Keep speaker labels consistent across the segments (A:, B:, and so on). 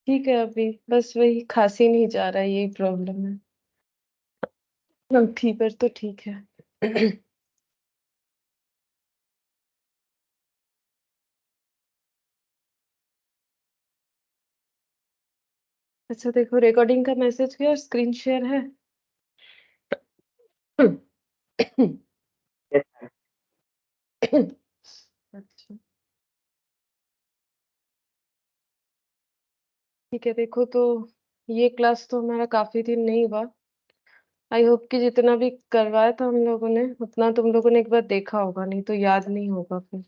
A: ठीक है, अभी बस वही खांसी नहीं जा रहा है, यही प्रॉब्लम है। फीवर तो ठीक है। अच्छा देखो, रिकॉर्डिंग का मैसेज किया और स्क्रीन शेयर है। अच्छा ठीक है, देखो तो ये क्लास तो हमारा काफी दिन नहीं हुआ। आई होप कि जितना भी करवाया था हम लोगों ने उतना तुम लोगों ने एक बार देखा होगा, नहीं तो याद नहीं होगा फिर।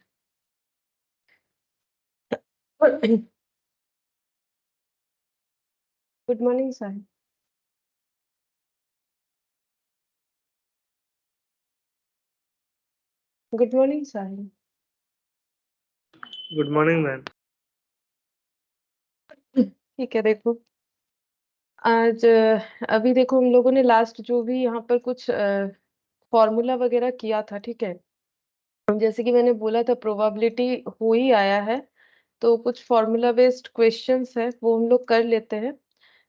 A: Good morning Sahib. Good morning Sahib.
B: Good morning ma'am.
A: ठीक है देखो, आज अभी देखो हम लोगों ने लास्ट जो भी यहाँ पर कुछ फॉर्मूला वगैरह किया था, ठीक है। जैसे कि मैंने बोला था प्रोबेबिलिटी हो ही आया है, तो कुछ फॉर्मूला बेस्ड क्वेश्चंस है वो हम लोग कर लेते हैं।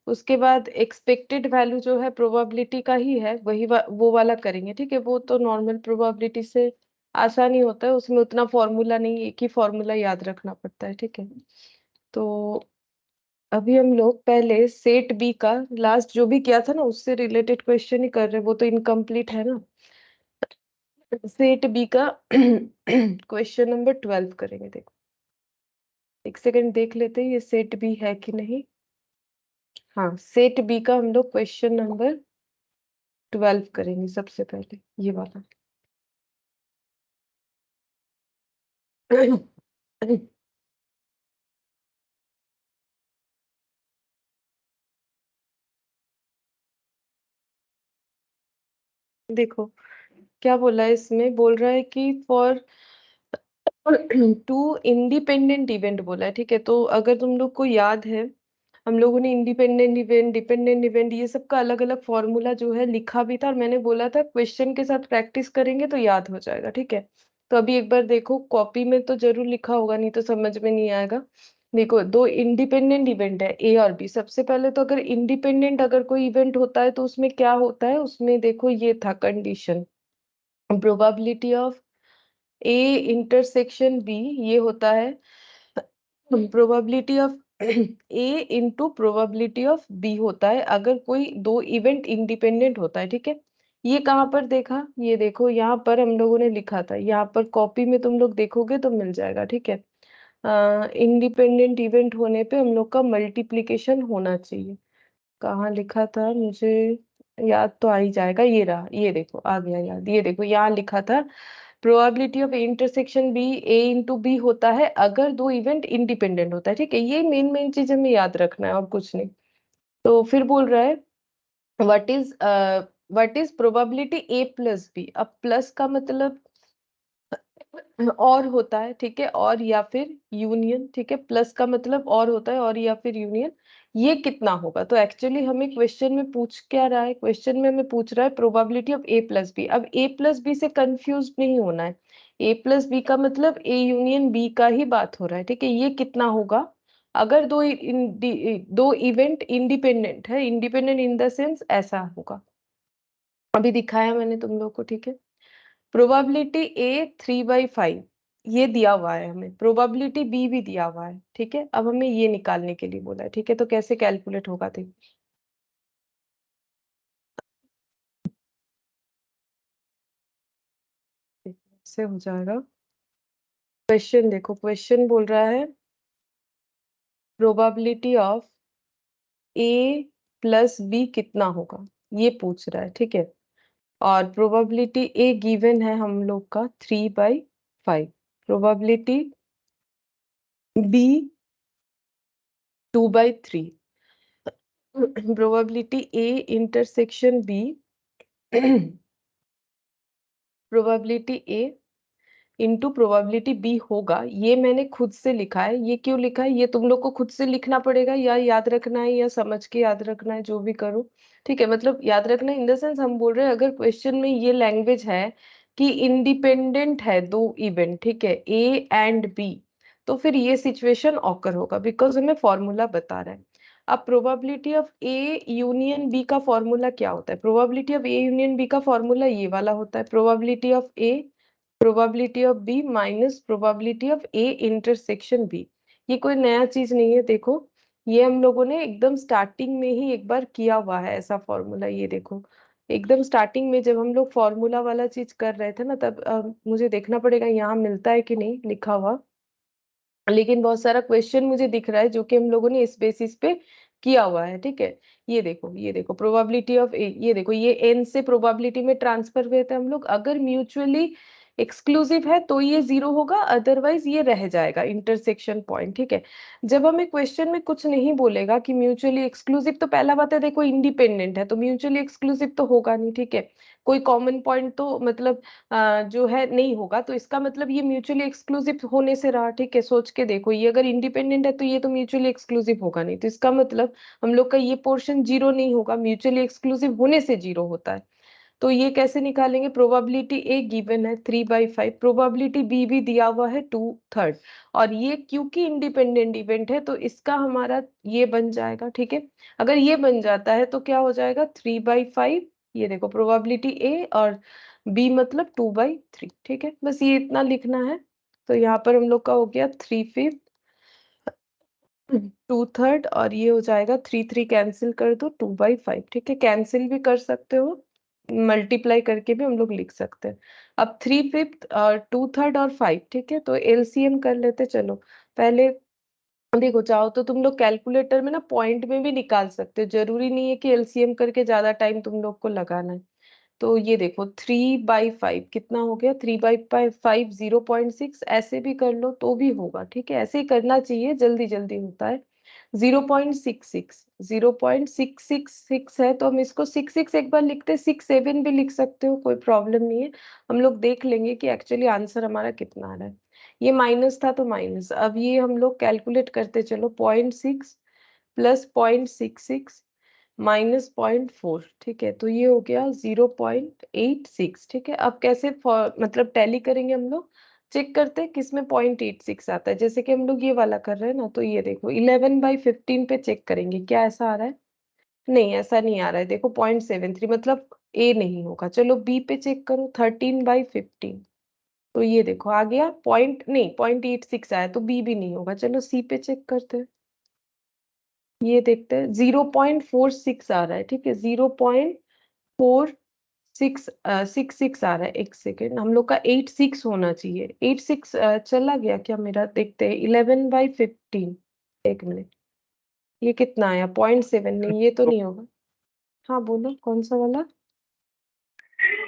A: उसके बाद एक्सपेक्टेड वैल्यू जो है प्रोबेबिलिटी का ही है, वो वाला करेंगे, ठीक है। वो तो नॉर्मल प्रोबेबिलिटी से आसान ही होता है, उसमें उतना फॉर्मूला नहीं, एक ही फॉर्मूला याद रखना पड़ता है, ठीक है। तो अभी हम लोग पहले सेट बी का लास्ट जो भी किया था ना उससे रिलेटेड क्वेश्चन ही कर रहे हैं, वो तो इनकम्प्लीट है ना। सेट बी का क्वेश्चन नंबर 12 करेंगे। देखो एक सेकंड देख लेते हैं ये सेट बी है कि नहीं। हाँ, सेट बी का हम लोग क्वेश्चन नंबर 12 करेंगे सबसे पहले, ये वाला। देखो क्या बोला है इसमें, बोल रहा है कि फॉर टू इंडिपेंडेंट इवेंट बोला है, ठीक है। तो अगर तुम लोग को याद है, हम लोगों ने इंडिपेंडेंट इवेंट, डिपेंडेंट इवेंट, ये सब का अलग अलग फॉर्मूला जो है लिखा भी था, और मैंने बोला था क्वेश्चन के साथ प्रैक्टिस करेंगे तो याद हो जाएगा, ठीक है। तो अभी एक बार देखो, कॉपी में तो जरूर लिखा होगा, नहीं तो समझ में नहीं आएगा। देखो दो इंडिपेंडेंट इवेंट है ए और बी। सबसे पहले तो अगर इंडिपेंडेंट अगर कोई इवेंट होता है तो उसमें क्या होता है, उसमें देखो ये था condition, probability of A intersection B, ये होता है probability of A into probability of B होता है अगर कोई दो इवेंट इंडिपेंडेंट होता है, ठीक है। ये कहाँ पर देखा, ये देखो यहाँ पर हम लोगों ने लिखा था, यहाँ पर कॉपी में तुम लोग देखोगे तो मिल जाएगा, ठीक है। इंडिपेंडेंट इवेंट होने पे हम लोग का मल्टीप्लीकेशन होना चाहिए। कहाँ लिखा था मुझे याद तो आ ही जाएगा, ये रहा, ये देखो आ गया याद, ये देखो यहाँ लिखा था probability of intersection B A into B होता है अगर दो इवेंट इंडिपेंडेंट होता है, ठीक है। ये मेन मेन चीज हमें याद रखना है और कुछ नहीं। तो फिर बोल रहा है what is probability A plus B. अब प्लस का मतलब और होता है, ठीक है, और या फिर यूनियन, ठीक है। प्लस का मतलब और होता है और या फिर यूनियन, ये कितना होगा। तो एक्चुअली हमें क्वेश्चन में पूछ क्या रहा है, क्वेश्चन में हमें पूछ रहा है probability of A plus B. अब ए प्लस बी से कंफ्यूज नहीं होना है, ए प्लस बी का मतलब ए यूनियन बी का ही बात हो रहा है, ठीक है। ये कितना होगा अगर दो इवेंट इंडिपेंडेंट है, इंडिपेंडेंट इन द सेंस ऐसा होगा, अभी दिखाया मैंने तुम लोग को, ठीक है। प्रोबेबिलिटी ए 3/5 ये दिया हुआ है हमें, प्रोबेबिलिटी बी भी दिया हुआ है, ठीक है। अब हमें ये निकालने के लिए बोला है, ठीक है। तो कैसे कैलकुलेट होगा देखो, कैसे हो जाएगा। क्वेश्चन देखो, क्वेश्चन बोल रहा है probability of A plus B कितना होगा, ये पूछ रहा है, ठीक है। और प्रोबेबिलिटी ए गिवन है हम लोग का 3/5, probability B 2/3, probability A intersection B probability A into probability B होगा। ये मैंने खुद से लिखा है, ये क्यों लिखा है ये तुम लोग को खुद से लिखना पड़ेगा, या याद रखना है या समझ के याद रखना है, जो भी करो, ठीक है। मतलब याद रखना इन द सेंस हम बोल रहे हैं अगर क्वेश्चन में ये लैंग्वेज है कि इंडिपेंडेंट है दो इवेंट, ठीक है, ए एंड बी, तो फिर ये सिचुएशन ऑकर होगा, बिकॉज हमें फॉर्मूला बता रहा है। अब probability of A union B का फॉर्मूला क्या होता है? Probability of A union B का फॉर्मूला ये वाला होता है, probability of A probability of B minus probability of A intersection B. ये कोई नया चीज नहीं है, देखो ये हम लोगों ने एकदम स्टार्टिंग में ही एक बार किया हुआ है ऐसा फॉर्मूला। ये देखो एकदम स्टार्टिंग में जब हम लोग फॉर्मूला वाला चीज कर रहे थे ना, तब मुझे देखना पड़ेगा यहाँ मिलता है कि नहीं लिखा हुआ, लेकिन बहुत सारा क्वेश्चन मुझे दिख रहा है जो कि हम लोगों ने इस बेसिस पे किया हुआ है, ठीक है। ये देखो प्रोबेबिलिटी ऑफ ए, ये देखो ये एन से प्रोबेबिलिटी में ट्रांसफर हुए थे हम लोग, अगर म्यूचुअली एक्सक्लूसिव है तो ये जीरो होगा, अदरवाइज ये रह जाएगा इंटरसेक्शन पॉइंट, ठीक है। जब हमें क्वेश्चन में कुछ नहीं बोलेगा कि म्यूचुअली एक्सक्लूसिव, तो पहला बात है देखो इंडिपेंडेंट है तो म्यूचुअली एक्सक्लूसिव तो होगा नहीं, ठीक है। कोई कॉमन पॉइंट तो मतलब जो है नहीं होगा, तो इसका मतलब ये म्यूचुअली एक्सक्लूसिव होने से रहा, ठीक है। सोच के देखो ये अगर इंडिपेंडेंट है तो ये तो म्यूचुअली एक्सक्लूसिव होगा नहीं, तो इसका मतलब हम लोग का ये पोर्शन जीरो नहीं होगा, म्यूचुअली एक्सक्लूसिव होने से जीरो होता है। तो ये कैसे निकालेंगे? प्रोबेबिलिटी ए गिवन है 3/5, प्रोबेबिलिटी बी भी दिया हुआ है 2/3, और ये क्योंकि इंडिपेंडेंट इवेंट है तो इसका हमारा ये बन जाएगा, ठीक है। अगर ये बन जाता है तो क्या हो जाएगा 3/5, ये देखो प्रोबेबिलिटी ए और बी मतलब 2/3, ठीक है। बस ये इतना लिखना है। तो यहाँ पर हम लोग का हो गया 3/5 2/3, और ये हो जाएगा 3 3 कैंसिल कर दो 2/5, ठीक है। कैंसिल भी कर सकते हो, मल्टीप्लाई करके भी हम लोग लिख सकते हैं। अब 3/5 और 2/3 और 5, ठीक है। तो एलसीएम कर लेते चलो पहले। देखो चाहो तो तुम लोग कैलकुलेटर में ना पॉइंट में भी निकाल सकते हो, जरूरी नहीं है कि एलसीएम करके ज्यादा टाइम तुम लोग को लगाना है। तो ये देखो 3/5 कितना हो गया, 3/5 0.6, ऐसे भी कर लो तो भी होगा, ठीक है। ऐसे ही करना चाहिए, जल्दी जल्दी होता है। 0.66 0.666 है तो हम इसको 6 6 एक बार लिखते, 6 7 भी लिख सकते हो, कोई प्रॉब्लम नहीं है। हम लोग देख लेंगे कि एक्चुअली आंसर हमारा कितना आ रहा है। ये माइनस था तो माइनस, अब ये हम लोग कैलकुलेट करते चलो, 0.6 प्लस 0.66 माइनस 0.4, ठीक है। तो ये हो गया 0.86, ठीक है। अब कैसे मतलब टैली करेंगे हम लोग, चेक करते हैं किसमें 0.86 आता है। जैसे कि हम लोग ये वाला कर रहे हैं ना, तो ये देखो 11/15 पे चेक करेंगे क्या ऐसा आ रहा है। नहीं ऐसा नहीं आ रहा है, देखो 0.73 मतलब ए नहीं होगा। चलो बी पे चेक करो 13/15, तो ये देखो आ गया पॉइंट, नहीं 0.86 आया तो बी भी नहीं होगा। चलो सी पे चेक करते हैं, ये देखते हैं 0.46 आ रहा है, ठीक है। 0.4666 आ रहा है, एक सेकेंड, हम लोग का 86 होना चाहिए। 86 चला गया क्या मेरा, देखते हैं 11/15, एक मिनट, ये कितना आया 0.7, नहीं ये तो नहीं होगा। हाँ बोलो कौन सा वाला?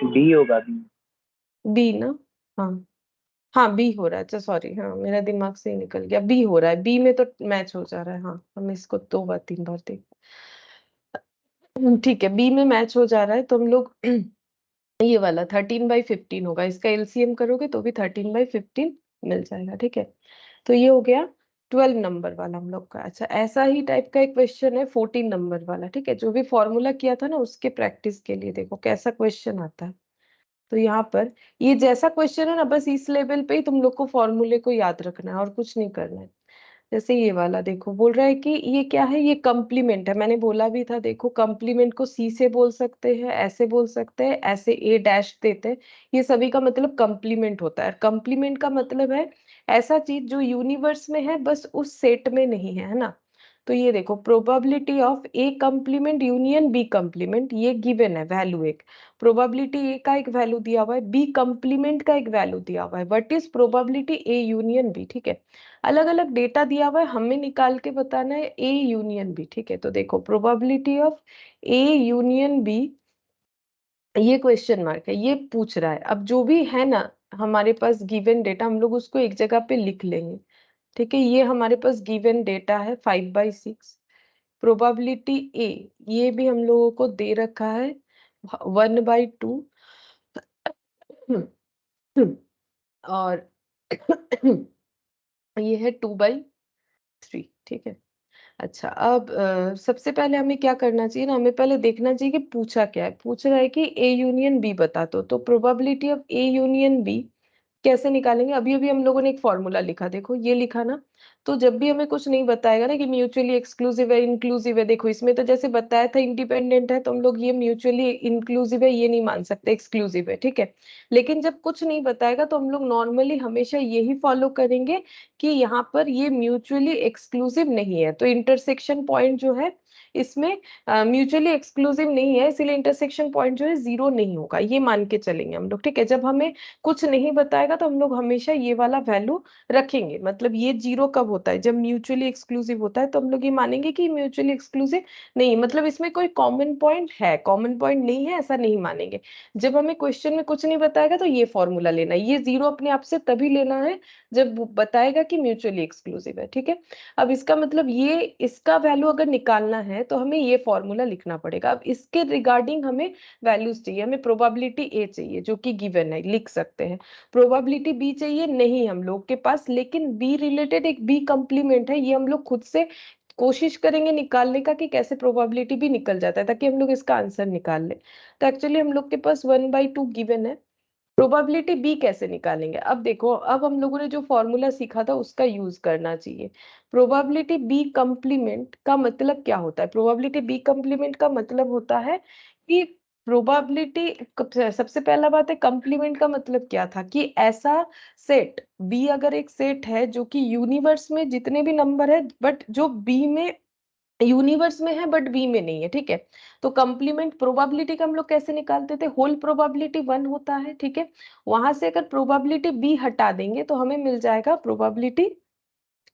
B: बी होगा बी।
A: बी ना? हाँ हाँ बी हो रहा है, अच्छा सॉरी, हाँ मेरा दिमाग से ही निकल गया, बी हो रहा है, बी में तो मैच हो जा रहा है। हाँ हम इसको 2 बार 3 बार देख, ठीक है बी में मैच हो जा रहा है, तो हम लोग ये वाला 13/15 होगा, इसका एलसीएम करोगे तो भी 13/15 मिल जाएगा, ठीक है। तो ये हो गया 12 नंबर वाला हम लोग का। अच्छा ऐसा ही टाइप का एक क्वेश्चन है 14 नंबर वाला, ठीक है। जो भी फॉर्मूला किया था ना उसके प्रैक्टिस के लिए देखो कैसा क्वेश्चन आता है। तो यहाँ पर ये जैसा क्वेश्चन है ना, बस इस लेवल पे ही तुम लोग को फॉर्मूले को याद रखना है और कुछ नहीं करना है। जैसे ये वाला देखो, बोल रहा है कि ये क्या है, ये कॉम्प्लीमेंट है, मैंने बोला भी था देखो कॉम्प्लीमेंट को सी से बोल सकते हैं, ऐसे बोल सकते हैं, ऐसे ए डैश देते हैं, ये सभी का मतलब कॉम्प्लीमेंट होता है। कॉम्प्लीमेंट का मतलब है ऐसा चीज जो यूनिवर्स में है बस उस सेट में नहीं है, है ना। तो ये देखो probability of A complement union B complement, ये गिवन है वैल्यू एक, प्रोबेबिलिटी ए का एक वैल्यू दिया हुआ है, बी कॉम्प्लीमेंट का एक वैल्यू दिया हुआ है, what is probability A union B, ठीक है। अलग अलग डेटा दिया हुआ है, हमें निकाल के बताना है ए यूनियन बी, ठीक है। तो देखो probability of A union B, ये क्वेश्चन मार्क है, ये पूछ रहा है। अब जो भी है ना हमारे पास गिवन डेटा, हम लोग उसको एक जगह पे लिख लेंगे, ठीक है। ये हमारे पास गिवन डेटा है 5/6, प्रोबेबिलिटी ए ये भी हम लोगों को दे रखा है 1/2 और ये है 2/3, ठीक है। अच्छा अब सबसे पहले हमें क्या करना चाहिए ना, हमें पहले देखना चाहिए कि पूछा क्या है। पूछ रहा है कि ए यूनियन बी बता दो, तो probability of A union B कैसे निकालेंगे? अभी अभी हम लोगों ने एक फॉर्मूला लिखा, देखो ये लिखा ना। तो जब भी हमें कुछ नहीं बताएगा ना कि म्यूचुअली एक्सक्लूसिव है इंक्लूसिव है, देखो इसमें तो जैसे बताया था इंडिपेंडेंट है, तो हम लोग ये म्यूचुअली इंक्लूसिव है ये नहीं मान सकते, एक्सक्लूसिव है, ठीक है। लेकिन जब कुछ नहीं बताएगा तो हम लोग नॉर्मली हमेशा यही फॉलो करेंगे कि यहाँ पर ये म्यूचुअली एक्सक्लूसिव नहीं है, तो इंटरसेक्शन पॉइंट जो है इसमें म्यूचुअली एक्सक्लूसिव नहीं है, इसीलिए इंटरसेक्शन पॉइंट जो है 0 नहीं होगा, ये मान के चलेंगे हम लोग, ठीक है। जब हमें कुछ नहीं बताएगा तो हम लोग हमेशा ये वाला वैल्यू रखेंगे। मतलब ये 0 कब होता है? जब म्यूचुअली एक्सक्लूसिव होता है, तो हम लोग ये मानेंगे कि म्यूचुअली एक्सक्लूसिव नहीं, मतलब इसमें कोई कॉमन पॉइंट है, कॉमन पॉइंट नहीं है ऐसा नहीं मानेंगे। जब हमें क्वेश्चन में कुछ नहीं बताएगा तो ये फॉर्मूला लेना है, ये 0 अपने आप से तभी लेना है जब वो बताएगा कि म्यूचुअली एक्सक्लूसिव है, ठीक है। अब इसका मतलब ये, इसका वैल्यू अगर निकालना है तो हमें ये फॉर्मूला लिखना पड़ेगा। अब इसके रिगार्डिंग हमें वैल्यूज चाहिए, हमें प्रोबेबिलिटी ए चाहिए जो कि गिवन है, लिख सकते हैं। प्रोबेबिलिटी बी चाहिए नहीं हम लोग के पास, लेकिन बी रिलेटेड एक बी कॉम्प्लीमेंट है, ये हम लोग खुद से कोशिश करेंगे निकालने का कि कैसे प्रोबेबिलिटी भी निकल जाता है, ताकि हम लोग इसका आंसर निकाल लें। तो एक्चुअली हम लोग के पास 1/2 गिवन है। प्रोबेबिलिटी बी कैसे निकालेंगे? अब देखो, अब हम लोगों ने जो फॉर्मूला सीखा था उसका यूज करना चाहिए। प्रोबेबिलिटी बी कॉम्प्लीमेंट का मतलब क्या होता है? प्रोबेबिलिटी बी कॉम्प्लीमेंट का मतलब होता है कि प्रोबेबिलिटी, सबसे पहला बात है कॉम्प्लीमेंट का मतलब क्या था, कि ऐसा सेट बी, अगर एक सेट है जो कि यूनिवर्स में जितने भी नंबर है बट जो बी में, यूनिवर्स में है बट बी में नहीं है, ठीक है। तो कंप्लीमेंट प्रोबेबिलिटी का हम लोग कैसे निकालते थे? होल प्रोबेबिलिटी 1 होता है, ठीक है। वहां से अगर प्रोबेबिलिटी बी हटा देंगे तो हमें मिल जाएगा प्रोबेबिलिटी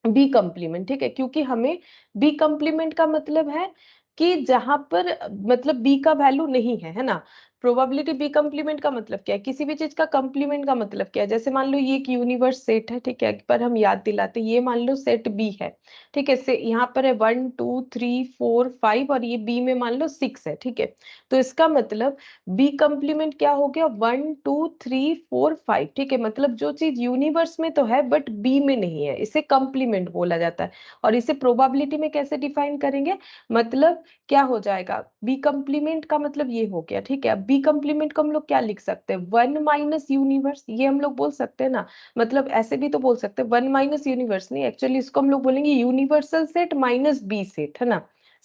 A: बी कॉम्प्लीमेंट, ठीक है। क्योंकि हमें बी कॉम्प्लीमेंट का मतलब है कि जहां पर मतलब बी का वैल्यू नहीं है ना। प्रोबेबिलिटी बी कॉम्प्लीमेंट का मतलब क्या है? किसी भी चीज का कॉम्प्लीमेंट का मतलब क्या है? जैसे मान लो ये एक यूनिवर्स सेट है, ठीक है, पर हम याद दिलाते, ये मान लो सेट बी है, ठीक है। से यहाँ पर है 1 2 3 4 5 और ये बी में मान लो 6 है, ठीक है। तो इसका मतलब बी कॉम्प्लीमेंट क्या हो गया? 1 2 3 4 5, ठीक है। मतलब जो चीज यूनिवर्स में तो है बट बी में नहीं है, इसे कॉम्प्लीमेंट बोला जाता है। और इसे प्रोबेबिलिटी में कैसे डिफाइन करेंगे? मतलब क्या हो जाएगा? बी कॉम्प्लीमेंट का मतलब ये हो गया, ठीक है। अब बी कॉम्प्लीमेंट को हम लोग क्या लिख सकते हैं? 1 माइनस यूनिवर्स, ये हम लोग बोल सकते हैं ना। मतलब ऐसे भी तो बोल सकते हैं 1 माइनस यूनिवर्स, नहीं, एक्चुअली इसको हम लोग बोलेंगे universal set minus B set, है ना।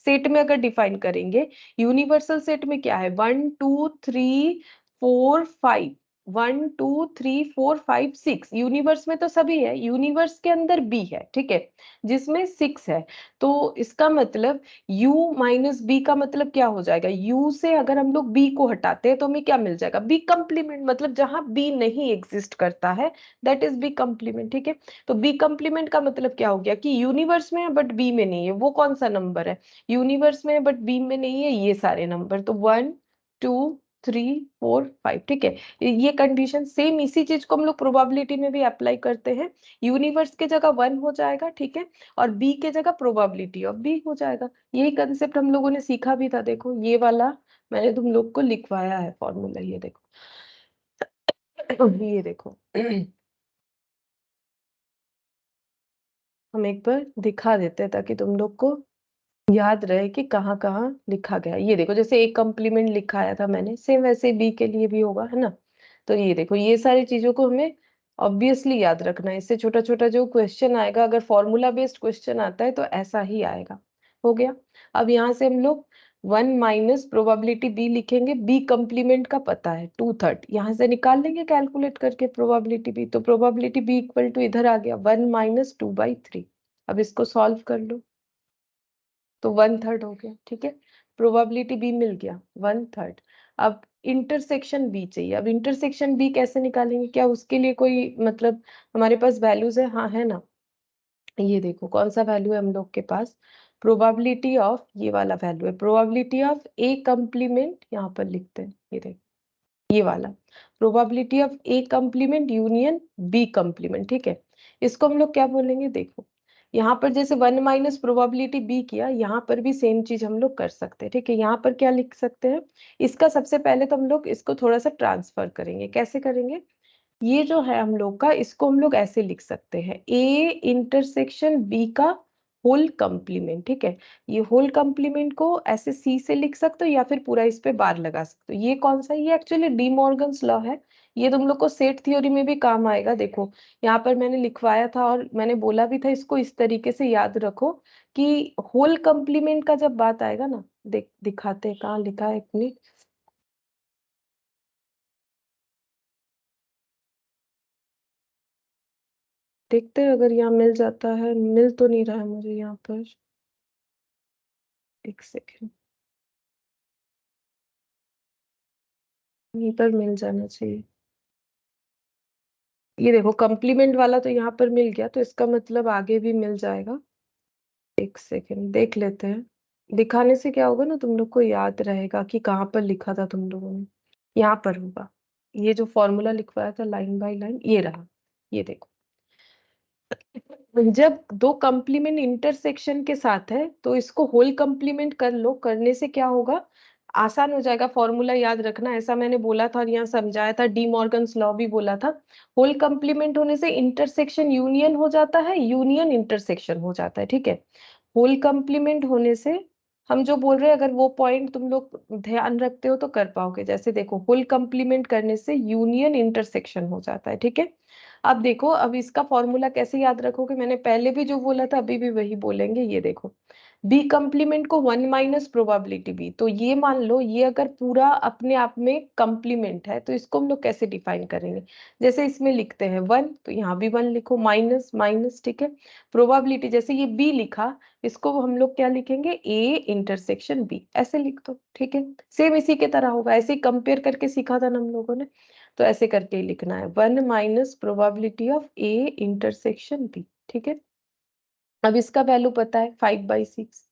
A: सेट में अगर डिफाइन करेंगे, यूनिवर्सल सेट में क्या है? 1 2 3 4 5, 1 2 3 4 5 6, यूनिवर्स में तो सभी है, यूनिवर्स के अंदर बी है, ठीक है, जिसमें 6 है। तो इसका मतलब u माइनस बी का मतलब क्या हो जाएगा? u से अगर हम लोग b को हटाते हैं तो हमें क्या मिल जाएगा? b कॉम्प्लीमेंट, मतलब जहां b नहीं एग्जिस्ट करता है दैट इज b कॉम्प्लीमेंट, ठीक है। तो b कॉम्प्लीमेंट का मतलब क्या हो गया? कि यूनिवर्स में है बट b में नहीं है, वो कौन सा नंबर है? यूनिवर्स में है बट b में नहीं है, ये सारे नंबर। तो 1 2 3 4 5, ठीक है। ये कंडीशन सेम, इसी चीज को हम लोग प्रोबेबिलिटी में भी अप्लाई करते हैं। यूनिवर्स के जगह 1 हो जाएगा, ठीक है, और बी के जगह प्रोबेबिलिटी ऑफ बी हो जाएगा। यही कंसेप्ट हम लोगों ने सीखा भी था, देखो ये वाला मैंने तुम लोग को लिखवाया है फॉर्मूला, ये देखो। ये देखो। हम एक बार दिखा देते हैं ताकि तुम लोग को याद रहे कि कहाँ कहाँ लिखा गया है। ये देखो, जैसे एक कॉम्प्लीमेंट लिखाया था मैंने, सेम वैसे बी के लिए भी होगा, है ना। तो ये देखो, ये सारी चीजों को हमें ऑब्वियसली याद रखना है। इससे छोटा छोटा जो क्वेश्चन आएगा, अगर फॉर्मूला बेस्ड क्वेश्चन आता है तो ऐसा ही आएगा। हो गया। अब यहाँ से हम लोग 1 माइनस प्रोबेबिलिटी बी लिखेंगे, बी कॉम्प्लीमेंट का पता है 2/3, यहाँ से निकाल लेंगे कैलकुलेट करके प्रोबेबिलिटी बी। तो प्रोबेबिलिटी बी इक्वल टू इधर आ गया 1 माइनस 2/3। अब इसको सॉल्व कर लो तो 1/3 हो गया, ठीक है। प्रोबेबिलिटी बी मिल गया 1/3। अब इंटरसेक्शन बी चाहिए। अब इंटरसेक्शन बी कैसे निकालेंगे? क्या उसके लिए कोई मतलब हमारे पास वैल्यूज है? हाँ है ना। ये देखो कौन सा वैल्यू है हम लोग के पास? प्रोबेबिलिटी ऑफ, ये वाला वैल्यू है, प्रोबेबिलिटी ऑफ ए कॉम्प्लीमेंट, यहाँ पर लिखते हैं, ये देखो ये वाला, probability of A complement union B complement, ठीक है। इसको हम लोग क्या बोलेंगे? देखो यहाँ पर जैसे 1 माइनस प्रोबेबिलिटी बी किया, यहाँ पर भी सेम चीज हम लोग कर सकते हैं, ठीक है। यहाँ पर क्या लिख सकते हैं? इसका सबसे पहले तो हम लोग इसको थोड़ा सा ट्रांसफर करेंगे। कैसे करेंगे? ये जो है हम लोग का, इसको हम लोग ऐसे लिख सकते हैं, ए इंटरसेक्शन बी का होल कॉम्प्लीमेंट, ठीक है। ये होल कॉम्प्लीमेंट को ऐसे सी से लिख सकते हो या फिर पूरा इस पे बार लगा सकते हो। ये कौन सा? ये एक्चुअली डी मॉर्गन्स लॉ है, ये तुम लोग को सेट थ्योरी में भी काम आएगा। देखो यहाँ पर मैंने लिखवाया था और मैंने बोला भी था इसको इस तरीके से याद रखो कि होल कंप्लीमेंट का जब बात आएगा ना, दिखाते हैं कहाँ लिखा है अपनी। देखते हैं अगर यहाँ मिल जाता है, मिल तो नहीं रहा है मुझे यहाँ पर। एक सेकेंड, यहीं पर मिल जाना चाहिए। ये देखो कंप्लीमेंट वाला तो यहाँ पर मिल गया, तो इसका मतलब आगे भी मिल जाएगा। एक सेकेंड देख लेते हैं। दिखाने से क्या होगा ना, तुम लोग को याद रहेगा कि कहाँ पर लिखा था तुम लोगों ने। यहाँ पर होगा, ये जो फॉर्मूला लिखवाया था लाइन बाय लाइन, ये रहा। ये देखो, जब दो कंप्लीमेंट इंटरसेक्शन के साथ है तो इसको होल कंप्लीमेंट कर लो। करने से क्या होगा, आसान हो जाएगा। फॉर्मूला याद रखना, ऐसा मैंने बोला था और यहाँ समझाया था, डी मॉर्गन्स लॉ भी बोला था। होल कंप्लीमेंट होने से इंटरसेक्शन यूनियन हो जाता है, यूनियन इंटरसेक्शन हो जाता है, ठीक है। होल कंप्लीमेंट होने से हम जो बोल रहे हैं, अगर वो पॉइंट तुम लोग ध्यान रखते हो तो कर पाओगे। जैसे देखो, होल कंप्लीमेंट करने से यूनियन इंटरसेक्शन हो जाता है, ठीक है। अब देखो, अब इसका फॉर्मूला कैसे याद रखोगे, मैंने पहले भी जो बोला था अभी भी वही बोलेंगे। ये देखो, बी कंप्लीमेंट को वन माइनस प्रोबेबिलिटी बी, तो ये मान लो ये अगर पूरा अपने आप में कंप्लीमेंट है तो इसको हम लोग कैसे डिफाइन करेंगे। जैसे इसमें लिखते हैं वन, तो यहाँ भी वन लिखो, माइनस माइनस, ठीक है। प्रोबेबिलिटी जैसे ये बी लिखा, इसको हम लोग क्या लिखेंगे, ए इंटरसेक्शन बी, ऐसे लिख दो, ठीक है। सेम इसी के तरह होगा, ऐसे ही कंपेयर करके सीखा था ना हम लोगों ने, तो ऐसे करके ही लिखना है, one minus probability of A intersection B, ठीक है। अब इसका वैल्यू पता है 5/6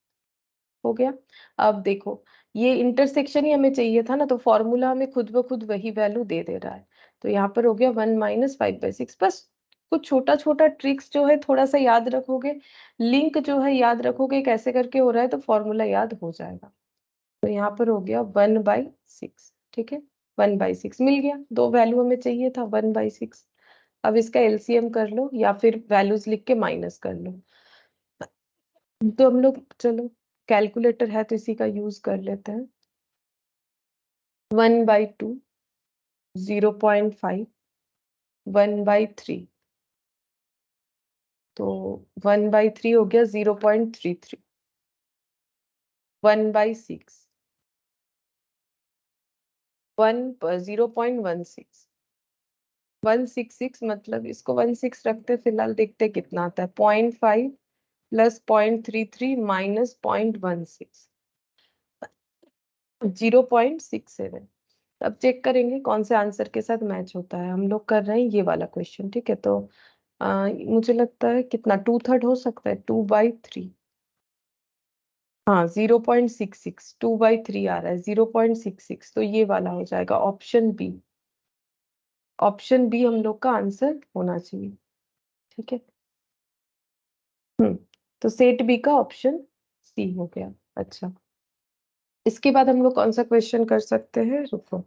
A: हो गया। अब देखो, ये इंटरसेक्शन ही हमें चाहिए था ना, तो फॉर्मूला हमें खुद ब खुद वही वैल्यू दे दे रहा है। तो यहाँ पर हो गया 1 - 5/6। बस कुछ छोटा छोटा ट्रिक्स जो है थोड़ा सा याद रखोगे, लिंक जो है याद रखोगे कैसे करके हो रहा है, तो फॉर्मूला याद हो जाएगा। तो यहाँ पर हो गया 1/6, ठीक है। 1/6 मिल गया, दो वैल्यू हमें चाहिए था, 1/6। अब इसका एलसीएम कर लो या फिर वैल्यूज लिख के माइनस कर लो। तो हम लोग चलो, कैलकुलेटर है तो इसी का यूज कर लेते हैं। 1/2, 0.5, 1/3, तो 1/3 हो गया 0.33, 1/6, 0.16, 166, मतलब इसको 16 रखते फिलहाल, देखते कितना आता है। 0.5 प्लस 0.33 माइनस 0.16, 0.67। अब चेक करेंगे कौन से आंसर के साथ मैच होता है। हम लोग कर रहे हैं ये वाला क्वेश्चन, ठीक है। तो मुझे लगता है कितना, 2/3 हो सकता है, 2/3। हाँ, 0.66, 2/3 आ रहा है, 0.66, तो ये वाला हो जाएगा ऑप्शन बी। ऑप्शन बी हम लोग का आंसर होना चाहिए, ठीक है। हम्म, तो सेट बी का ऑप्शन सी हो गया। अच्छा, इसके बाद हम लोग कौन सा क्वेश्चन कर सकते हैं, रुको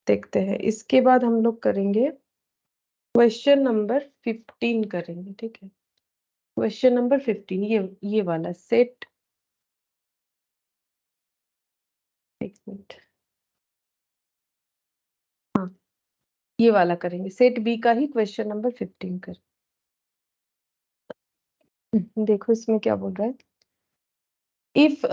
A: देखते हैं। इसके बाद हम लोग करेंगे क्वेश्चन नंबर 15 करेंगे, ठीक है। क्वेश्चन नंबर 15, ये वाला सेट, एक मिनट, हाँ ये वाला करेंगे, सेट बी का ही क्वेश्चन नंबर 15 कर। देखो इसमें क्या बोल रहा है, इफ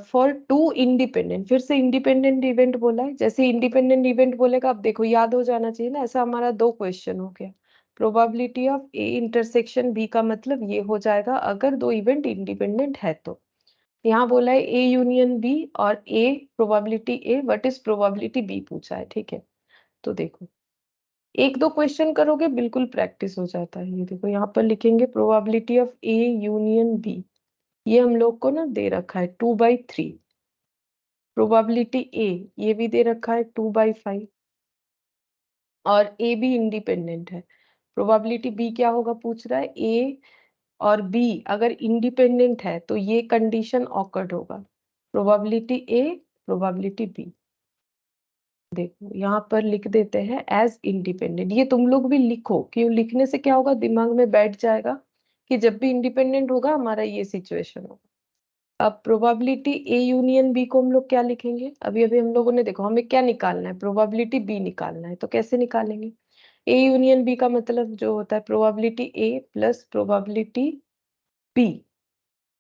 A: फॉर टू इंडिपेंडेंट, फिर से इंडिपेंडेंट इवेंट बोला है। जैसे इंडिपेंडेंट इवेंट बोलेगा, अब देखो याद हो जाना चाहिए ना, ऐसा हमारा दो क्वेश्चन हो गया। Probability of A intersection B का मतलब ये हो जाएगा अगर दो इवेंट इंडिपेंडेंट है तो। यहाँ बोला है ए यूनियन बी, और a probability a, what is probability b पूछा है, ठीक है। तो देखो, एक दो क्वेश्चन करोगे बिल्कुल प्रैक्टिस हो जाता है। ये देखो यहाँ पर लिखेंगे probability of A union B, ये हम लोग को ना दे रखा है 2/3। प्रोबेबिलिटी ए, ये भी दे रखा है 2/5, और ए भी इंडिपेंडेंट है। प्रोबेबिलिटी बी क्या होगा पूछ रहा है, ए और बी अगर इंडिपेंडेंट है तो ये कंडीशन ऑकर्ड होगा। प्रोबेबिलिटी ए, प्रोबेबिलिटी बी, देखो यहाँ पर लिख देते हैं एज इंडिपेंडेंट। ये तुम लोग भी लिखो, क्यों लिखने से क्या होगा, दिमाग में बैठ जाएगा कि जब भी इंडिपेंडेंट होगा हमारा ये सिचुएशन होगा। अब प्रोबेबिलिटी ए यूनियन बी को हम लोग क्या लिखेंगे, अभी अभी हम लोगों ने देखो हमें क्या निकालना है, प्रोबेबिलिटी बी निकालना है, तो कैसे निकालेंगे। ए यूनियन बी का मतलब जो होता है probability A plus probability B,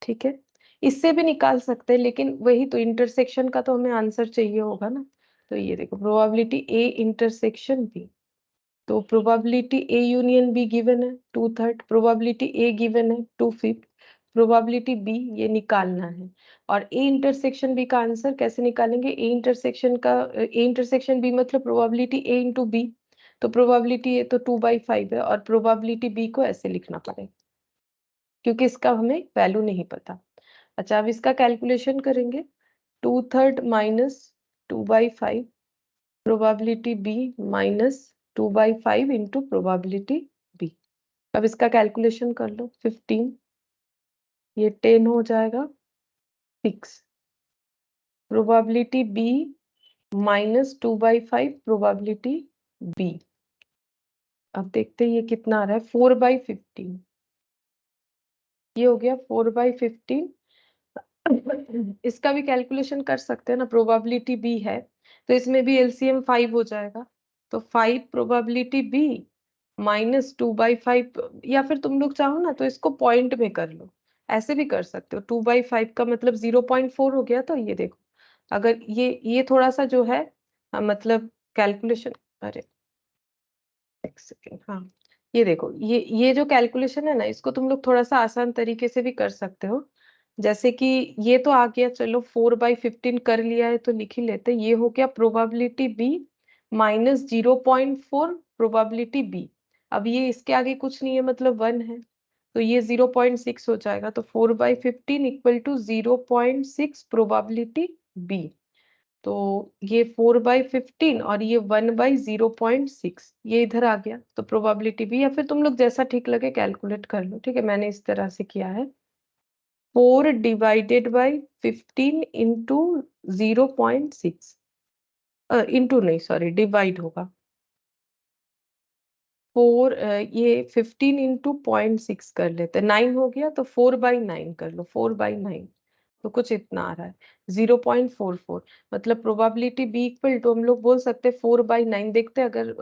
A: ठीक है। इससे भी निकाल सकते हैं, लेकिन वही तो इंटरसेक्शन का तो हमें आंसर चाहिए होगा ना। तो ये देखो प्रोबेबिलिटी ए इंटरसेक्शन बी, तो probability A union be given है 2/3, प्रोबेबिलिटी ए गिवन है 2/5, प्रोबेबिलिटी बी ये निकालना है। और ए इंटरसेक्शन बी का आंसर कैसे निकालेंगे, ए इंटरसेक्शन बी मतलब प्रोबेबिलिटी ए इंटू बी, तो प्रोबेबिलिटी ए तो 2/5 है, और प्रोबेबिलिटी बी को ऐसे लिखना पड़ेगा क्योंकि इसका हमें वैल्यू नहीं पता। अच्छा, अब इसका कैलकुलेशन करेंगे, 2/3 minus 2/5 probability B minus 2/5 into probability B. अब इसका कैलकुलेशन कर लो, 15 ये 10 हो जाएगा 6, probability B minus 2/5 probability B. अब देखते हैं ये कितना आ रहा है, 4/15, ये हो गया 4/15। इसका भी कैलकुलेशन कर सकते हैं ना, प्रोबेबिलिटी बी है तो इसमें भी एलसीएम 5 हो जाएगा, तो 5 प्रोबेबिलिटी बी माइनस 2/5, या फिर तुम लोग चाहो ना तो इसको पॉइंट में कर लो, ऐसे भी कर सकते हो। 2/5 का मतलब 0.4 हो गया, तो ये देखो अगर ये थोड़ा सा जो है मतलब कैलकुलेशन, अरे एक सेकेंड, हाँ ये देखो ये जो कैलकुलेशन है ना, इसको तुम लोग थोड़ा सा आसान तरीके से भी कर सकते हो। जैसे कि ये तो आ गया, चलो 4/15 कर लिया है तो लिख ही लेते, ये हो गया probability B minus 0.4 probability B. अब ये इसके आगे कुछ नहीं है मतलब 1 है, तो ये 0.6 हो जाएगा, तो 4/15 इक्वल टू 0.6 प्रोबेबिलिटी बी। तो ये 4/15 और ये 1/0.6 ये इधर आ गया, तो प्रोबेबिलिटी भी, या फिर तुम लोग जैसा ठीक लगे कैलकुलेट कर लो, ठीक है। मैंने इस तरह से किया है, 4/15 इंटू 0.6, इंटू नहीं सॉरी डिवाइड होगा, 4 ये 15 इंटू 0.6 कर लेते हैं, 9 हो गया, तो 4/9 कर लो, 4/9, तो कुछ इतना आ रहा है 0.44। मतलब प्रोबेबिलिटी बी इक्वल टू हम लोग बोल सकते हैं 4/9, देखते हैं अगर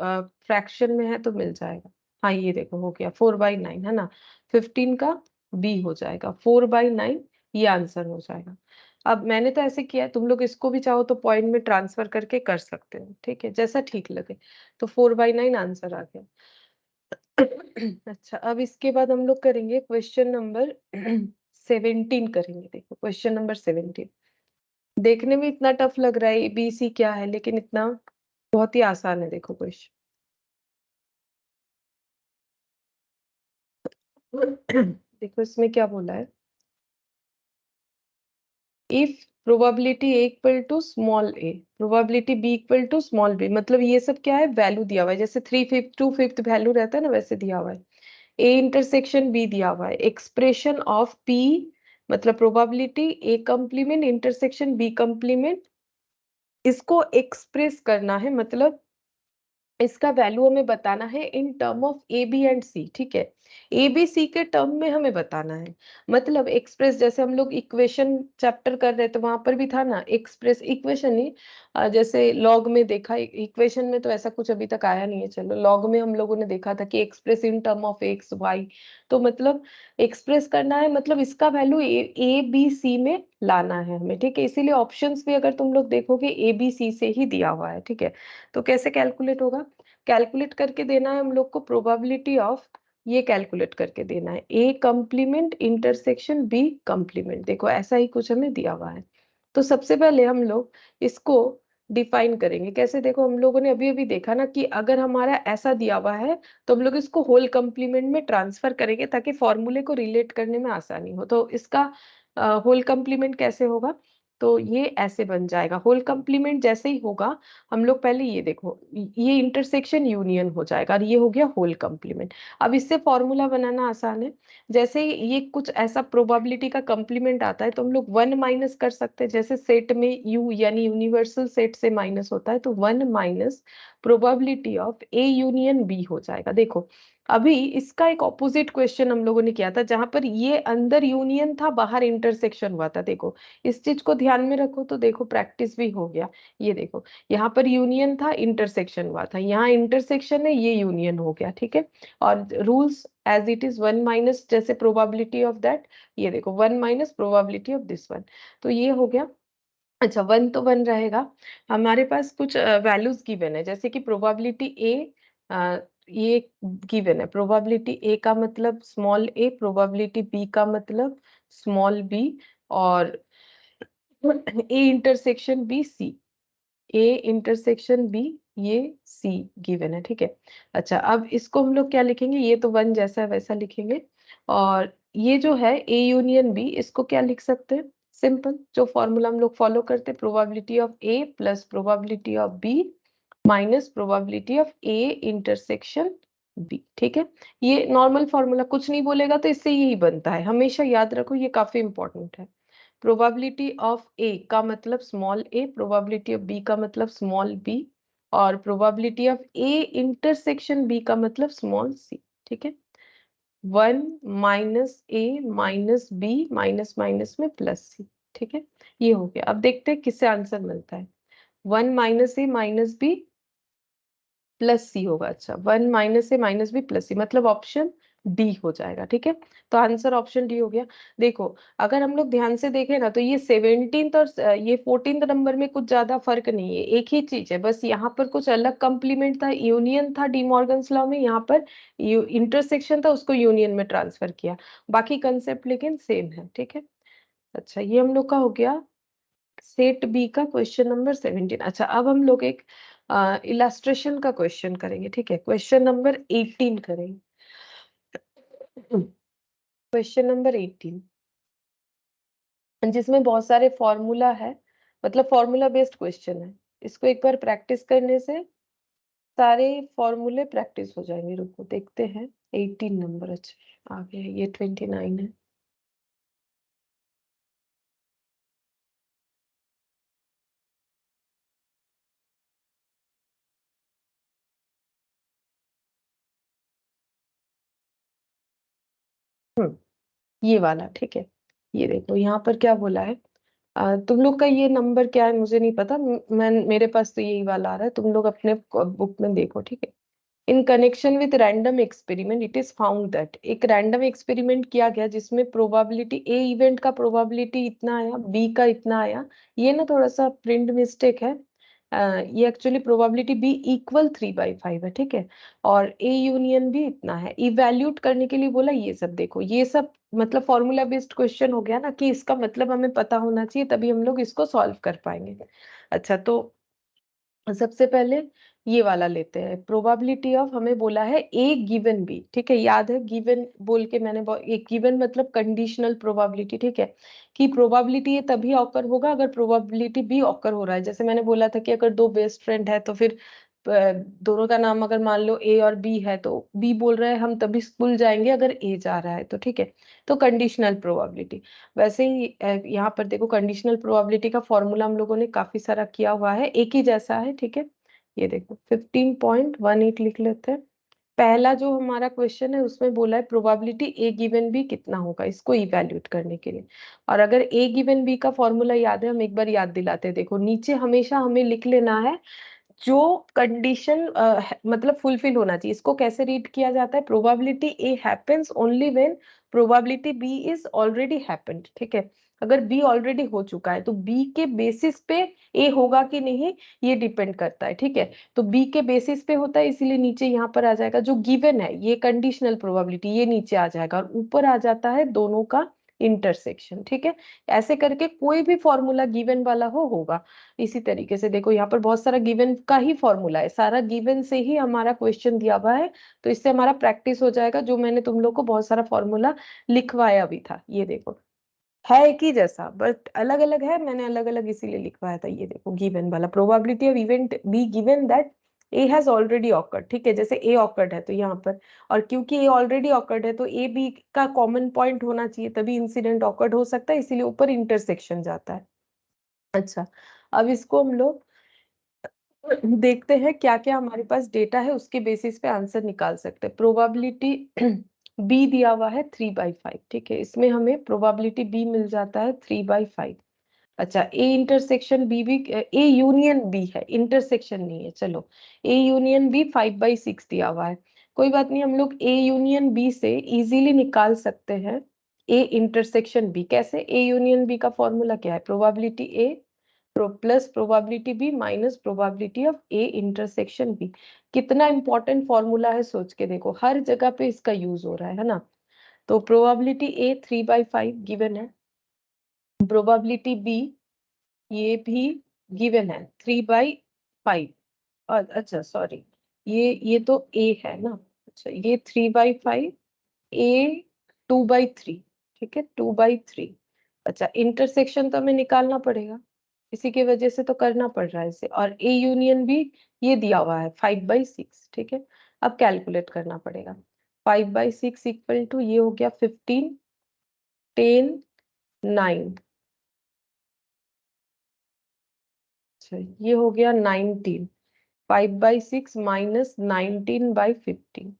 A: फ्रैक्शन में है तो मिल जाएगा। हाँ ये देखो हो गया 4/9 है ना, 15 का बी हो जाएगा 4/9, ये आंसर हो जाएगा। अब मैंने तो ऐसे किया है, तुम लोग इसको भी चाहो तो पॉइंट में ट्रांसफर करके कर सकते हो, ठीक है, जैसा ठीक लगे। तो 4/9 आंसर आ गया। अच्छा, अब इसके बाद हम लोग करेंगे क्वेश्चन नंबर 17 करेंगे। देखो क्वेश्चन नंबर 17 देखने में इतना टफ लग रहा है, एबीसी क्या है, लेकिन इतना बहुत ही आसान है। देखो क्वेश्चन देखो इसमें क्या बोला है, if probability A equal to small A, probability B equal to small B, मतलब ये सब क्या है, वैल्यू दिया हुआ है, जैसे 3/5 2/5 वैल्यू रहता है ना, वैसे दिया हुआ है। ए इंटरसेक्शन बी दिया हुआ है, एक्सप्रेशन ऑफ पी मतलब probability a complement intersection b complement, इसको एक्सप्रेस करना है, मतलब इसका वैल्यू हमें बताना है in term of a b and c, ठीक है। ए बी सी के टर्म में हमें बताना है, मतलब एक्सप्रेस, जैसे हम लोग इक्वेशन चैप्टर कर रहे थे वहां पर भी था ना एक्सप्रेस, इक्वेशन नहीं जैसे लॉग में देखा, इक्वेशन में तो ऐसा कुछ अभी तक आया नहीं है, चलो लॉग में हम लोगों ने देखा था कि express in term of X Y, तो मतलब एक्सप्रेस करना है, मतलब इसका वैल्यू ए बी सी में लाना है हमें, ठीक है। इसीलिए ऑप्शंस भी अगर तुम लोग देखोगे ए बी सी से ही दिया हुआ है, ठीक है। तो कैसे कैलकुलेट होगा, कैलकुलेट करके देना है हम लोग को प्रोबेबिलिटी ऑफ, ये कैलकुलेट करके देना है ए कंप्लीमेंट इंटरसेक्शन बी कंप्लीमेंट, देखो ऐसा ही कुछ हमें दिया हुआ है। तो सबसे पहले हम लोग इसको डिफाइन करेंगे कैसे, देखो हम लोगों ने अभी अभी देखा ना कि अगर हमारा ऐसा दिया हुआ है तो हम लोग इसको होल कंप्लीमेंट में ट्रांसफर करेंगे ताकि फॉर्मूले को रिलेट करने में आसानी हो। तो इसका होल कंप्लीमेंट कैसे होगा, तो ये ऐसे बन जाएगा, होल कंप्लीमेंट जैसे ही होगा हम लोग पहले ये देखो, ये इंटरसेक्शन यूनियन हो जाएगा और ये हो गया होल कंप्लीमेंट। अब इससे फॉर्मूला बनाना आसान है, जैसे ही ये कुछ ऐसा प्रोबेबिलिटी का कंप्लीमेंट आता है तो हम लोग 1 माइनस कर सकते हैं, जैसे सेट में यू यानी यूनिवर्सल सेट से माइनस होता है, तो 1 minus probability of A union B हो जाएगा। देखो अभी इसका एक ऑपोजिट क्वेश्चन हम लोगों ने किया था, जहां पर ये अंदर यूनियन था, बाहर इंटरसेक्शन हुआ था। देखो इस चीज को ध्यान में रखो, तो देखो प्रैक्टिस भी हो गया। ये देखो यहाँ पर यूनियन था, इंटरसेक्शन हुआ था, यहाँ इंटरसेक्शन है, ये यूनियन हो गया, ठीक है। और rules as it is, one minus जैसे प्रोबेबिलिटी ऑफ दैट, ये देखो one minus probability of this one, तो ये हो गया। अच्छा, वन तो वन रहेगा। हमारे पास कुछ वैल्यूज गिवन है, जैसे कि प्रोबेबिलिटी ए, ये गिवन है। प्रोबेबिलिटी ए का मतलब स्मॉल ए, प्रोबेबिलिटी बी का मतलब स्मॉल बी, और A intersection B C, A intersection B, ये सी गिवन है, ठीक है। अच्छा, अब इसको हम लोग क्या लिखेंगे, ये तो वन जैसा है वैसा लिखेंगे। और ये जो है ए यूनियन बी, इसको क्या लिख सकते हैं, सिंपल जो फॉर्मूला हम लोग फॉलो करते हैं, probability of A plus probability of B minus probability of A intersection B, ठीक है। ये नॉर्मल फॉर्मूला, कुछ नहीं बोलेगा तो इससे यही बनता है, हमेशा याद रखो, ये काफी इंपॉर्टेंट है। प्रोबेबिलिटी ऑफ ए का मतलब small A, probability of B का मतलब स्मॉल बी, और probability of A intersection B का मतलब स्मॉल सी, ठीक है। One minus A minus B, minus minus में प्लस सी, ठीक है। ये हो गया। अब देखते हैं किससे आंसर मिलता है। One minus A minus B plus सी होगा। अच्छा, one minus A minus B plus सी, मतलब ऑप्शन डी हो जाएगा, ठीक है। तो आंसर ऑप्शन डी हो गया। देखो अगर हम लोग ध्यान से देखें ना, तो ये 17th और ये 14th नंबर में कुछ ज्यादा फर्क नहीं है, एक ही चीज है, बस यहाँ पर कुछ अलग कंप्लीमेंट था, यूनियन था डी मॉर्गन्स लॉ में, यहाँ पर इंटरसेक्शन था, उसको यूनियन में ट्रांसफर किया। बाकी कंसेप्ट लेकिन सेम है, ठीक है। अच्छा, ये हम लोग का हो गया सेट बी का क्वेश्चन नंबर 17। अच्छा, अब हम लोग एक इलास्ट्रेशन का क्वेश्चन करेंगे, ठीक है। क्वेश्चन नंबर 18 करेंगे। क्वेश्चन नंबर 18 जिसमें बहुत सारे फॉर्मूला है, मतलब फॉर्मूला बेस्ड क्वेश्चन है। इसको एक बार प्रैक्टिस करने से सारे फॉर्मूले प्रैक्टिस हो जाएंगे। रुको देखते हैं, 18 नंबर, अच्छा आ गया, ये 29 है। ये वाला, ठीक है। ये देखो यहाँ पर क्या बोला है, तुम लोग का ये नंबर क्या है मुझे नहीं पता, मैं मेरे पास तो यही वाला आ रहा है, तुम लोग अपने बुक में देखो, ठीक है। In connection with random experiment it is found that, एक रैंडम एक्सपेरिमेंट किया गया जिसमें प्रोबेबिलिटी ए इवेंट का प्रोबेबिलिटी इतना आया, बी का इतना आया। ये ना थोड़ा सा प्रिंट मिस्टेक है, ये एक्चुअली प्रोबेबिलिटी बी इक्वल 3/5 है, ठीक है। और ए यूनियन भी इतना है, इवैल्यूएट करने के लिए बोला। ये सब देखो, ये सब मतलब फॉर्मूला बेस्ड क्वेश्चन हो गया ना, कि इसका मतलब हमें पता होना चाहिए, तभी हम लोग इसको सॉल्व कर पाएंगे। अच्छा, तो सबसे पहले ये वाला लेते हैं, प्रोबेबिलिटी ऑफ, हमें बोला है ए गिवन बी, ठीक है। याद है गिवन बोल के मैंने एक गिवन मतलब कंडीशनल प्रोबेबिलिटी, ठीक है। कि प्रोबेबिलिटी ये तभी ऑकर होगा अगर प्रोबेबिलिटी बी ऑकर हो रहा है। जैसे मैंने बोला था कि अगर दो बेस्ट फ्रेंड है तो फिर दोनों का नाम अगर मान लो ए और बी है, तो बी बोल रहे हैं हम तभी स्कूल जाएंगे अगर ए जा रहा है, तो ठीक है। तो कंडीशनल प्रोबेबिलिटी। वैसे ही यहाँ पर देखो, कंडीशनल प्रोबेबिलिटी का फॉर्मूला हम लोगों ने काफी सारा किया हुआ है, एक ही जैसा है, ठीक है। ये देखो 15.18 लिख लेते हैं। पहला जो हमारा क्वेश्चन है उसमें बोला है प्रोबेबिलिटी ए गिवन बी कितना होगा, इसको इवैल्यूएट करने के लिए। और अगर ए गिवन बी का फॉर्मूला याद है, हम एक बार याद दिलाते हैं। देखो नीचे हमेशा हमें लिख लेना है जो कंडीशन मतलब फुलफिल होना चाहिए। इसको कैसे रीड किया जाता है, probability A happens only when probability B is already happened, ठीक है। अगर बी ऑलरेडी हो चुका है तो बी के बेसिस पे ए होगा कि नहीं, ये डिपेंड करता है, ठीक है। तो बी के बेसिस पे होता है, इसीलिए नीचे यहाँ पर आ जाएगा जो गिवन है, ये कंडीशनल प्रोबेबिलिटी, ये नीचे आ जाएगा, और ऊपर आ जाता है दोनों का इंटरसेक्शन, ठीक है। ऐसे करके कोई भी फॉर्मूला गिवन वाला होगा। इसी तरीके से देखो, यहाँ पर बहुत सारा गिवन का ही फॉर्मूला है, सारा गिवन से ही हमारा क्वेश्चन दिया हुआ है, तो इससे हमारा प्रैक्टिस हो जाएगा। जो मैंने तुम लोग को बहुत सारा फॉर्मूला लिखवाया भी था, ये देखो है एक ही जैसा बट अलग अलग है, मैंने अलग अलग इसीलिए लिखवाया था। ये देखो गिवन वाला, probability of event be given that A has already awkward, ठीक है। जैसे ए ऑकर्ड है तो यहाँ पर, और क्योंकि ए ऑलरेडी ऑकर्ड है तो ए बी का कॉमन पॉइंट होना चाहिए, तभी इंसिडेंट ऑकर्ड हो सकता है, इसीलिए ऊपर इंटरसेक्शन जाता है। अच्छा, अब इसको हम लोग देखते हैं क्या क्या हमारे पास डेटा है, उसके बेसिस पे आंसर निकाल सकते हैं। प्रोबेबिलिटी बी दिया हुआ है 3/5, ठीक है, इसमें हमें प्रोबेबिलिटी बी मिल जाता है 3/5। अच्छा, ए इंटरसेक्शन बी भी, ए यूनियन बी है, इंटरसेक्शन नहीं है, चलो ए यूनियन बी 5/6 दिया हुआ है। कोई बात नहीं, हम लोग ए यूनियन बी से इजीली निकाल सकते हैं ए इंटरसेक्शन बी। कैसे? ए यूनियन बी का फॉर्मूला क्या है? Probability A plus probability B minus probability of A intersection B. कितना इंपॉर्टेंट फॉर्मूला है, सोच के देखो, हर जगह पे इसका यूज हो रहा है ना। तो प्रोबेबिलिटी ए 3/5 गिवन है, प्रोबेबिलिटी बी ये भी गिवन है 3/5। और अच्छा सॉरी, ये तो ए है ना, अच्छा ये 3/5, ए 2/3, ठीक है 2/3। अच्छा, इंटरसेक्शन तो हमें निकालना पड़ेगा, इसी की वजह से तो करना पड़ रहा है इसे। और ए यूनियन भी ये दिया हुआ है 5/6, ठीक है। अब कैलकुलेट करना पड़ेगा। 5/6 इक्वल टू ये हो गया 15, 10, 9। अच्छा ये हो गया 19। 5/6 minus 19/15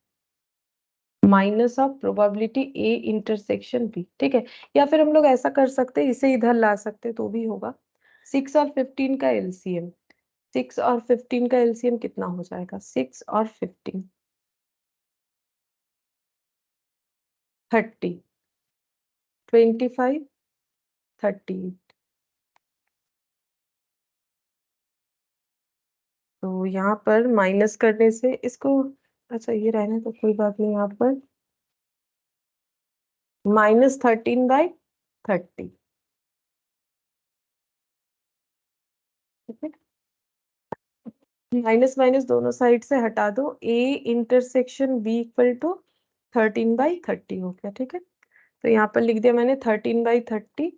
A: minus of probability A intersection B, ठीक है। या फिर हम लोग ऐसा कर सकते हैं, इसे इधर ला सकते तो भी होगा। 6 और 15 का एलसीएम, 6 और 15 का एलसीएम कितना हो जाएगा? 6 और 15 30, 25, 38। तो यहाँ पर माइनस करने से इसको, अच्छा ये रहने तो कोई बात नहीं, यहाँ पर -13/30, ठीक है। माइनस माइनस दोनों साइड से हटा दो, A intersection B equal to 13/30 हो गया, ठीक है। तो यहाँ पर लिख दिया मैंने 13/30,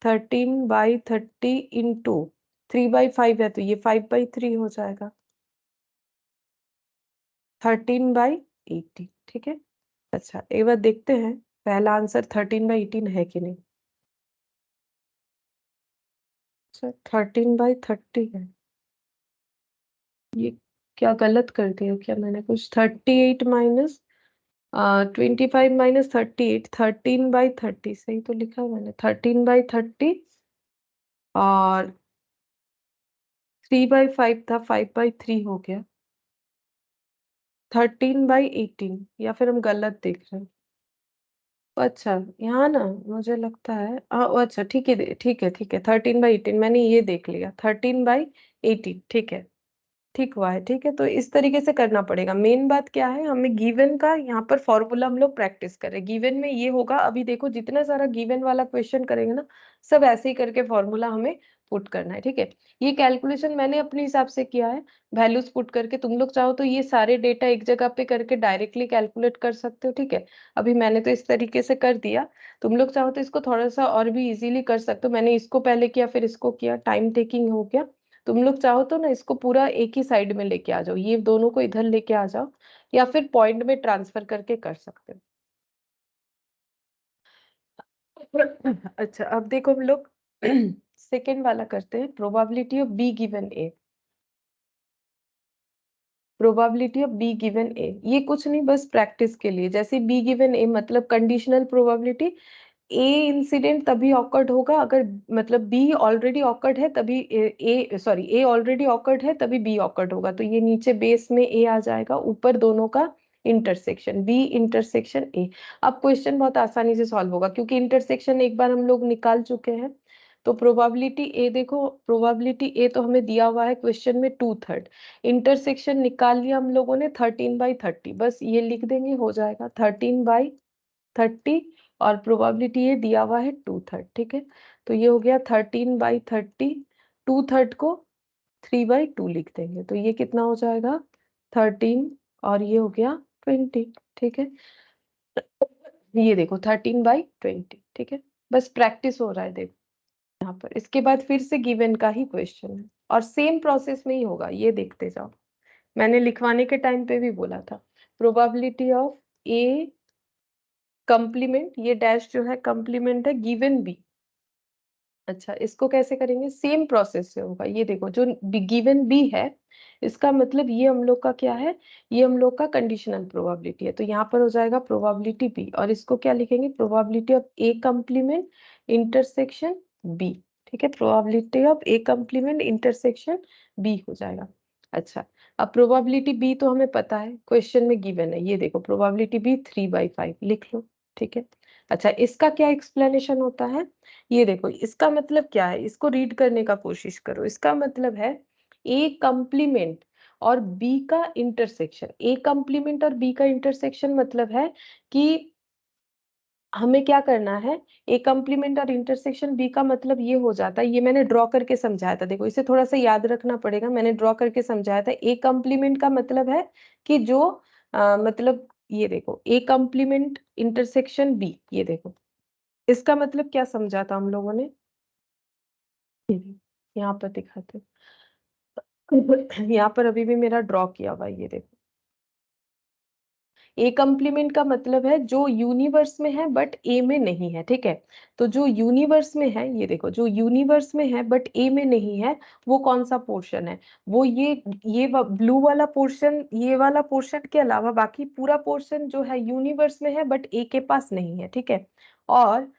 A: 13/30 इंटू 3/5 है तो ये 5/3 हो जाएगा, 13/18, ठीक है। अच्छा एक बार देखते हैं पहला आंसर 13/18 है कि नहीं। अच्छा 13/30 है, ये क्या गलत कर दिया क्या मैंने कुछ? 38 माइनस 25 माइनस 38, 13/30 सही तो लिखा है मैंने, 13/30। और 3/5 था, 5/3 हो गया, 13/18, या फिर हम गलत देख रहे हैं। अच्छा यहाँ ना मुझे लगता है अच्छा ठीक है ठीक है, 13/18 मैंने ये देख लिया, 13/18, ठीक है, ठीक हुआ है, ठीक है। तो इस तरीके से करना पड़ेगा। मेन बात क्या है, हमें गिवन का यहाँ पर फॉर्मूला हम लोग प्रैक्टिस करें। गिवन में ये होगा, अभी देखो जितना सारा गिवन वाला क्वेश्चन करेंगे ना, सब ऐसे ही करके फॉर्मूला हमें पुट करना है, ठीक है। ये कैलकुलेशन मैंने अपने हिसाब से किया है, वैल्यूज पुट करके। तुम लोग चाहो तो ये सारे डेटा एक जगह पे करके डायरेक्टली कैलकुलेट कर सकते हो, ठीक है। अभी मैंने तो इस तरीके से कर दिया, तुम लोग चाहो तो इसको थोड़ा सा और भी इजीली कर सकते हो। मैंने इसको पहले किया फिर इसको किया, टाइम टेकिंग हो गया। तुम लोग चाहो तो ना इसको पूरा एक ही साइड में लेके आ जाओ, ये दोनों को इधर लेके आ जाओ, या फिर पॉइंट में ट्रांसफर करके कर सकते हो। अच्छा अब देखो हम लोग सेकेंड वाला करते हैं, probability of b given a. Probability of b given a, ये कुछ नहीं, बस प्रैक्टिस के लिए। जैसे बी गिवन ए मतलब कंडीशनल प्रोबेबिलिटी, ए इंसिडेंट तभी ऑकर्ड होगा अगर, मतलब बी ऑलरेडी ऑकर्ड है तभी ए सॉरी ए ऑलरेडी ऑकर्ड है तभी बी ऑकर्ड होगा। तो ये नीचे बेस में ए आ जाएगा, ऊपर दोनों का इंटरसेक्शन, बी इंटरसेक्शन ए। अब क्वेश्चन बहुत आसानी से सॉल्व होगा क्योंकि इंटरसेक्शन एक बार हम लोग निकाल चुके हैं। तो प्रोबेबिलिटी ए देखो, प्रोबेबिलिटी ए तो हमें दिया हुआ है क्वेश्चन में 2/3, इंटरसेक्शन निकाल लिया हम लोगों ने 13/30, बस ये लिख देंगे हो जाएगा 13/30। और प्रोबेबिलिटी ये दिया हुआ है 2/3, ठीक है। तो ये हो गया 13/30, 2/3 को 3/2 लिख देंगे तो ये कितना हो जाएगा 13, और ये हो गया 20, ठीक है। ये देखो 13/20, ठीक है। बस प्रैक्टिस हो रहा है देखो यहाँ पर। इसके बाद फिर से गिवन का ही क्वेश्चन है और सेम प्रोसेस में ही होगा, ये देखते जाओ। मैंने लिखवाने के टाइम पे भी बोला था, प्रोबेबिलिटी ऑफ ए कंप्लीमेंट, ये डैश जो है कंप्लीमेंट है गिवन बी, अच्छा, इसको कैसे करेंगे? सेम प्रोसेस से होगा। ये देखो, जो गिवन बी है, इसका मतलब ये हम लोग का क्या है? ये हम लोग का कंडीशनल प्रोबेबिलिटी है, तो यहाँ पर हो जाएगा प्रोबेबिलिटी बी, और इसको क्या लिखेंगे? Probability of A complement intersection B. ठीक है, probability of A complement intersection B हो जाएगा। अच्छा, अब प्रोबेबिलिटी बी तो हमें पता है, क्वेश्चन में गिवन है। ये देखो, प्रोबेबिलिटी बी 3/5 लिख लो। ठीक है, अच्छा, इसका क्या एक्सप्लेनेशन होता है? ये देखो, इसका मतलब क्या है, इसको रीड करने का कोशिश करो। इसका मतलब है ए कम्प्लीमेंट और बी का इंटरसेक्शन। ए कम्प्लीमेंट और बी का इंटरसेक्शन मतलब है कि हमें क्या करना है? ए कम्प्लीमेंट और इंटरसेक्शन बी का मतलब ये हो जाता है, ये मैंने ड्रॉ करके समझाया था। देखो, इसे थोड़ा सा याद रखना पड़ेगा, मैंने ड्रॉ करके समझाया था। ए कम्प्लीमेंट का मतलब है कि जो मतलब ये देखो, ए कम्प्लीमेंट इंटरसेक्शन बी, ये देखो, इसका मतलब क्या समझा था हम लोगों ने? ये देखो, यहाँ पर दिखाते हैं। यहाँ पर अभी भी मेरा ड्रॉ किया हुआ है, ये देखो। ए कम्प्लीमेंट का मतलब है जो यूनिवर्स में है बट ए में नहीं है। ठीक है, तो जो यूनिवर्स में है, ये देखो, जो यूनिवर्स में है बट ए में नहीं है, वो कौन सा पोर्शन है? वो ये ब्लू वाला पोर्शन, ये वाला पोर्शन के अलावा बाकी पूरा पोर्शन जो है यूनिवर्स में है बट ए के पास नहीं है। ठीक है, और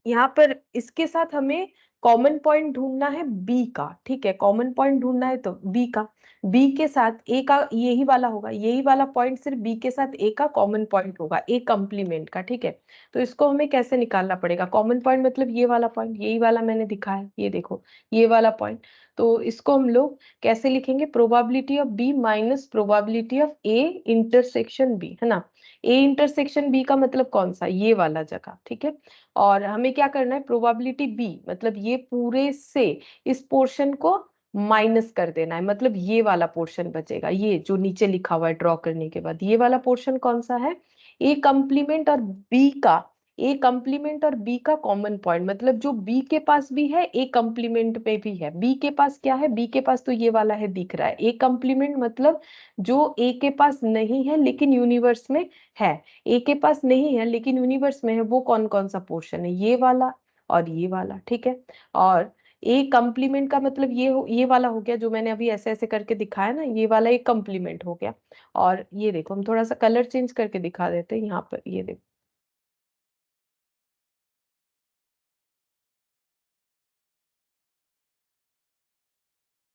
A: यहाँ पर इसके साथ हमें कॉमन पॉइंट ढूंढना है बी का। ठीक है, कॉमन पॉइंट ढूंढना है तो बी का, बी के साथ ए का यही वाला होगा, यही वाला पॉइंट सिर्फ बी के साथ ए का कॉमन पॉइंट होगा, ए कम्प्लीमेंट का। ठीक है, तो इसको हमें कैसे निकालना पड़ेगा? कॉमन पॉइंट मतलब ये वाला पॉइंट, यही वाला मैंने दिखाया, ये देखो, ये वाला पॉइंट। तो इसको हम लोग कैसे लिखेंगे? Probability of B minus probability of A intersection B, है ना? ए इंटरसेक्शन बी का मतलब कौन सा? ये वाला जगह। ठीक है, और हमें क्या करना है? प्रोबेबिलिटी बी मतलब ये पूरे से इस पोर्शन को माइनस कर देना है, मतलब ये वाला पोर्शन बचेगा, ये जो नीचे लिखा हुआ है ड्रॉ करने के बाद, ये वाला पोर्शन कौन सा है? ए कम्प्लीमेंट और बी का, ए कम्प्लीमेंट और बी का कॉमन पॉइंट, मतलब जो बी के पास भी है ए कम्प्लीमेंट में भी है। बी के पास क्या है? बी के पास तो ये वाला है, दिख रहा है। ए कम्प्लीमेंट मतलब जो ए के पास नहीं है लेकिन यूनिवर्स में है। ए के पास नहीं है लेकिन यूनिवर्स में है, वो कौन कौन सा पोर्शन है? ये वाला और ये वाला। ठीक है, और ए कम्प्लीमेंट का मतलब ये वाला हो गया, जो मैंने अभी ऐसे ऐसे करके दिखाया ना, ये वाला एक कम्प्लीमेंट हो गया। और ये देखो, हम थोड़ा सा कलर चेंज करके दिखा देते हैं यहाँ पर, ये देखो।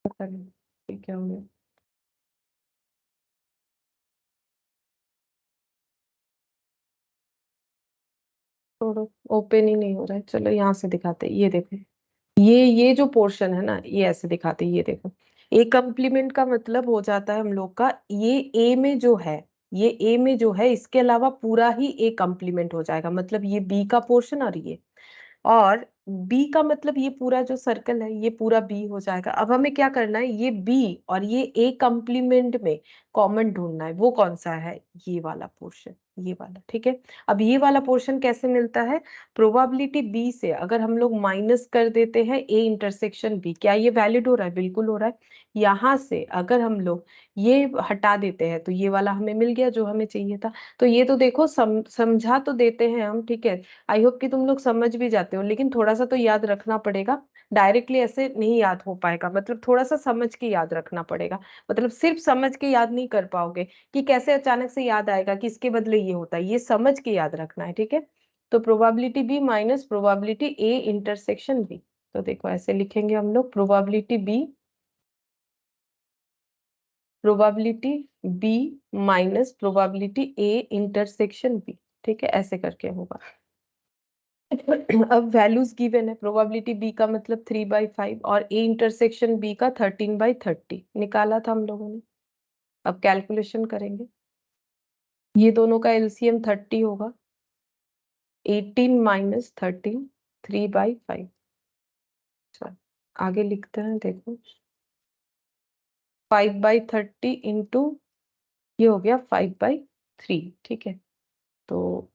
A: पता नहीं ये क्या हो गया, छोड़ो, ओपन ही नहीं हो रहा है। चलो यहाँ से दिखाते हैं, ये देखो, ये जो पोर्शन है ना, ये ऐसे दिखाते हैं, ये देखो। ए कम्प्लीमेंट का मतलब हो जाता है हम लोग का, ये ए में जो है, ये ए में जो है, इसके अलावा पूरा ही ए कम्प्लीमेंट हो जाएगा, मतलब ये बी का पोर्शन और ये, और बी का मतलब ये पूरा जो सर्कल है ये पूरा बी हो जाएगा। अब हमें क्या करना है? ये बी और ये ए कम्प्लीमेंट में कॉमन ढूंढना है, वो कौन सा है? ये वाला पोर्शन, ये वाला। ठीक है, अब ये वाला पोर्शन कैसे मिलता है? प्रोबेबिलिटी बी से अगर हम लोग माइनस कर देते हैं ए इंटरसेक्शन बी, क्या ये वैलिड हो रहा है? बिल्कुल हो रहा है। यहाँ से अगर हम लोग ये हटा देते हैं तो ये वाला हमें मिल गया जो हमें चाहिए था। तो ये तो देखो, समझा तो देते हैं हम, ठीक है, आई होप कि तुम लोग समझ भी जाते हो, लेकिन थोड़ा सा तो याद रखना पड़ेगा। डायरेक्टली ऐसे नहीं याद हो पाएगा, मतलब थोड़ा सा समझ के याद रखना पड़ेगा। मतलब सिर्फ समझ के याद नहीं कर पाओगे कि कैसे अचानक से याद आएगा कि इसके बदले ये होता है, ये समझ के याद रखना है। ठीक है, तो probability B minus probability A intersection B, तो देखो ऐसे लिखेंगे हम लोग, probability B, probability B minus probability A intersection B. ठीक है, ऐसे करके होगा। अब वैल्यूज गिवन है, प्रोबेबिलिटी बी का मतलब 3/5 और ए इंटरसेक्शन बी का 13/30 निकाला था हम लोगों ने। अब कैलकुलेशन करेंगे, ये दोनों का एलसीएम 30 होगा। 18 माइनस 13, 3/5। अच्छा, आगे लिखते हैं, देखो, 5/30 इंटू, ये हो गया 5/3। ठीक है, तो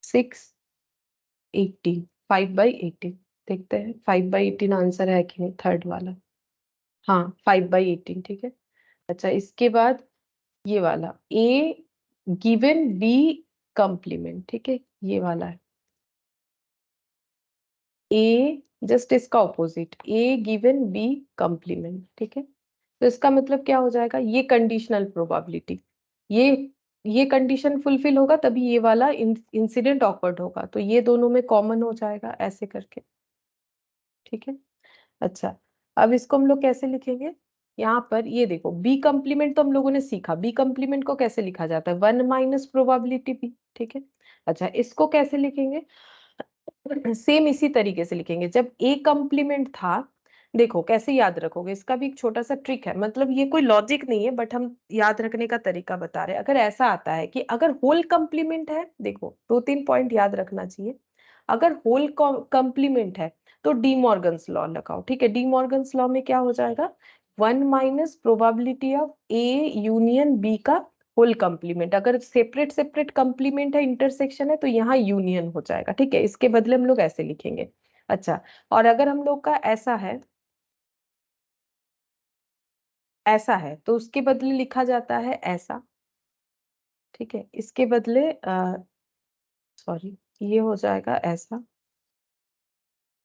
A: 6/18, 5/18। देखते हैं 5/18 आंसर है कि नहीं, थर्ड वाला। हाँ, 5/18। ठीक है, अच्छा, इसके बाद ये वाला ए गिवन बी कम्प्लीमेंट, ठीक है, ये वाला है। ए जस्ट इसका ऑपोजिट, ए गिवन बी कॉम्प्लीमेंट, ठीक है। तो इसका मतलब क्या हो जाएगा, ये कंडीशनल प्रोबेबिलिटी, ये ये कंडीशन फुलफिल होगा तभी ये वाला इंसिडेंट ऑकवर्ड होगा, तो ये दोनों में कॉमन हो जाएगा ऐसे करके, ठीक है। अच्छा, अब इसको हम लोग कैसे लिखेंगे, यहाँ पर ये देखो बी कॉम्प्लीमेंट तो हम लोगों ने सीखा, बी कॉम्प्लीमेंट को कैसे लिखा जाता है, 1 - प्रोबेबिलिटी बी, ठीक है। अच्छा, इसको कैसे लिखेंगे, सेम इसी तरीके से लिखेंगे। जब ए कॉम्प्लीमेंट था, देखो कैसे याद रखोगे, इसका भी एक छोटा सा ट्रिक है, मतलब ये कोई लॉजिक नहीं है बट हम याद रखने का तरीका बता रहे हैं। अगर ऐसा आता है कि अगर होल कॉम्प्लीमेंट है, देखो 2-3 पॉइंट याद रखना चाहिए। अगर होल कॉम्प्लीमेंट है तो डी मॉर्गन्स लॉ लगाओ, ठीक है। डी मॉर्गन्स लॉ में क्या हो जाएगा, 1 - probability of A union B का होल कंप्लीमेंट। अगर सेपरेट सेपरेट कंप्लीमेंट है, इंटरसेक्शन है, तो यहाँ यूनियन हो जाएगा, ठीक है। इसके बदले हम लोग ऐसे लिखेंगे। अच्छा, और अगर हम लोग का ऐसा है तो उसके बदले लिखा जाता है ऐसा, ठीक है। इसके बदले सॉरी, ये हो जाएगा ऐसा,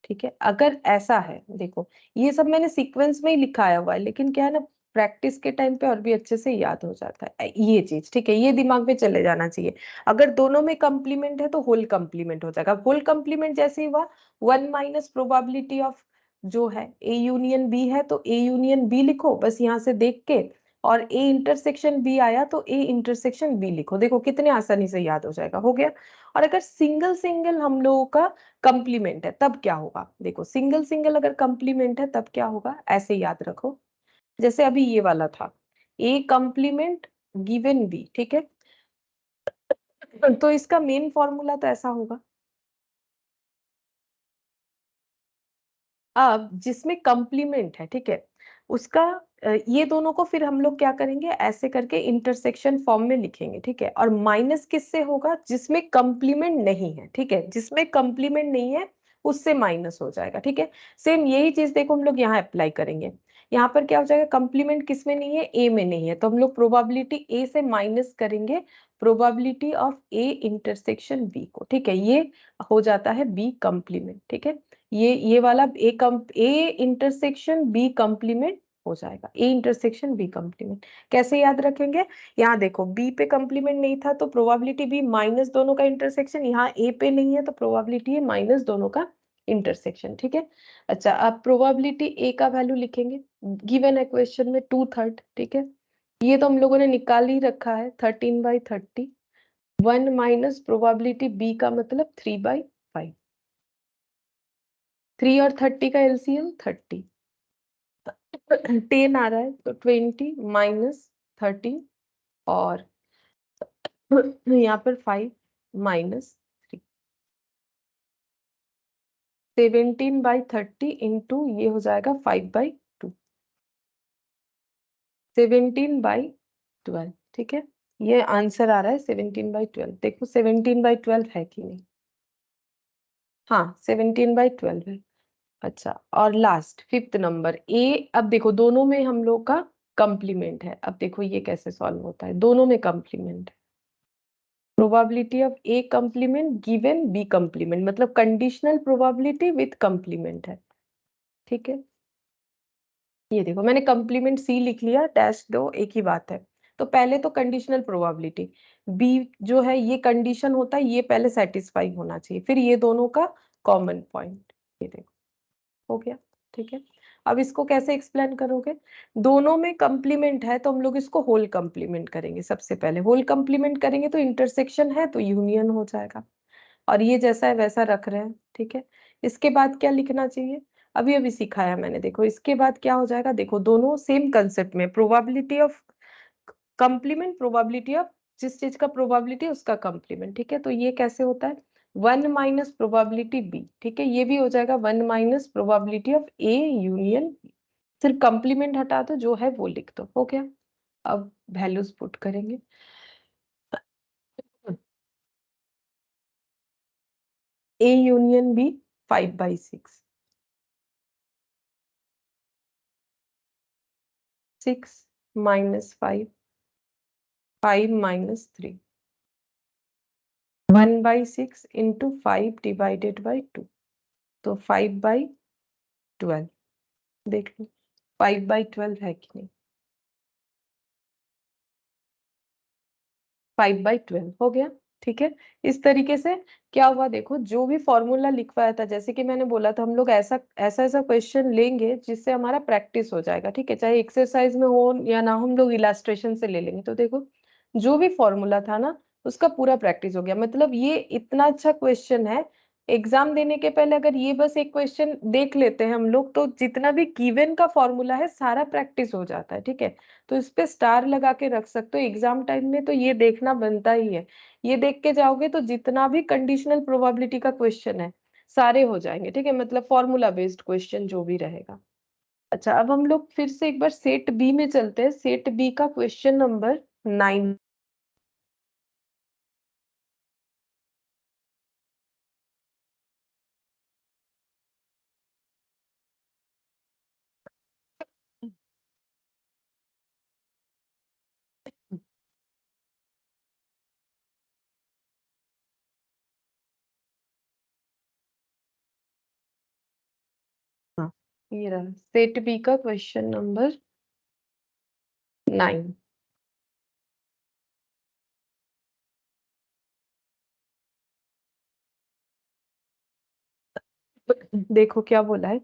A: ठीक है। अगर ऐसा है, देखो ये सब मैंने सीक्वेंस में ही लिखाया हुआ है, लेकिन क्या है ना, प्रैक्टिस के टाइम पे और भी अच्छे से याद हो जाता है ये चीज, ठीक है। ये दिमाग में चले जाना चाहिए। अगर दोनों में कंप्लीमेंट है तो होल कंप्लीमेंट हो जाएगा। होल कंप्लीमेंट जैसे ही हुआ, 1 - प्रोबेबिलिटी ऑफ जो है ए यूनियन बी है, तो ए यूनियन बी लिखो बस यहाँ से देख के, और ए इंटरसेक्शन बी आया तो ए इंटरसेक्शन बी लिखो, देखो कितने आसानी से याद हो जाएगा, हो गया। और अगर सिंगल सिंगल हम लोगों का कंप्लीमेंट है तब क्या होगा, देखो सिंगल सिंगल अगर कंप्लीमेंट है तब क्या होगा, ऐसे याद रखो। जैसे अभी ये वाला था, ए कंप्लीमेंट गिवन बी, ठीक है। तो इसका मेन फॉर्मूला तो ऐसा होगा। अब जिसमें कंप्लीमेंट है, ठीक है, उसका ये दोनों को फिर हम लोग क्या करेंगे, ऐसे करके इंटरसेक्शन फॉर्म में लिखेंगे, ठीक है। और माइनस किससे होगा, जिसमें कंप्लीमेंट नहीं है, ठीक है। जिसमें कंप्लीमेंट नहीं है उससे माइनस हो जाएगा, ठीक है। सेम यही चीज देखो हम लोग यहाँ अप्लाई करेंगे। यहाँ पर क्या हो जाएगा, कंप्लीमेंट किस में नहीं है, ए में नहीं है, तो हम लोग प्रोबेबिलिटी ए से माइनस करेंगे probability of A intersection B को, ठीक है। ये हो जाता है बी कंप्लीमेंट, ठीक है। ये वाला ए इंटरसेक्शन बी कंप्लीमेंट हो जाएगा, ए इंटरसेक्शन बी कंप्लीमेंट। कैसे याद रखेंगे, यहाँ देखो बी पे कंप्लीमेंट नहीं था तो प्रोबेबिलिटी बी माइनस दोनों का इंटरसेक्शन, यहाँ ए पे नहीं है तो प्रोबेबिलिटी है माइनस दोनों का इंटरसेक्शन, ठीक है। अच्छा, अब प्रोबेबिलिटी ए का वैल्यू लिखेंगे, गिवन है क्वेश्चन में 2/3, ठीक है। ये तो हम लोगों ने निकाल ही रखा है, 13/30। 1 - प्रोबेबिलिटी बी का मतलब 3/5। 3 और 30 का एलसीएम 30, 10 आ रहा है तो 20 - 13, और यहाँ पर 5 - 3, 17/30 इंटू ये हो जाएगा 5/2, 17/12, ठीक है। ये आंसर आ रहा है 17/12, देखो 17/12 है कि नहीं, हाँ 17/12 है। अच्छा, और लास्ट फिफ्थ नंबर ए, अब देखो दोनों में हम लोग का कंप्लीमेंट है, अब देखो ये कैसे सॉल्व होता है, दोनों में कंप्लीमेंट है। Probability of A complement given B complement, मतलब कंडीशनल प्रोबेबिलिटी विथ कंप्लीमेंट है, ठीक है। ये देखो मैंने कंप्लीमेंट सी लिख लिया, डैश दो एक ही बात है। तो पहले तो कंडीशनल प्रोबेबिलिटी बी जो है, ये कंडीशन होता है, ये पहले सेटिस्फाई होना चाहिए, फिर ये दोनों का कॉमन पॉइंट, ये देखो हो गया, ठीक है। अब इसको कैसे एक्सप्लेन करोगे, दोनों में कंप्लीमेंट है तो हम लोग इसको होल कंप्लीमेंट करेंगे, सबसे पहले होल कंप्लीमेंट करेंगे तो इंटरसेक्शन है तो यूनियन हो जाएगा, और ये जैसा है वैसा रख रहे हैं, ठीक है। इसके बाद क्या लिखना चाहिए, अभी अभी सिखाया मैंने, देखो इसके बाद क्या हो जाएगा, देखो दोनों सेम कंसेप्ट में, probability of complement, probability of जिस चीज का प्रोबेबिलिटी उसका कंप्लीमेंट, ठीक है। तो ये कैसे होता है, 1 - प्रोबेबिलिटी बी, ठीक है। ये भी हो जाएगा 1 - प्रोबेबिलिटी ऑफ ए यूनियन, सिर्फ कंप्लीमेंट हटा दो, जो है वो लिख दो, हो गया। अब वैल्यूज पुट करेंगे, A union B 5/6, 6 - 5, 5 - 3, 1/6 into 5 divided by 2, तो 5/12 देख लो 5/12 है कि नहीं। 5/12 हो गया। ठीक है। इस तरीके से क्या हुआ देखो, जो भी फॉर्मूला लिखवाया था, जैसे कि मैंने बोला था हम लोग ऐसा ऐसा ऐसा क्वेश्चन लेंगे जिससे हमारा प्रैक्टिस हो जाएगा। ठीक है, चाहे एक्सरसाइज में हो या ना, हम लोग इलास्ट्रेशन से ले लेंगे। तो देखो जो भी फॉर्मूला था ना उसका पूरा प्रैक्टिस हो गया। मतलब ये इतना अच्छा क्वेश्चन है, एग्जाम देने के पहले अगर ये बस एक क्वेश्चन देख लेते हैं हम लोग तो जितना भी गिवन का फॉर्मूला है सारा प्रैक्टिस हो जाता है। ठीक है, तो इस पे स्टार लगा के रख सकते हो एग्जाम टाइम में, तो ये देखना बनता ही है। ये देख के जाओगे तो जितना भी कंडीशनल प्रोबेबिलिटी का क्वेश्चन है सारे हो जाएंगे। ठीक है, मतलब फॉर्मूला बेस्ड क्वेश्चन जो भी रहेगा। अच्छा, अब हम लोग फिर से एक बार सेट बी में चलते हैं। सेट बी का क्वेश्चन नंबर 9। हाँ, ये रहा सेट बी का क्वेश्चन नंबर 9। देखो क्या बोला है,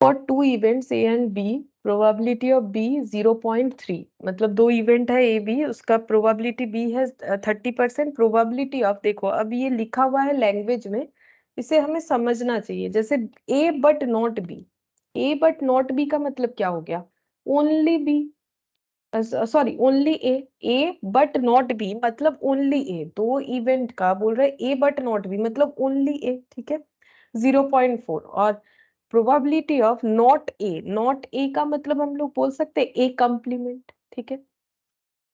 A: for two events A and B probability of B 0.3। मतलब दो इवेंट है ए बी, उसका प्रोबेबिलिटी बी है 30%। प्रोबेबिलिटी ऑफ, देखो अब ये लिखा हुआ है लैंग्वेज में, इसे हमें समझना चाहिए। जैसे a but not b, a but not b का मतलब क्या हो गया, only b, sorry only a. A but not b मतलब ओनली ए, दो इवेंट का बोल रहे ए बट नॉट बी मतलब ओनली ए। ठीक है, 0.4। और probability of not a, not a का मतलब हम लोग बोल सकते हैं ए कम्प्लीमेंट। ठीक है,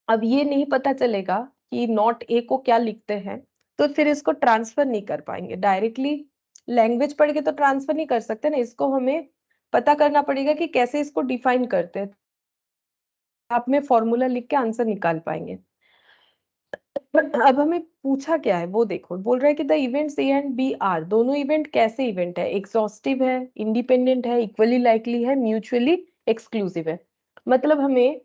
A: अब ये नहीं पता चलेगा कि नॉट ए को क्या लिखते हैं, तो फिर इसको ट्रांसफर नहीं कर पाएंगे डायरेक्टली। लैंग्वेज पढ़ के तो ट्रांसफर नहीं कर सकते ना, इसको हमें पता करना पड़ेगा कि कैसे इसको डिफाइन करते हैं। आप में फॉर्मूला लिख के आंसर निकाल पाएंगे। अब हमें पूछा क्या है वो देखो, बोल रहा है कि the events A and B are, दोनों इवेंट कैसे इवेंट है, एग्जॉस्टिव है, इंडिपेंडेंट है, इक्वली लाइकली है, म्यूचुअली एक्सक्लूसिव है। मतलब हमें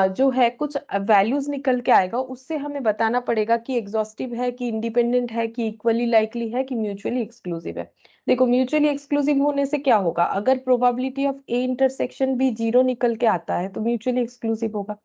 A: जो है कुछ वैल्यूज निकल के आएगा, उससे हमें बताना पड़ेगा कि एग्जॉस्टिव है कि इंडिपेंडेंट है कि इक्वली लाइकली है कि म्यूचुअली एक्सक्लूसिव है। देखो म्यूचुअली एक्सक्लूसिव होने से क्या होगा, अगर probability of A intersection B 0 निकल के आता है तो म्यूचुअली एक्सक्लूसिव होगा।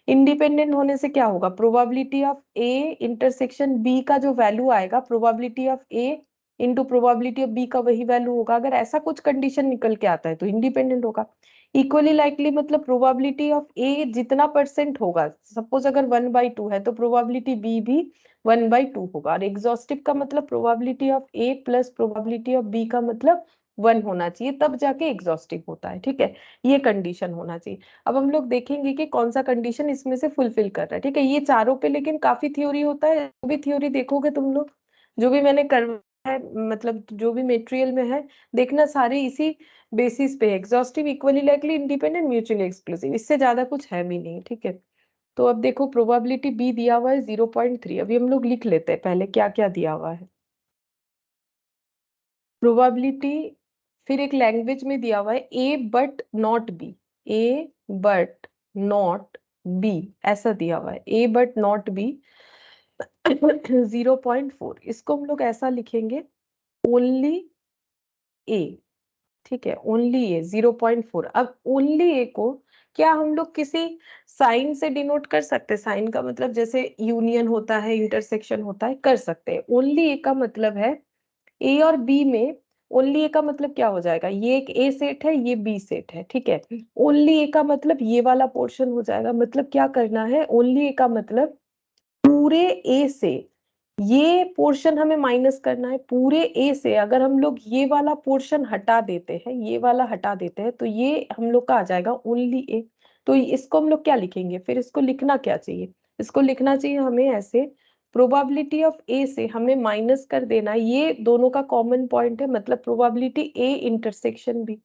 A: इंडिपेंडेंट होने से क्या होगा, probability of A intersection B का जो वैल्यू आएगा, probability of A into probability of B का वही वैल्यू होगा। अगर ऐसा कुछ कंडीशन निकल के आता है तो इंडिपेंडेंट होगा। इक्वली लाइकली मतलब प्रोबेबिलिटी ऑफ ए जितना परसेंट होगा, सपोज अगर 1/2 है तो प्रोबेबिलिटी बी भी 1/2 होगा। और एग्जॉस्टिव का मतलब probability of A plus probability of B का मतलब 1 होना चाहिए, तब जाके एग्जॉस्टिव होता है। ठीक है, ये कंडीशन होना चाहिए। अब हम लोग देखेंगे कि कौन सा कंडीशन इसमें से फुलफिल कर रहा है। ठीक है, ये चारों पे लेकिन काफी थ्योरी होता है, जो भी थ्योरी देखोगे तुम लोग, जो भी मैंने करवाया है, मतलब जो भी मटेरियल में है, देखना सारे इसी बेसिस पे, exhaustive, equally likely, independent, mutually exclusive, इससे ज्यादा कुछ है भी नहीं। ठीक है, तो अब देखो प्रोबेबिलिटी बी दिया हुआ है 0.3। अभी हम लोग लिख लेते हैं पहले क्या क्या दिया हुआ है। प्रोबेबिलिटी, फिर एक लैंग्वेज में दिया हुआ है a but not b, a but not b, ऐसा दिया हुआ है ए बट नॉट बी 0.4। इसको हम लोग ऐसा लिखेंगे, ओनली ए। ठीक है, ओनली ए 0.4। अब ओनली ए को क्या हम लोग किसी साइन से डिनोट कर सकते हैं, साइन का मतलब जैसे यूनियन होता है, इंटरसेक्शन होता है, कर सकते हैं। ओनली ए का मतलब है ए और बी में, ओनली ए का मतलब क्या हो जाएगा, ये एक ए सेट है, ये बी सेट है। ठीक है, ओनली ए का मतलब ये वाला पोर्शन हो जाएगा। मतलब क्या करना है, ओनली ए का मतलब पूरे ए से ये पोर्शन हमें माइनस करना है। पूरे ए से अगर हम लोग ये वाला पोर्शन हटा देते हैं, ये वाला हटा देते हैं, तो ये हम लोग का आ जाएगा ओनली ए। तो इसको हम लोग क्या लिखेंगे, फिर इसको लिखना क्या चाहिए, इसको लिखना चाहिए हमें ऐसे, प्रोबेबिलिटी ऑफ ए से हमें माइनस कर देना है, ये दोनों का कॉमन पॉइंट है, मतलब प्रोबेबिलिटी ए इंटरसेक्शन बी।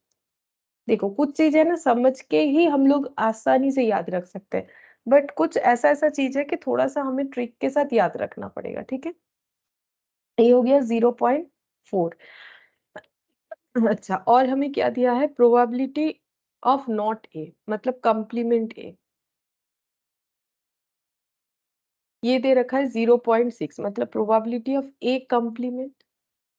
A: देखो कुछ चीजें ना समझ के ही हम लोग आसानी से याद रख सकते हैं, बट कुछ ऐसा ऐसा चीज है कि थोड़ा सा हमें ट्रिक के साथ याद रखना पड़ेगा। ठीक है, ये हो गया 0.4। अच्छा, और हमें क्या दिया है, प्रोबेबिलिटी ऑफ नॉट ए मतलब कंप्लीमेंट ए, ये दे रखा है 0.6 मतलब प्रोबेबिलिटी ऑफ ए कंप्लीमेंट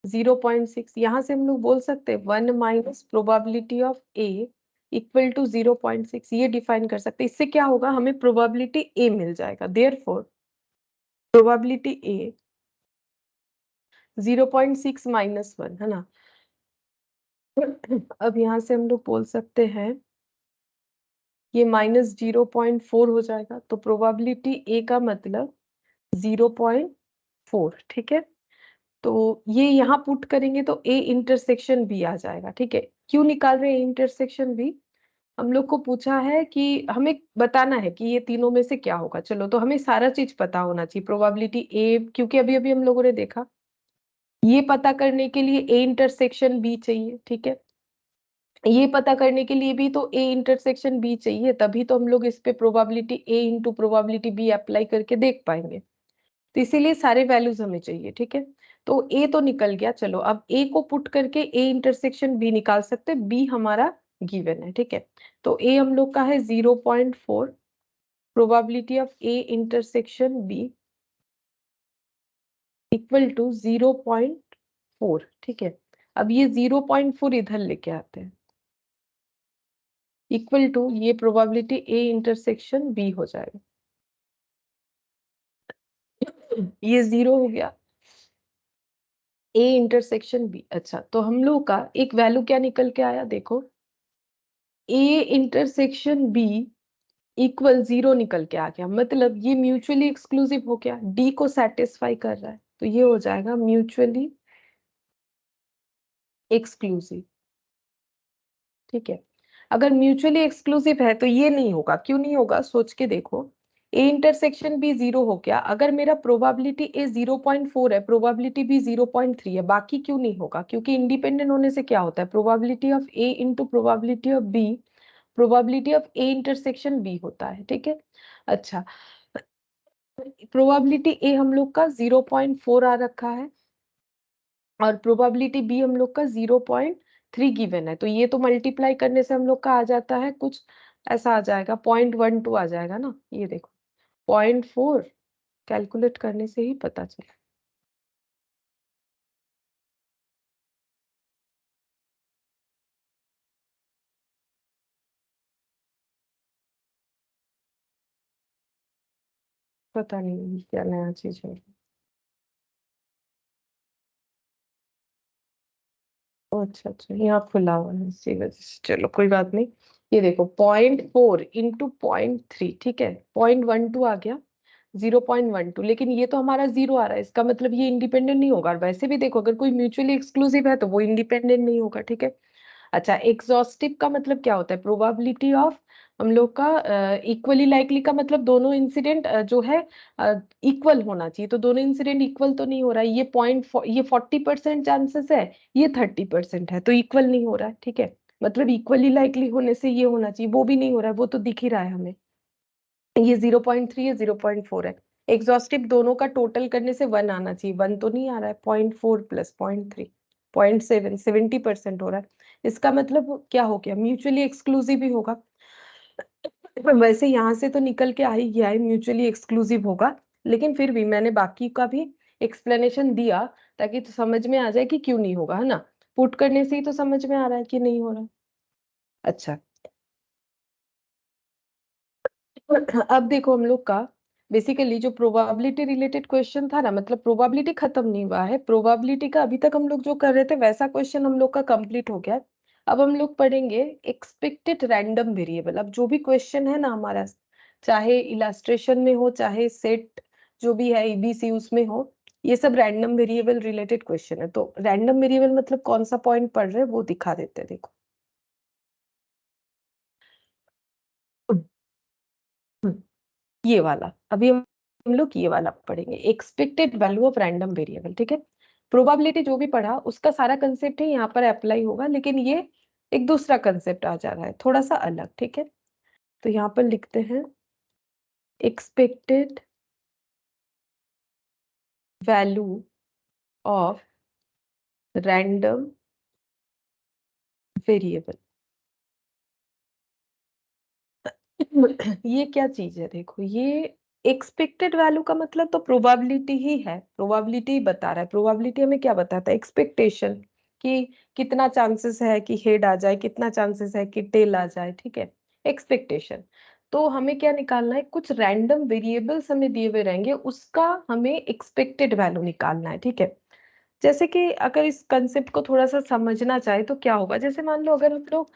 A: 0.6। यहाँ से हम लोग बोल सकते हैं 1 minus probability of A equal to 0.6, ये डिफाइन कर सकते हैं। इससे क्या होगा, हमें प्रोबेबिलिटी ए मिल जाएगा, देयरफॉर प्रोबेबिलिटी ए 0.6 माइनस 1 है ना। अब यहाँ से हम लोग बोल सकते हैं ये माइनस 0.4 हो जाएगा, तो प्रोबेबिलिटी ए का मतलब 0.4, ठीक है। तो ये यहाँ पुट करेंगे तो ए इंटरसेक्शन बी आ जाएगा, ठीक है। क्यों निकाल रहे हैं इंटरसेक्शन बी, हम लोग को पूछा है कि हमें बताना है कि ये तीनों में से क्या होगा। चलो, तो हमें सारा चीज पता होना चाहिए, प्रोबेबिलिटी ए, क्योंकि अभी अभी हम लोगों ने देखा, ये पता करने के लिए ए इंटरसेक्शन बी चाहिए, ठीक है। ये पता करने के लिए भी तो ए इंटरसेक्शन बी चाहिए, तभी तो हम लोग इस पे probability A into probability B apply करके देख पाएंगे। तो इसीलिए सारे वैल्यूज हमें चाहिए, ठीक है। तो ए तो निकल गया, चलो अब ए को पुट करके ए इंटरसेक्शन बी निकाल सकते हैं, बी हमारा गिवन है, ठीक है। तो ए हम लोग का है 0.4, probability of A intersection B equal to 0.4, ठीक है। अब ये 0.4 इधर लेके आते हैं, इक्वल टू ये प्रोबेबिलिटी ए इंटरसेक्शन बी हो जाएगा, ये 0 हो गया, ए इंटरसेक्शन बी। अच्छा, तो हम लोग का एक वैल्यू क्या निकल के आया, देखो ए इंटरसेक्शन बी इक्वल 0 निकल के आ गया, मतलब ये म्यूचुअली एक्सक्लूसिव हो गया, डी को सेटिस्फाई कर रहा है, तो ये हो जाएगा म्यूचुअली एक्सक्लूसिव, ठीक है। अगर म्यूचुअली एक्सक्लूसिव है तो ये नहीं होगा, क्यों नहीं होगा, सोच के देखो। ए इंटरसेक्शन बी 0 हो गया, अगर मेरा प्रोबेबिलिटी ए 0.4 है, प्रोबेबिलिटी बी 0.3 है, बाकी क्यों नहीं होगा, क्योंकि इंडिपेंडेंट होने से क्या होता है, probability of A into probability of B, probability of A intersection B होता है, ठीक है। अच्छा, प्रोबेबिलिटी ए हम लोग का 0.4 आ रखा है, और प्रोबेबिलिटी बी हम लोग का 0.3 गिवन है, तो ये तो मल्टीप्लाई करने से हम लोग का आ जाता है कुछ ऐसा, आ जाएगा 0.12 आ जाएगा ना, ये देखो 0.4 कैलकुलेट करने से ही पता चला। पता नहीं क्या नया चीज है। अच्छा अच्छा, यहाँ खुला हुआ है इसी वजह से, चलो कोई बात नहीं। ये देखो 0.4 इंटू 0.3, ठीक है, 0.12 आ गया, 0.12, लेकिन ये तो हमारा 0 आ रहा है, इसका मतलब ये इंडिपेंडेंट नहीं होगा। और वैसे भी देखो, अगर कोई म्यूचुअली एक्सक्लूसिव है तो वो इंडिपेंडेंट नहीं होगा, ठीक है। अच्छा, एग्जॉस्टिव का मतलब क्या होता है, प्रोबेबिलिटी ऑफ हम लोग का इक्वली लाइकली का मतलब दोनों इंसिडेंट जो है इक्वल होना चाहिए, तो दोनों इंसिडेंट इक्वल तो नहीं हो रहा है, ये 40% चांसेस है, ये 30% है, तो इक्वल नहीं हो रहा है, ठीक है। मतलब इक्वली लाइकली होने से ये होना चाहिए, वो भी नहीं हो रहा है, वो तो दिख ही रहा है हमें, ये 0.3 है, 0.4 है। एग्जॉस्टिव दोनों का टोटल करने से 1 आना चाहिए, 1 तो नहीं आ रहा है, 0.4 प्लस 0.3 0.7, 70% हो रहा है। इसका मतलब क्या हो गया, म्यूचुअली एक्सक्लूसिव ही होगा। वैसे यहाँ से तो निकल के आ ही गया है म्यूचुअली एक्सक्लूसिव होगा, लेकिन फिर भी मैंने बाकी का भी एक्सप्लेनेशन दिया, ताकि तो समझ में आ जाए कि क्यों नहीं होगा, है ना। पुट करने से ही तो समझ में आ रहा है कि नहीं हो रहा है। अच्छा, अब देखो हम लोग का बेसिकली जो प्रोबेबिलिटी रिलेटेड क्वेश्चन था ना, मतलब प्रोबेबिलिटी खत्म नहीं हुआ है, प्रोबेबिलिटी का अभी तक हम लोग जो कर रहे थे वैसा क्वेश्चन हम लोग का कंप्लीट हो गया है। अब हम लोग पढ़ेंगे एक्सपेक्टेड रैंडम वेरिएबल। अब जो भी क्वेश्चन है ना हमारा, चाहे इलास्ट्रेशन में हो, चाहे सेट जो भी है एबीसी उसमें हो, ये सब रैंडम वेरिएबल रिलेटेड क्वेश्चन है। तो रैंडम वेरिएबल मतलब कौन सा पॉइंट पढ़ रहे हैं वो दिखा देते हैं, देखो। ये वाला, अभी हम लोग ये वाला पढ़ेंगे, expected value of random variable, ठीक है। प्रोबेबिलिटी जो भी पढ़ा उसका सारा कंसेप्ट है यहाँ पर अप्लाई होगा, लेकिन ये एक दूसरा कंसेप्ट आ जा रहा है थोड़ा सा अलग, ठीक है। तो यहाँ पर लिखते हैं expected value of random variable. ये क्या चीज है, देखो ये एक्सपेक्टेड वैल्यू का मतलब तो प्रोबेबिलिटी ही है, प्रोबेबिलिटी बता रहा है। प्रोबेबिलिटी हमें क्या बताता है, एक्सपेक्टेशन कि कितना चांसेस है कि हेड आ जाए, कितना चांसेस है कि टेल आ जाए, ठीक है, एक्सपेक्टेशन। तो हमें क्या निकालना है, कुछ रैंडम वेरिएबल्स हमें दिए हुए रहेंगे, उसका हमें एक्सपेक्टेड वैल्यू निकालना है, ठीक है। जैसे कि अगर इस कंसेप्ट को थोड़ा सा समझना चाहे तो क्या होगा, जैसे मान लो अगर हम लोग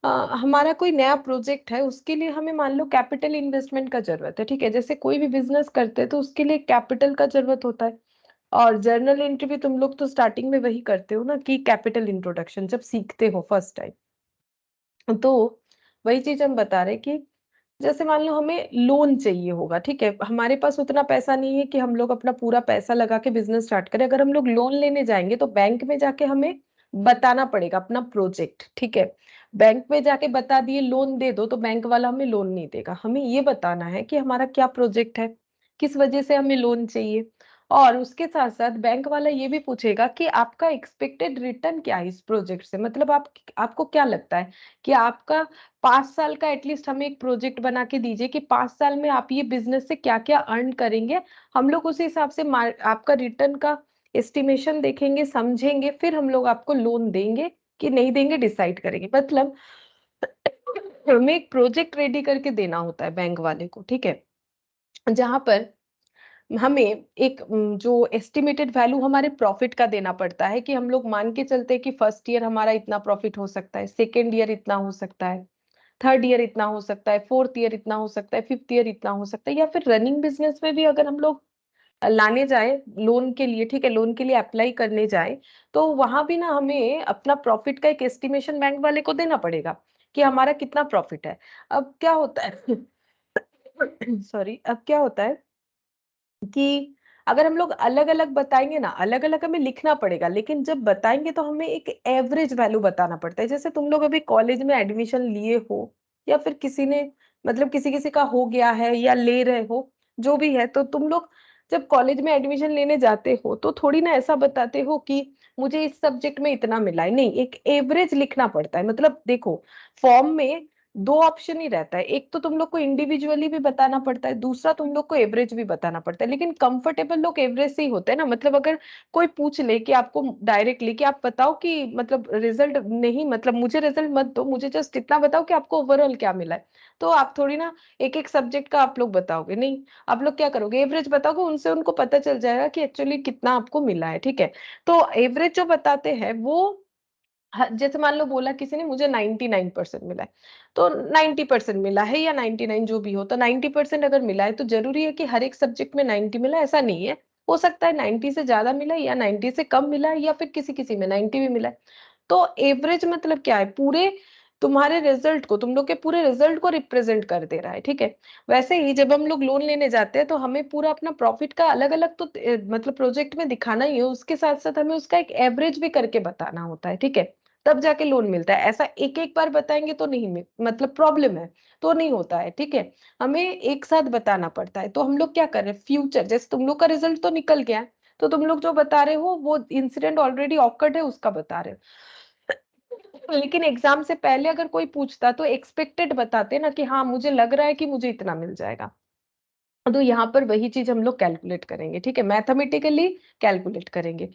A: हमारा कोई नया प्रोजेक्ट है, उसके लिए हमें मान लो कैपिटल इन्वेस्टमेंट का जरूरत है, ठीक है। जैसे कोई भी बिजनेस करते हैं तो उसके लिए कैपिटल का जरूरत होता है। और जर्नल एंट्री भी तुम लोग तो स्टार्टिंग में वही करते हो ना, कि कैपिटल इंट्रोडक्शन जब सीखते हो फर्स्ट टाइम। तो वही चीज हम बता रहे कि जैसे मान लो हमें लोन चाहिए होगा, ठीक है, हमारे पास उतना पैसा नहीं है कि हम लोग अपना पूरा पैसा लगा के बिजनेस स्टार्ट करें। अगर हम लोग लोन लेने जाएंगे तो बैंक में जाके हमें बताना पड़ेगा अपना प्रोजेक्ट, ठीक है। बैंक में जाके बता दिए लोन दे दो तो बैंक वाला हमें लोन नहीं देगा। हमें ये बताना है कि हमारा क्या प्रोजेक्ट है, किस वजह से हमें लोन चाहिए। और उसके साथ साथ बैंक वाला ये भी पूछेगा कि आपका एक्सपेक्टेड रिटर्न क्या है इस प्रोजेक्ट से, मतलब आपको क्या लगता है कि आपका 5 साल का एटलीस्ट हमें एक प्रोजेक्ट बना के दीजिए कि 5 साल में आप ये बिजनेस से क्या क्या अर्न करेंगे। हम लोग उस हिसाब से आपका रिटर्न का एस्टिमेशन देखेंगे, समझेंगे, फिर हम लोग आपको लोन देंगे कि नहीं देंगे डिसाइड करेंगे। मतलब हमें एक प्रोजेक्ट रेडी करके देना होता है बैंक वाले को, ठीक है, जहां पर हमें एक जो एस्टिमेटेड वैल्यू हमारे प्रॉफिट का देना पड़ता है, कि हम लोग मान के चलते हैं कि फर्स्ट ईयर हमारा इतना प्रॉफिट हो सकता है, सेकेंड ईयर इतना हो सकता है, थर्ड ईयर इतना हो सकता है, फोर्थ ईयर इतना हो सकता है, फिफ्थ ईयर इतना हो सकता है। या फिर रनिंग बिजनेस में भी अगर हम लोग लाने जाए लोन के लिए, ठीक है, लोन के लिए अप्लाई करने जाए, तो वहां भी ना हमें अपना प्रॉफिट का एक एस्टिमेशन बैंक वाले को देना पड़ेगा कि हमारा कितना प्रॉफिट है। अब क्या होता है सॉरी, अब क्या होता है कि अगर हम लोग अलग अलग बताएंगे ना, अलग अलग हमें लिखना पड़ेगा, लेकिन जब बताएंगे तो हमें एक एवरेज वैल्यू बताना पड़ता है। जैसे तुम लोग अभी कॉलेज में एडमिशन लिए हो, या फिर किसी ने मतलब किसी किसी का हो गया है या ले रहे हो, जो भी है, तो तुम लोग जब कॉलेज में एडमिशन लेने जाते हो तो थोड़ी ना ऐसा बताते हो कि मुझे इस सब्जेक्ट में इतना मिला है, नहीं, एक एवरेज लिखना पड़ता है। मतलब देखो, फॉर्म में दो ऑप्शन ही रहता है, एक तो तुम लोग को इंडिविजुअली भी बताना पड़ता है, दूसरा तुम लोग को एवरेज भी बताना पड़ता है। लेकिन कंफर्टेबल लोग एवरेज से ही होते हैं ना। मतलब अगर कोई पूछ ले कि आपको डायरेक्टली कि आप बताओ कि मतलब रिजल्ट, नहीं मतलब मुझे रिजल्ट मत दो, मुझे जस्ट इतना बताओ कि आपको ओवरऑल क्या मिला है, तो आप थोड़ी ना एक एक सब्जेक्ट का आप लोग बताओगे, नहीं, आप लोग क्या करोगे, एवरेज बताओगे, उनसे उनको पता चल जाएगा कि एक्चुअली कितना आपको मिला है, ठीक है। तो एवरेज जो बताते हैं वो जैसे मान लो बोला किसी ने मुझे 99% मिला है, तो 90% मिला है या 99 जो भी हो, तो 90% अगर मिला है तो जरूरी है कि हर एक सब्जेक्ट में 90 मिला, ऐसा नहीं है। हो सकता है 90 से ज्यादा मिला है, या 90 से कम मिला है, या फिर किसी किसी में 90 भी मिला है। तो एवरेज मतलब क्या है, पूरे तुम्हारे रिजल्ट को, तुम लोग के पूरे रिजल्ट को रिप्रेजेंट कर दे रहा है, ठीक है। वैसे ही जब हम लोग लोन लेने जाते हैं तो हमें पूरा अपना प्रॉफिट का अलग अलग तो मतलब प्रोजेक्ट में दिखाना ही है, उसके साथ साथ हमें उसका एक एवरेज भी करके बताना होता है, ठीक है। तब जाके लोन मिलता है। ऐसा एक एक बार बताएंगे तो नहीं मतलब प्रॉब्लम है, तो नहीं होता है, ठीक है। हमें एक साथ बताना पड़ता है। तो हम लोग क्या कर रहे हैं, फ्यूचर, जैसे तुम लोग का रिजल्ट तो निकल गया है, तो तुम लोग जो बता रहे हो वो इंसिडेंट ऑलरेडी ऑकर्ड है उसका बता रहे हो। लेकिन एग्जाम से पहले अगर कोई पूछता तो एक्सपेक्टेड बताते ना, कि हाँ मुझे लग रहा है कि मुझे इतना मिल जाएगा। तो यहाँ पर वही चीज हम लोग कैलकुलेट करेंगे, ठीक है, मैथमेटिकली कैलकुलेट करेंगे।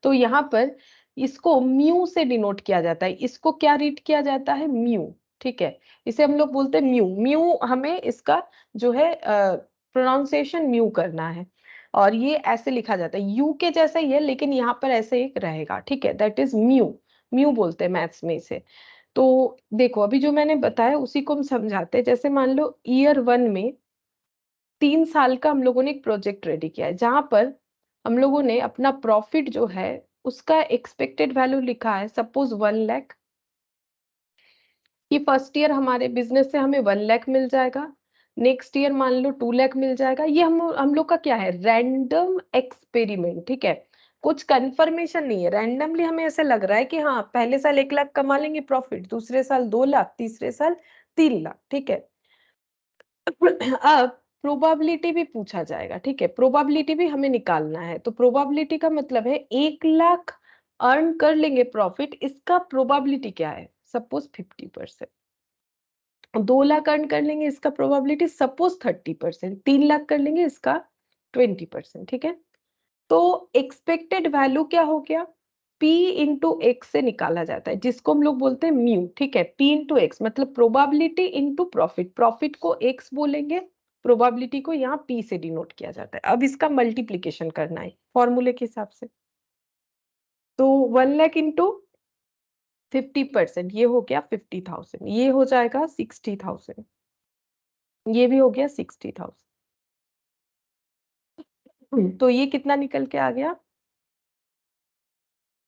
A: तो यहाँ पर इसको म्यू से डिनोट किया जाता है, इसको क्या रीड किया जाता है, म्यू, ठीक है। इसे हम लोग बोलते हैं म्यू। म्यू हमें इसका जो है प्रोनाउंसिएशन म्यू करना है, और ये ऐसे लिखा जाता है, यू के जैसा ही है लेकिन यहाँ पर ऐसे एक रहेगा, ठीक है, दैट इज म्यू। म्यू बोलते हैं मैथ्स में इसे। तो देखो अभी जो मैंने बताया उसी को हम समझाते हैं। जैसे मान लो ईयर 1 में 3 साल का हम लोगों ने एक प्रोजेक्ट रेडी किया है, जहां पर हम लोगों ने अपना प्रॉफिट जो है उसका एक्सपेक्टेड वैल्यू लिखा है, सपोज 1 लाख, कि फर्स्ट ईयर हमारे बिजनेस से हमें 1 लाख मिल जाएगा, नेक्स्ट ईयर मान लो 2 लाख मिल जाएगा। ये हम लोग का क्या है, रैंडम एक्सपेरिमेंट, ठीक है। कुछ कंफर्मेशन नहीं है, रैंडमली हमें ऐसे लग रहा है कि हाँ पहले साल 1 लाख कमा लेंगे प्रॉफिट, दूसरे साल 2 लाख, तीसरे साल 3 लाख, ठीक है। अब प्रोबेबिलिटी भी पूछा जाएगा, ठीक है, प्रोबेबिलिटी भी हमें निकालना है। तो प्रोबेबिलिटी का मतलब है 1 लाख अर्न कर लेंगे प्रॉफिट, इसका प्रोबेबिलिटी क्या है, सपोज 50%, 2 लाख अर्न कर लेंगे इसका प्रोबेबिलिटी सपोज 30%, 3 लाख कर लेंगे इसका 20%, ठीक है। तो एक्सपेक्टेड वैल्यू क्या हो गया, P इंटू एक्स से निकाला जाता है, जिसको हम लोग बोलते हैं म्यू, ठीक है। P इंटू एक्स मतलब प्रोबेबिलिटी इंटू प्रॉफिट, प्रॉफिट को एक्स बोलेंगे, प्रोबेबिलिटी को यहाँ P से डिनोट किया जाता है। अब इसका मल्टीप्लीकेशन करना है फॉर्मूले के हिसाब से, तो 1 लाख इंटू 50%, ये हो गया 50,000, ये हो जाएगा 60,000, ये भी हो गया 60,000। तो ये कितना निकल के आ गया,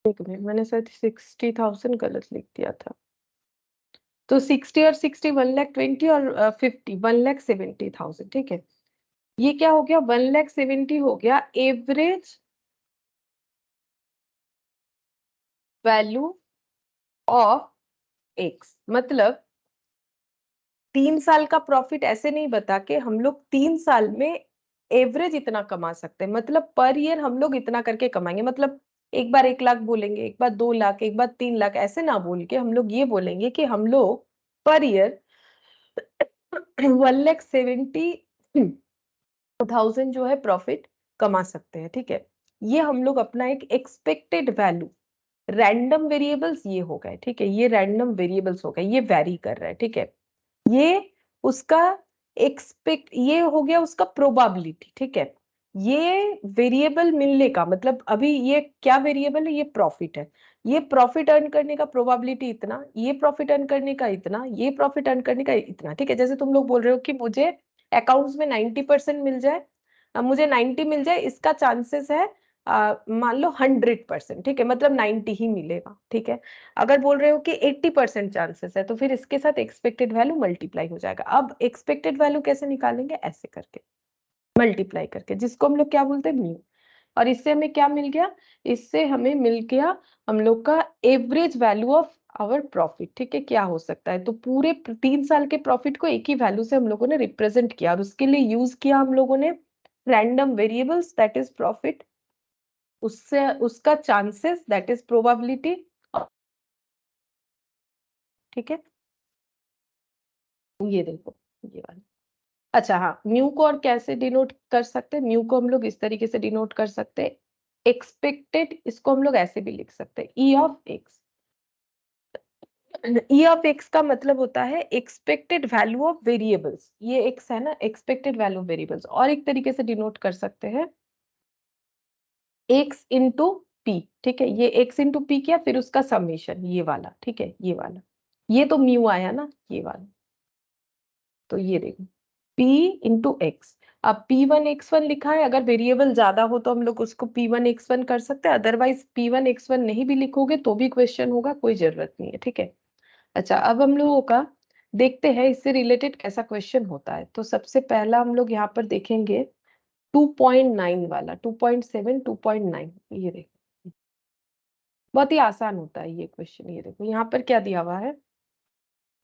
A: एक मिनट, मैंने शायद 60,000 गलत लिख दिया था। तो 60 और 60 1,20,000 और 50 1,70,000, ठीक है। ये क्या हो गया, 1,70,000 हो गया एवरेज वैल्यू ऑफ एक्स। मतलब 3 साल का प्रॉफिट ऐसे नहीं बता के हम लोग 3 साल में एवरेज इतना कमा सकते हैं, मतलब पर ईयर हम लोग इतना करके कमाएंगे। मतलब एक बार 1 लाख बोलेंगे, एक बार 2 लाख, एक बार 3 लाख, ऐसे ना बोल के हम लोग ये बोलेंगे कि हम लोग पर ईयर 1,70,000 जो है प्रॉफिट कमा सकते हैं, ठीक है। ये हम लोग अपना एक एक्सपेक्टेड वैल्यू, रैंडम वेरिएबल्स ये हो गए, ठीक है, ये रैंडम वेरिएबल्स हो गए, ये वैरी कर रहा है, ठीक है। ये उसका ये हो गया उसका प्रोबेबिलिटी, ठीक है। ये वेरिएबल मिलने का मतलब अभी ये क्या वेरिएबल है, ये प्रॉफिट है। ये प्रॉफिट अर्न करने का प्रोबेबिलिटी इतना, ये प्रॉफिट अर्न करने का इतना, ये प्रॉफिट अर्न करने का इतना, ठीक है। जैसे तुम लोग बोल रहे हो कि मुझे अकाउंट्स में 90% मिल जाए, मुझे 90 मिल जाए, इसका चांसेस है मान लो 100%, ठीक है, मतलब 90 ही मिलेगा, ठीक है। अगर बोल रहे हो कि 80% चांसेस है, तो फिर इसके साथ एक्सपेक्टेड वैल्यू मल्टीप्लाई हो जाएगा। अब एक्सपेक्टेड वैल्यू कैसे निकालेंगे, ऐसे करके मल्टीप्लाई करके, जिसको हम लोग क्या बोलते हैं, म्यू। और इससे हमें क्या मिल गया, इससे हमें मिल गया हम लोग का average value of our profit, ठीक है। क्या हो सकता है, तो पूरे 3 साल के प्रॉफिट को एक ही वैल्यू से हम लोगों ने रिप्रेजेंट किया, और उसके लिए यूज किया हम लोगों ने random variables, that is profit, उससे उसका चांसेस दैट इज प्रोबेबिलिटी, ठीक है। ये देखो, ये वाला। अच्छा हाँ, म्यू को और कैसे डिनोट कर सकते हैं, म्यू को हम लोग इस तरीके से डिनोट कर सकते हैं, एक्सपेक्टेड, इसको हम लोग ऐसे भी लिख सकते हैं, ई of x. E of x का मतलब होता है एक्सपेक्टेड वैल्यू ऑफ वेरिएबल्स, ये एक्स है ना, एक्सपेक्टेड वैल्यू ऑफ वेरिएबल्स। और एक तरीके से डिनोट कर सकते हैं एक्स इंटू पी, ठीक है। ये एक्स इंटू पी किया, फिर उसका समेशन, ये वाला, ठीक है, ये वाला। ये तो म्यू आया ना, ये वाला। तो ये देखो P इंटू एक्स। अब P1 x1 लिखा है, अगर वेरिएबल ज्यादा हो तो हम लोग उसको P1 x1 कर सकते हैं, अदरवाइज P1 x1 नहीं भी लिखोगे तो भी क्वेश्चन होगा, कोई जरूरत नहीं है, ठीक है। अच्छा, अब हम लोगों का देखते हैं इससे रिलेटेड कैसा क्वेश्चन होता है। तो सबसे पहला हम लोग यहाँ पर देखेंगे 2.9 वाला, 2.7 2.9, ये देखो बहुत ही आसान होता है ये क्वेश्चन। ये देखो यहाँ पर क्या दिया हुआ है,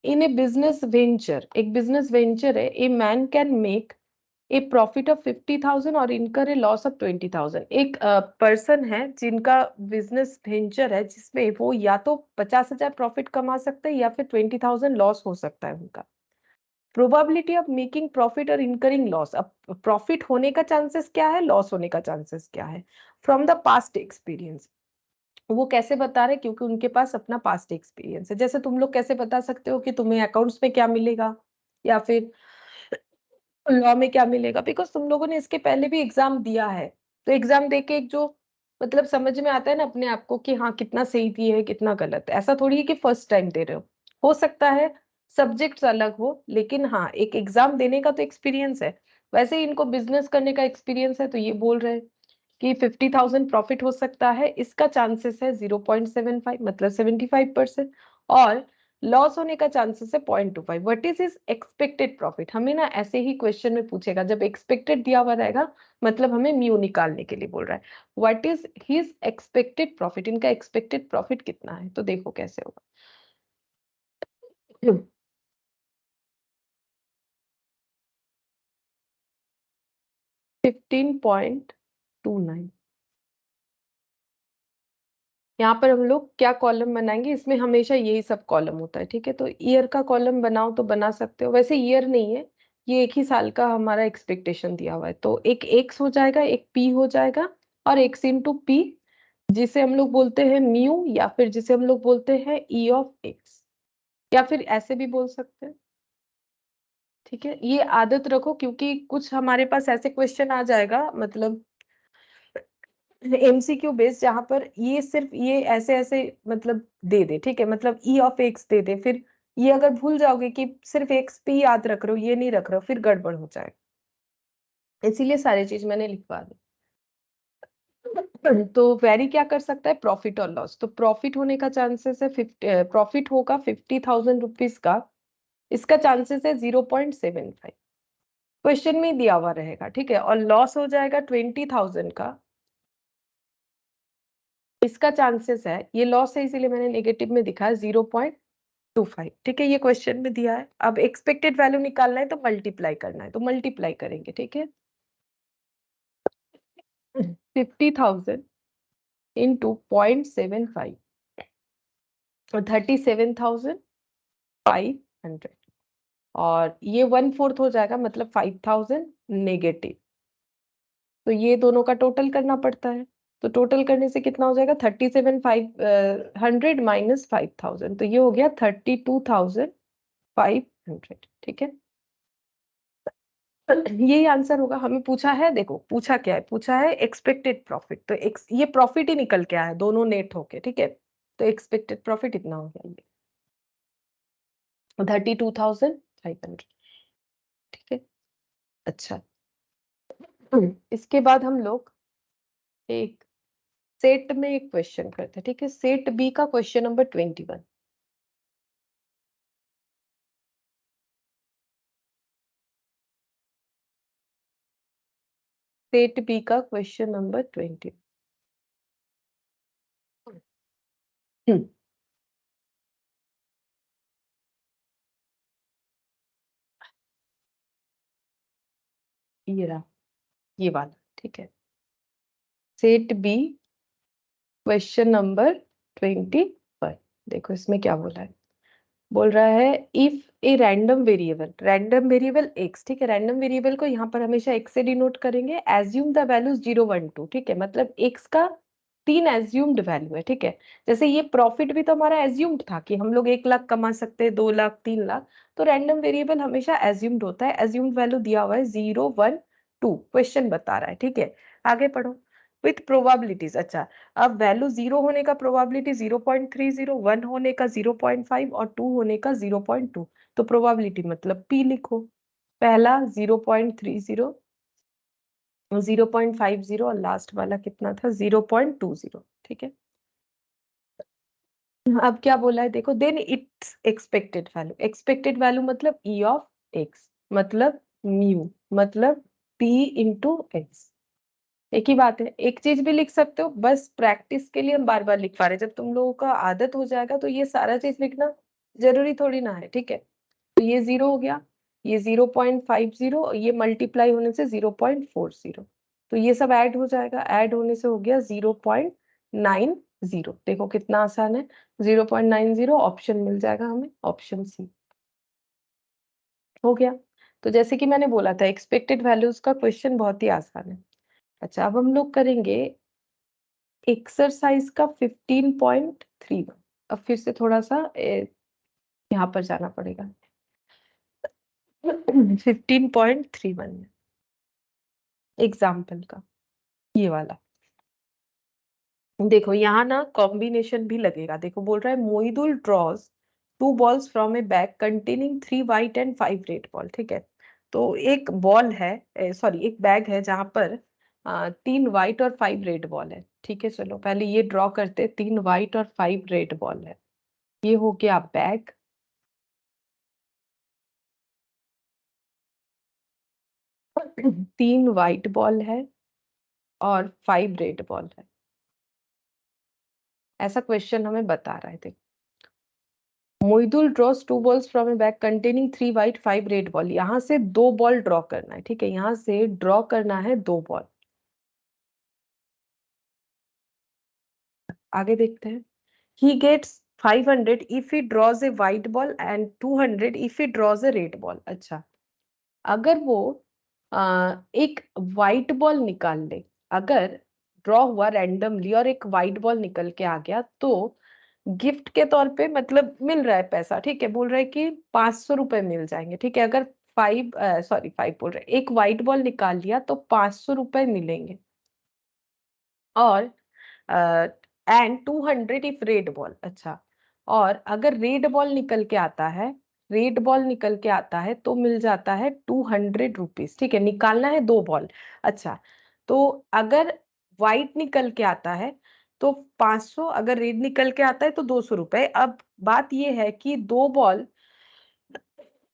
A: इन ए बिजनेस वेंचर, एक बिजनेस वेंचर है, a man can make a profit of 50,000 और इनकर ए लॉस ऑफ 20,000। एक पर्सन है जिनका बिजनेस वेंचर है, जिसमें वो या तो 50,000 प्रॉफिट कमा सकते हैं या फिर 20,000 लॉस हो सकता है उनका। प्रोबेबिलिटी ऑफ मेकिंग प्रॉफिट और इनकरिंग लॉस, अब प्रॉफिट होने का चांसेस क्या है, लॉस होने का चांसेस क्या है, फ्रॉम द पास्ट एक्सपीरियंस। वो कैसे बता रहे, क्योंकि उनके पास अपना पास्ट एक्सपीरियंस है। जैसे तुम लोग कैसे बता सकते हो कि तुम्हें अकाउंट्स में क्या मिलेगा या फिर लॉ में क्या मिलेगा, बिकॉज तुम लोगों ने इसके पहले भी एग्जाम दिया है। तो एग्जाम दे के एक जो मतलब समझ में आता है ना अपने आप को कि हाँ कितना सही दिए है कितना गलत है, ऐसा थोड़ी है कि फर्स्ट टाइम दे रहे हो सकता है सब्जेक्ट्स अलग हो, लेकिन हाँ एक एग्जाम देने का तो एक्सपीरियंस है। वैसे ही इनको बिजनेस करने का एक्सपीरियंस है, तो ये बोल रहे हैं कि 50,000 प्रॉफिट हो सकता है, इसका चांसेस है 0.75 मतलब 75%, और लॉस होने का चांसेस है 0.25। What is his expected profit, हमें ना ऐसे ही क्वेश्चन में पूछेगा, जब एक्सपेक्टेड दिया हुआ रहेगा मतलब हमें म्यू निकालने के लिए बोल रहा है। What is his expected profit, इनका एक्सपेक्टेड प्रॉफिट कितना है, तो देखो कैसे होगा। 15.29, यहाँ पर हम लोग क्या कॉलम बनाएंगे, इसमें हमेशा यही सब कॉलम होता है, ठीक है। तो ईयर का कॉलम बनाओ तो बना सकते हो, वैसे ईयर नहीं है, ये एक ही साल का हमारा एक्सपेक्टेशन दिया हुआ है। तो एक एक्स हो जाएगा, एक पी हो जाएगा, और एक्स इंटू पी, जिसे हम लोग बोलते हैं म्यू, या फिर जिसे हम लोग बोलते हैं ई ऑफ एक्स, या फिर ऐसे भी बोल सकते हैं, ठीक है। ये आदत रखो, क्योंकि कुछ हमारे पास ऐसे क्वेश्चन आ जाएगा, मतलब एमसीक्यू बेस्ड, जहां पर ये सिर्फ ये ऐसे ऐसे मतलब दे दे, ठीक है, मतलब ई ऑफ एक्स दे दे, फिर ये अगर भूल जाओगे कि सिर्फ एक्स पे ही याद रख रहे हो, ये नहीं रख रहे हो, फिर गड़बड़ हो जाएगा, इसीलिए सारी चीज मैंने लिखवा दी। तो वेरी क्या कर सकता है, प्रॉफिट और लॉस। तो प्रॉफिट होने का चांसेस है 50, प्रॉफिट होगा 50,000 रुपीज का, इसका चांसेस है 0.75, क्वेश्चन में ही दिया हुआ रहेगा, ठीक है। और लॉस हो जाएगा 20,000 का, इसका चांसेस है, ये लॉस है इसीलिए मैंने नेगेटिव में दिखा है, 0.25, ठीक है। ये क्वेश्चन में दिया है, अब एक्सपेक्टेड वैल्यू निकालना है तो मल्टीप्लाई करना है, तो मल्टीप्लाई करेंगे, ठीक है। 50,000 इंटू 0.75, 37,500, और ये 1/4 हो जाएगा, मतलब 5,000 नेगेटिव। तो ये दोनों का टोटल करना पड़ता है, तो टोटल करने से कितना हो जाएगा, 37,500 माइनस 5,000, तो ये हो गया 32,500, ठीक है। यही आंसर होगा, हमें पूछा है, देखो पूछा क्या है, पूछा है एक्सपेक्टेड प्रॉफिट, तो ये प्रॉफिट ही निकल के आया है, दोनों नेट होके, ठीक है। तो एक्सपेक्टेड प्रॉफिट इतना हो गया, ये 32,500, ठीक है। अच्छा, इसके बाद हम लोग एक सेट में एक क्वेश्चन करते हैं, ठीक है। सेट बी का क्वेश्चन नंबर 21, सेट बी का क्वेश्चन नंबर 20। ये रहा, ये वाला, ठीक है। सेट बी क्वेश्चन नंबर 21, देखो इसमें क्या बोला है, बोल रहा है if a random variable x, ठीक है। रैंडम वेरिएबल को यहाँ पर हमेशा एक्स से डिनोट करेंगे, एज्यूम द वैल्यूज 0 1 2, ठीक है, मतलब एक्स का 3 एज्यूम्ड वैल्यू है, ठीक है। जैसे ये प्रॉफिट भी तो हमारा एज्यूम्ड था कि हम लोग 1 लाख कमा सकते हैं, 2 लाख, 3 लाख, तो रैंडम वेरिएबल हमेशा एज्यूम्ड होता है, एज्यूम्ड वैल्यू दिया हुआ है 0 1 2, क्वेश्चन बता रहा है, ठीक है। आगे पढ़ो, विथ प्रोबेबिलिटीज। अच्छा, अब वैल्यू 0 होने का प्रोबेबिलिटी 0.30, 1 होने का 0.5, और 2 होने का 0.2, तो प्रोबेबिलिटी मतलब पी लिखो। पहला 0.30, 0.50, और लास्ट वाला कितना था, 0.20, ठीक है। अब क्या बोला है देखो, देन इट्स एक्सपेक्टेड वैल्यू मतलब ई ऑफ एक्स, मतलब म्यू, मतलब पी इंटू एक्स, एक ही बात है। एक चीज भी लिख सकते हो, बस प्रैक्टिस के लिए हम बार बार लिख पा रहे हैं, जब तुम लोगों का आदत हो जाएगा तो ये सारा चीज लिखना जरूरी थोड़ी ना है, ठीक है। तो ये 0 हो गया, ये 0.50, ये मल्टीप्लाई होने से 0.40, तो ये सब ऐड हो जाएगा, ऐड होने से हो गया 0.90, देखो कितना आसान है, 0.90 ऑप्शन मिल जाएगा हमें, ऑप्शन सी हो गया। तो जैसे कि मैंने बोला था, एक्सपेक्टेड वैल्यूज का क्वेश्चन बहुत ही आसान है। अच्छा, अब हम लोग करेंगे एक्सरसाइज का 15.31, अब फिर से थोड़ा सा यहाँ पर जाना पड़ेगा। 15.31 में एग्जाम्पल का ये वाला, देखो यहाँ ना कॉम्बिनेशन भी लगेगा, देखो बोल रहा है Moidul draws 2 balls from a bag containing 3 white and 5 red ball, ठीक है। तो एक बॉल है, सॉरी एक बैग है जहां पर 3 white और 5 red ball है, ठीक है। चलो पहले ये ड्रॉ करते, 3 white और 5 red ball है, ये हो गया बैग, 3 व्हाइट बॉल है और 5 रेड बॉल है, ऐसा क्वेश्चन हमें बता रहा है। देखो, Moidul draws 2 balls from a bag containing 3 white 5 red ball, यहाँ से 2 बॉल ड्रॉ करना है, ठीक है, यहाँ से ड्रॉ करना है 2 बॉल। आगे देखते हैं। he gets 500 if he draws a white ball and 200 if he draws a red ball। अच्छा, अगर वो एक व्हाइट बॉल निकाल ले, अगर ड्रॉ हुआ रैंडमली और एक व्हाइट बॉल निकल के आ गया, तो गिफ्ट के तौर पे मतलब मिल रहा है पैसा, ठीक है, बोल रहा है कि 500 रुपए मिल जाएंगे, ठीक है। अगर 5 बोल रहे, एक व्हाइट बॉल निकाल लिया तो 500 रुपए मिलेंगे, और एंड 200 इफ रेड बॉल। अच्छा, और अगर रेड बॉल निकल के आता है, रेड बॉल निकल के आता है तो मिल जाता है 200 रुपीज, ठीक है, निकालना है 2 बॉल। अच्छा, तो अगर व्हाइट निकल के आता है तो 500, अगर रेड निकल के आता है तो 200 रुपए। अब बात ये है कि 2 बॉल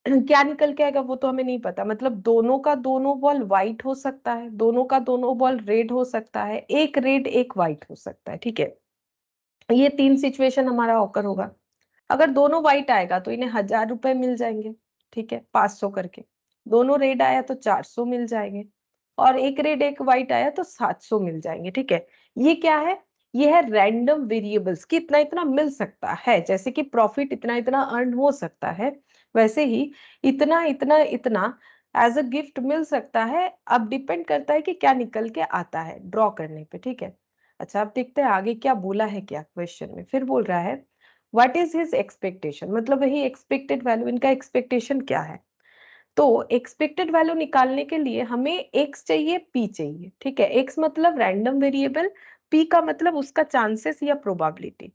A: क्या निकल के आएगा वो तो हमें नहीं पता, मतलब दोनों का दोनों बॉल व्हाइट हो सकता है, दोनों का दोनों बॉल रेड हो सकता है, एक रेड एक व्हाइट हो सकता है, ठीक है। ये 3 सिचुएशन हमारा ऑकर होगा। अगर दोनों व्हाइट आएगा तो इन्हें 1000 रुपए मिल जाएंगे, ठीक है, 500 करके। दोनों रेड आया तो 400 मिल जाएंगे, और एक रेड एक व्हाइट आया तो 700 मिल जाएंगे, ठीक है। ये क्या है? ये है रैंडम वेरिएबल्स कि इतना इतना मिल सकता है, जैसे कि प्रॉफिट इतना इतना अर्न हो सकता है, वैसे ही इतना इतना इतना एज अ गिफ्ट मिल सकता है। अब डिपेंड करता है कि क्या निकल के आता है ड्रॉ करने पे, ठीक है। अच्छा, अब देखते हैं आगे क्या बोला है, क्या क्वेश्चन में फिर बोल रहा है व्हाट इज हिज एक्सपेक्टेशन, मतलब वही एक्सपेक्टेड वैल्यू, इनका एक्सपेक्टेशन क्या है। तो एक्सपेक्टेड वैल्यू निकालने के लिए हमें एक्स चाहिए, पी चाहिए, ठीक है। एक्स मतलब रैंडम वेरिएबल, पी का मतलब उसका चांसेस या प्रोबेबिलिटी।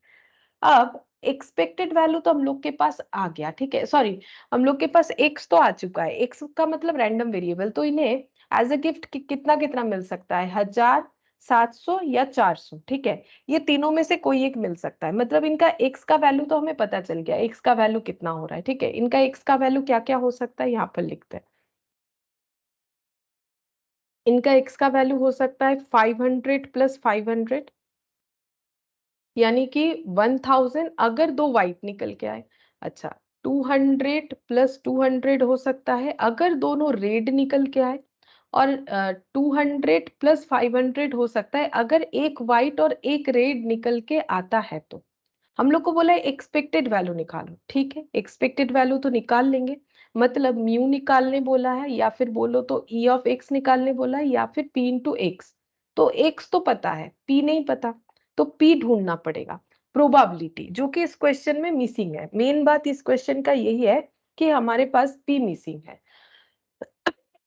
A: अब एक्सपेक्टेड वैल्यू तो हम लोग के पास आ गया, ठीक है, सॉरी, हम लोग के पास एक्स तो आ चुका है, एक्स का मतलब रैंडम वेरिएबल, तो इन्हें एज अ गिफ्ट कितना कितना मिल सकता है, 1000, 700 या 400, ठीक है। ये तीनों में से कोई एक मिल सकता है, मतलब इनका एक्स का वैल्यू तो हमें पता चल गया, एक्स का वैल्यू कितना हो रहा है, ठीक है। इनका एक्स का वैल्यू क्या क्या हो सकता है यहाँ पर लिखते हैं। इनका एक्स का वैल्यू हो सकता है 500 प्लस 500, यानी कि 1000, अगर दो व्हाइट निकल के आए। अच्छा, 200 प्लस 200 हो सकता है अगर दोनों रेड निकल के आए, और 200 प्लस 500 हो सकता है अगर एक व्हाइट और एक रेड निकल के आता है। तो हम लोग को बोला है एक्सपेक्टेड वैल्यू निकालो, ठीक है, एक्सपेक्टेड वैल्यू तो निकाल लेंगे, मतलब म्यू निकालने बोला है, या फिर बोलो तो ई ऑफ एक्स निकालने बोला है, या फिर पी इंटू एक्स। तो एक्स तो पता है, पी नहीं पता, तो पी ढूंढना पड़ेगा। प्रोबेबिलिटी जो कि इस क्वेश्चन में मिसिंग है, मेन बात इस क्वेश्चन का यही है कि हमारे पास पी मिसिंग है।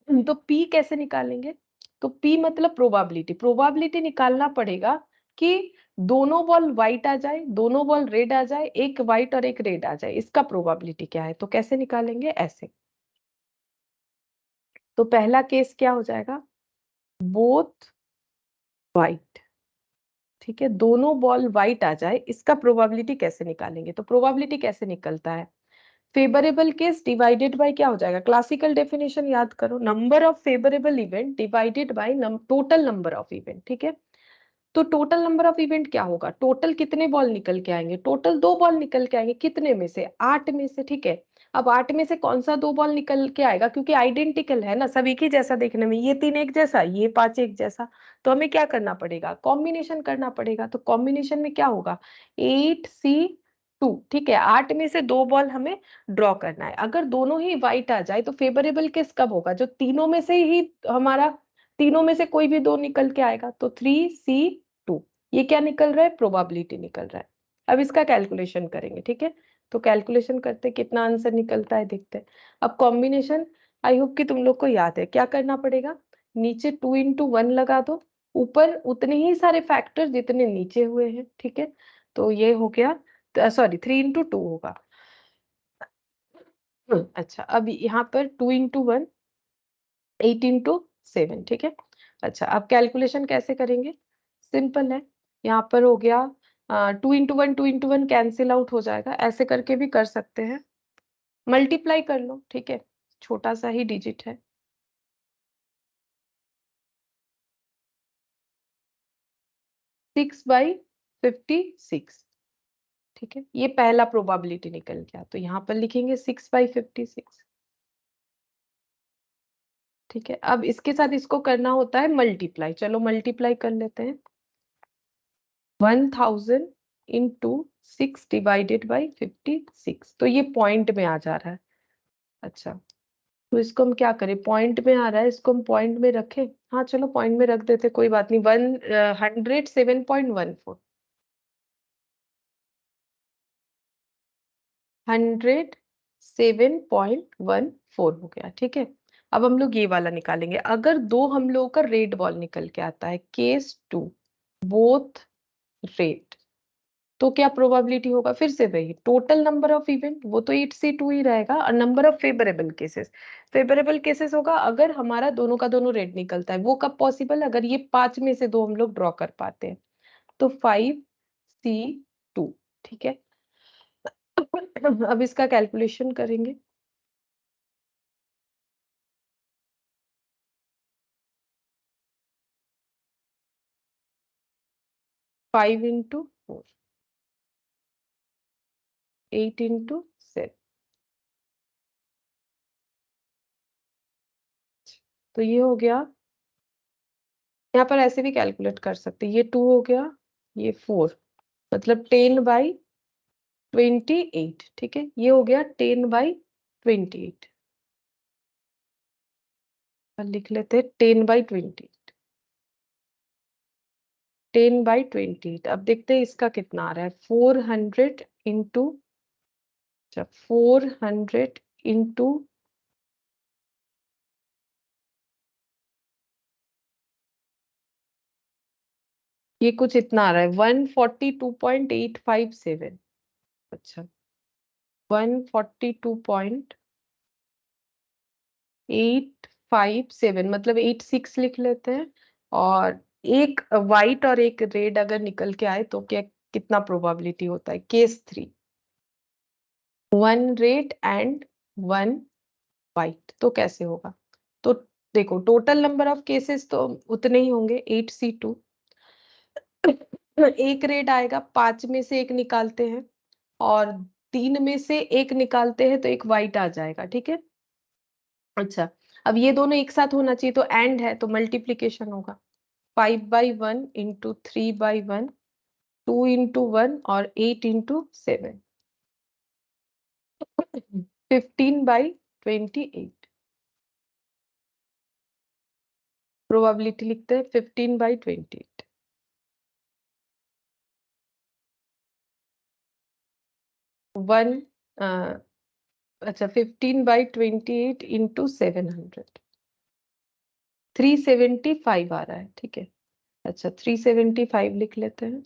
A: तो पी कैसे निकालेंगे? तो पी मतलब प्रोबेबिलिटी, प्रोबेबिलिटी निकालना पड़ेगा कि दोनों बॉल व्हाइट आ जाए, दोनों बॉल रेड आ जाए, एक व्हाइट और एक रेड आ जाए, इसका प्रोबेबिलिटी क्या है। तो कैसे निकालेंगे? ऐसे। तो पहला केस क्या हो जाएगा, बोथ व्हाइट, ठीक है, दोनों बॉल व्हाइट आ जाए, इसका प्रोबेबिलिटी कैसे निकालेंगे। तो प्रोबेबिलिटी कैसे निकलता है, फेवरेबल केस डिवाइडेड बाय क्या हो जाएगा, क्लासिकल डेफिनेशन याद करो, number of favourable event divided by total number of event, ठीक है। तो टोटल नंबर ऑफ इवेंट क्या होगा, टोटल कितने बॉल निकल के आएंगे, टोटल 2 बॉल निकल के आएंगे, कितने में से, 8 में से, ठीक है। अब 8 में से कौन सा 2 बॉल निकल के आएगा, क्योंकि आइडेंटिकल है ना, सब एक ही जैसा देखने में, ये 3 एक जैसा, ये 5 एक जैसा। तो हमें क्या करना पड़ेगा, कॉम्बिनेशन करना पड़ेगा। तो कॉम्बिनेशन में क्या होगा, 8C2, ठीक है, 8 में से 2 बॉल हमें ड्रॉ करना है। अगर दोनों ही व्हाइट आ जाए तो फेवरेबल केस कब होगा, जो तीनों में से ही हमारा, तीनों में से कोई भी 2 निकल के आएगा, तो 3C2, ये क्या निकल रहा है, प्रोबेबिलिटी निकल रहा है। अब इसका कैलकुलेशन करेंगे, ठीक है। तो कैलकुलेशन करते कितना आंसर निकलता है देखते हैं। अब कॉम्बिनेशन आई होप कि तुम लोग को याद है, क्या करना पड़ेगा, नीचे 2 into 1 लगा दो, ऊपर उतने ही सारे फैक्टर जितने नीचे हुए हैं, ठीक है। तो ये हो गया, सॉरी 3 into 2 होगा। अच्छा, अब यहाँ पर 2 into 1, 8 into 7, ठीक है। अच्छा, अब कैलकुलेशन कैसे करेंगे, सिंपल है, यहाँ पर हो गया 2 into 1 कैंसिल आउट हो जाएगा, ऐसे करके भी कर सकते हैं, मल्टीप्लाई कर लो, ठीक है, छोटा सा ही डिजिट है। 6/56, ठीक है, ये पहला प्रोबेबिलिटी निकल गया, तो यहाँ पर लिखेंगे 6/56, ठीक है। अब इसके साथ इसको करना होता है मल्टीप्लाई, चलो मल्टीप्लाई कर लेते हैं। 1000 इंटू 6 डिवाइडेड बाई 56, तो ये पॉइंट में आ जा रहा है। अच्छा, तो इसको हम क्या करें, पॉइंट में आ रहा है, इसको हम पॉइंट में रखें। हाँ चलो पॉइंट में रख देते, कोई बात नहीं। 107.14, 107.14 हो गया, ठीक है। अब हम लोग ये वाला निकालेंगे। अगर दो हम लोगों का रेड बॉल निकल के आता है, केस 2, बोथ रेड, तो क्या प्रोबेबिलिटी होगा? फिर से वही टोटल नंबर ऑफ इवेंट, वो तो 8C2 ही रहेगा, और number of favourable cases. Favourable cases होगा अगर हमारा दोनों का दोनों रेड निकलता है। वो कब पॉसिबल? अगर ये 5 में से 2 हम लोग ड्रॉ कर पाते हैं, तो 5C2, ठीक है। अब इसका कैलकुलेशन करेंगे। 5 इंटू 4, 8 इंटू 7, तो ये हो गया। यहाँ पर ऐसे भी कैलकुलेट कर सकते हैं, ये 2 हो गया, ये 4, मतलब 10/28, ठीक है। ये हो गया 10/28, लिख लेते हैं 10/28, 10/28। अब देखते हैं इसका कितना आ रहा है। 400 इंटू, 400 इंटू, ये कुछ इतना आ रहा है 142.857। अच्छा, 142.857, मतलब 86 लिख लेते हैं। और एक वाइट और एक रेड अगर निकल के आए तो क्या, कितना प्रोबेबिलिटी होता है? केस 3, 1 रेड एंड 1 वाइट, तो कैसे होगा? तो देखो टोटल नंबर ऑफ केसेस तो उतने ही होंगे, 8C2। एक रेड आएगा, 5 में से एक निकालते हैं, और 3 में से एक निकालते हैं, तो एक वाइट आ जाएगा, ठीक है। अच्छा, अब ये दोनों एक साथ होना चाहिए, तो एंड है तो मल्टीप्लीकेशन होगा। 5/1 इंटू 3/1, 2 इंटू 1, और 8 इंटू 7, 15/28। प्रोबेबिलिटी लिखते हैं 15/28। 1, अच्छा 15/28 इंटू 700, 375 आ रहा है, ठीक है। अच्छा 375 लिख लेते हैं।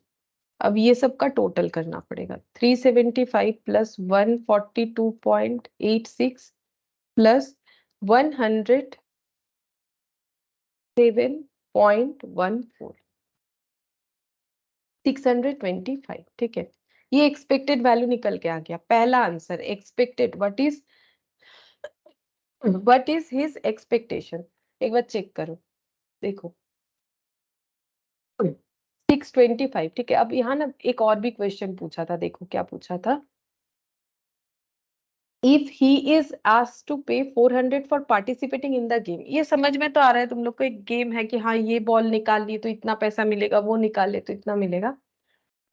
A: अब ये सब का टोटल करना पड़ेगा। 375 प्लस 142.86 प्लस 107.14, 625, ठीक है। ये एक्सपेक्टेड वैल्यू निकल के आ गया, पहला answer expected. What is his expectation? एक बार चेक करो, देखो 625, ठीक है। अब यहाँ ना एक और भी क्वेश्चन पूछा था, देखो क्या पूछा था। If he is asked to pay 400 for participating in the game, ये समझ में तो आ रहा है तुम लोग को, एक गेम है कि हाँ ये बॉल निकाल ली तो इतना पैसा मिलेगा, वो निकाल ले तो इतना मिलेगा।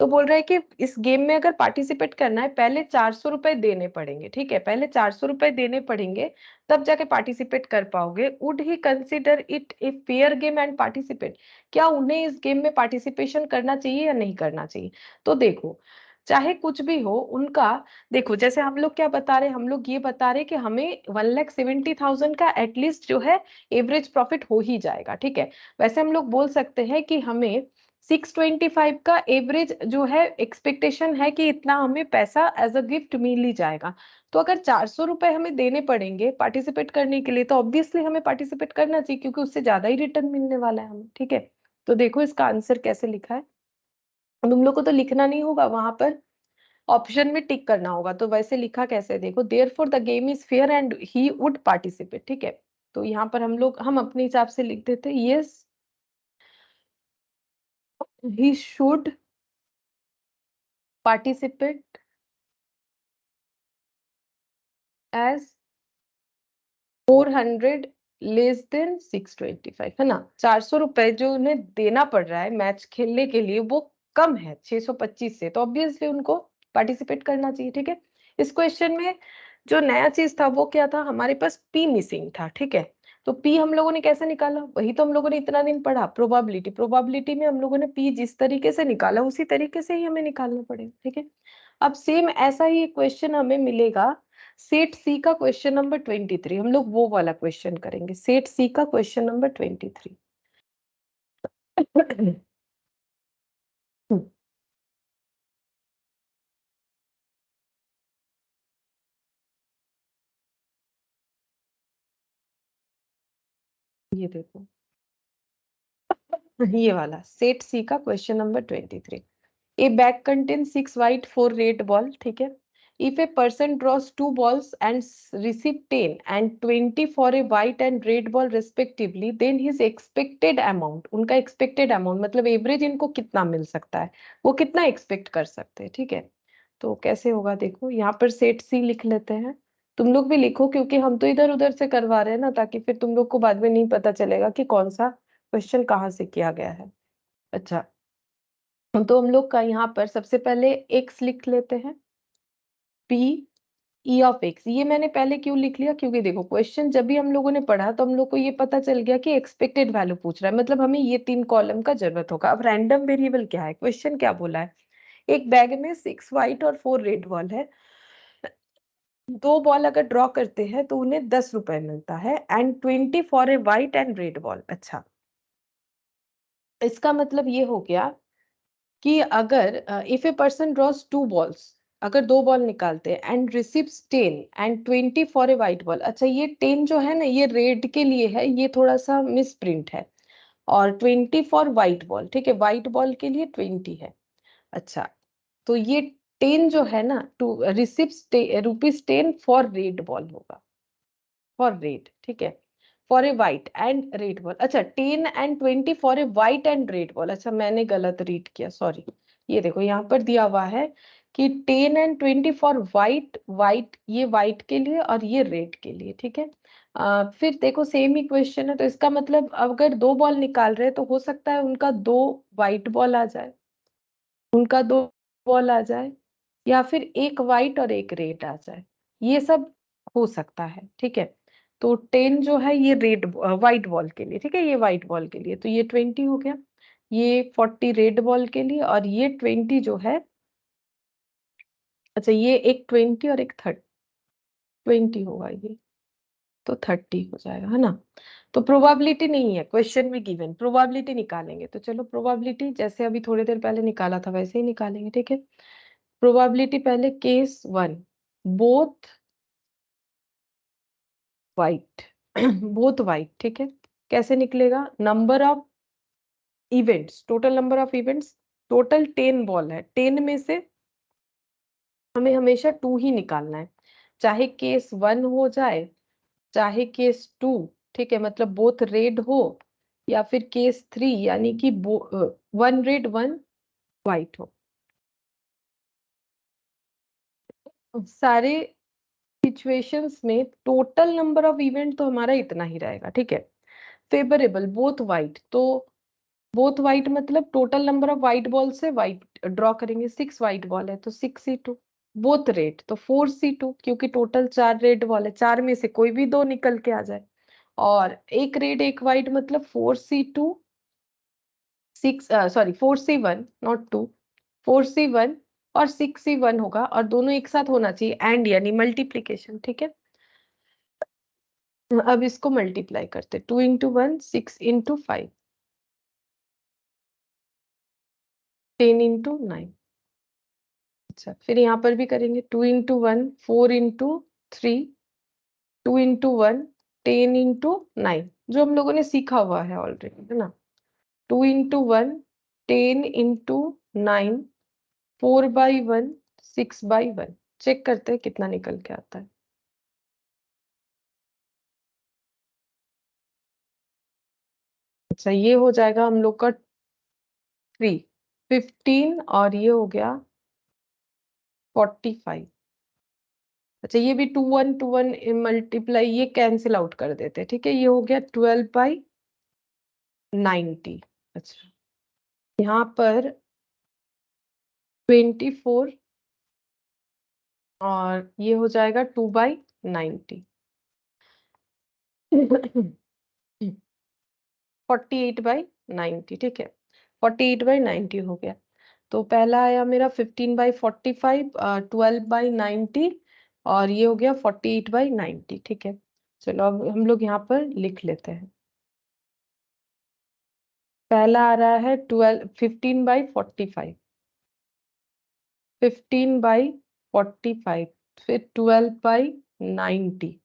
A: तो बोल रहा है कि इस गेम में अगर पार्टिसिपेट करना है, पहले 400 रुपए देने पड़ेंगे, ठीक है। पहले 400 रुपए देने पड़ेंगे, तब जाके पार्टिसिपेट कर पाओगे। Would he consider it a fair game and participate, क्या उन्हें इस गेम में पार्टिसिपेशन करना चाहिए या नहीं करना चाहिए? तो देखो, चाहे कुछ भी हो उनका, देखो जैसे हम लोग क्या बता रहे, हम लोग ये बता रहे कि हमें 1,70,000 का एटलीस्ट जो है एवरेज प्रॉफिट हो ही जाएगा, ठीक है। वैसे हम लोग बोल सकते हैं कि हमें 625 का एवरेज जो है एक्सपेक्टेशन है कि इतना हमें पैसा एज अ गिफ्ट मिल ही जाएगा। तो अगर 400 रुपए हमें देने पड़ेंगे पार्टिसिपेट करने के लिए, तो ऑब्वियसली हमें पार्टिसिपेट करना चाहिए, क्योंकि उससे ज्यादा ही रिटर्न मिलने वाला है हमें, ठीक है। तो देखो इसका आंसर कैसे लिखा है। तुम लोग को तो लिखना नहीं होगा, वहां पर ऑप्शन में टिक करना होगा। तो वैसे लिखा कैसे है, देखो therefore the game is fair and he would participate, ठीक है। तो यहाँ पर हम अपने हिसाब से लिख देते, yes he should participate as 400 less than 625, है ना। 400 रुपए जो उन्हें देना पड़ रहा है मैच खेलने के लिए, वो कम है 625 से, तो ऑब्वियसली उनको पार्टिसिपेट करना चाहिए। ठीक है, इस क्वेश्चन में जो नया चीज था वो क्या था, हमारे पास पी मिसिंग था। ठीक है, तो पी हम लोगों ने कैसे निकाला, वही तो हम लोगों ने इतना दिन पढ़ा, प्रोबेबिलिटी। प्रोबेबिलिटी में हम लोगों ने पी जिस तरीके से निकाला उसी तरीके से ही हमें निकालना पड़ेगा। ठीक है, अब सेम ऐसा ही क्वेश्चन हमें मिलेगा सेट सी का क्वेश्चन नंबर 23। हम लोग वो वाला क्वेश्चन करेंगे, सेट सी का क्वेश्चन नंबर 23। ये देखो, ये वाला सेट सी का question number 23। A bag contains 6 white, 4 red ball. ठीक है, if a person draws 2 balls and receive 10 and 20 for a white and red ball respectively, then his expected amount, उनका expected amount मतलब average इनको कितना मिल सकता है, वो कितना एक्सपेक्ट कर सकते हैं। ठीक है, तो कैसे होगा देखो, यहाँ पर सेट सी लिख लेते हैं। तुम लोग भी लिखो, क्योंकि हम तो इधर उधर से करवा रहे हैं ना, ताकि फिर तुम लोग को बाद में नहीं पता चलेगा कि कौन सा क्वेश्चन कहाँ से किया गया है। अच्छा, तो हम लोग का यहाँ पर सबसे पहले x लिख लेते हैं, p e ऑफ x। ये मैंने पहले क्यों लिख लिया, क्योंकि देखो क्वेश्चन जब भी हम लोगों ने पढ़ा तो हम लोग को ये पता चल गया कि एक्सपेक्टेड वैल्यू पूछ रहा है, मतलब हमें ये 3 कॉलम का जरूरत होगा। अब रैंडम वेरिएबल क्या है, क्वेश्चन क्या बोला है, एक बैग में 6 व्हाइट और 4 रेड बॉल है, 2 बॉल अगर ड्रॉ करते हैं तो उन्हें 10 रुपए मिलता है, and 20 for a white and red ball. अच्छा, इसका मतलब ये हो गया कि अगर इफ ए पर्सन ड्रॉस 2 बॉल्स, अगर 2 बॉल निकालते हैं and receives 10 and 20 for a white ball. अच्छा, ये 10 जो है ना ये रेड के लिए है, ये थोड़ा सा मिस प्रिंट है, और 20 फॉर व्हाइट बॉल। ठीक है, व्हाइट बॉल के लिए 20 है। अच्छा, तो ये 10 जो है ना, to receives ₹10 for red ball होगा, फॉर रेड। ठीक है, for a white and red ball. अच्छा, 10 and 20 for a white and red ball. अच्छा, मैंने गलत रीड किया, सॉरी। ये देखो यहाँ पर दिया हुआ है कि 10 एंड 20 फॉर व्हाइट, व्हाइट ये व्हाइट के लिए और ये रेड के लिए। ठीक है, फिर देखो सेम ही क्वेश्चन है, तो इसका मतलब अगर 2 बॉल निकाल रहे हैं तो हो सकता है उनका 2 व्हाइट बॉल आ जाए, उनका 2 बॉल आ जाए, या फिर एक व्हाइट और एक रेड आ जाए, ये सब हो सकता है। ठीक है, तो 10 जो है ये रेड व्हाइट बॉल के लिए। ठीक है, ये व्हाइट बॉल के लिए, तो ये 20 हो गया, ये 40 रेड बॉल के लिए, और ये 20 जो है, अच्छा ये एक 20 और एक 20 होगा, ये तो 30 हो जाएगा, है ना। तो प्रोबेबिलिटी नहीं है क्वेश्चन में गिवन, प्रोबेबिलिटी निकालेंगे, तो चलो प्रोबेबिलिटी जैसे अभी थोड़ी देर पहले निकाला था वैसे ही निकालेंगे। ठीक है, प्रोबेबिलिटी पहले case 1, both white, both white. ठीक है, कैसे निकलेगा, number of events, total number of events, total 10 ball है, 10 में से हमें हमेशा 2 ही निकालना है, चाहे केस 1 हो जाए चाहे केस 2। ठीक है, मतलब बोथ रेड हो, या फिर केस 3 यानी कि 1 रेड 1 वाइट हो। सारे सिचुएशंस में टोटल नंबर ऑफ इवेंट तो हमारा इतना ही रहेगा। ठीक है, फेवरेबल बोथ वाइट, तो बोथ वाइट मतलब total number of white ball से वाइट ड्रॉ करेंगे, 6 वाइट बॉल है तो 6C2। बोथ रेड तो 4C2, क्योंकि टोटल 4 रेड बॉल है, 4 में से कोई भी 2 निकल के आ जाए, और एक रेड एक वाइट मतलब 4C2, 6 sorry 4C1 not 2, 4C1 और 6C1 होगा, और दोनों एक साथ होना चाहिए, एंड यानी मल्टीप्लीकेशन। ठीक है, अब इसको मल्टीप्लाई करते, 2 इंटू 1 6 इंटू 5 10 इंटू 9। अच्छा, फिर यहाँ पर भी करेंगे, 2 इंटू 1 4 इंटू 3, 2 इंटू 1 10 इंटू 9, जो हम लोगों ने सीखा हुआ है ऑलरेडी, है ना। 2 इंटू 1 10 इंटू 9, 4/1 6/1। चेक करते हैं कितना निकल के आता है। अच्छा, ये हो जाएगा हम लोग का 3 15, और ये हो गया 45। अच्छा, ये भी 2 1 मल्टीप्लाई ये कैंसिल आउट कर देते हैं। ठीक है, ये हो गया 12/90। अच्छा, यहाँ पर 24 और ये हो जाएगा 2/90। 48/90, ठीक है, 48/90 हो गया। तो पहला आया मेरा 15/45, 12/90 और ये हो गया 48/90, ठीक है। चलो अब हम लोग यहाँ पर लिख लेते हैं। पहला आ रहा है 15/45, 15/45, फिर 12/90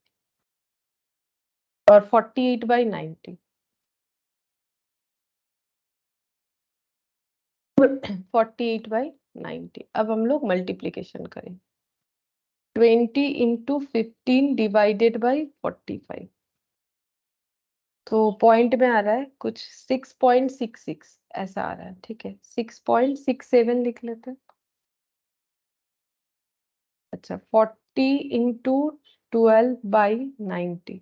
A: और 48/90। 48/90। अब हम लोग मल्टीप्लीकेशन करें। 20 इंटू 15 डिवाइडेड बाई 45। तो पॉइंट में आ रहा है कुछ 6.66 ऐसा आ रहा है, ठीक है, 6.67 लिख लेते हैं। अच्छा, 40 into 12/90,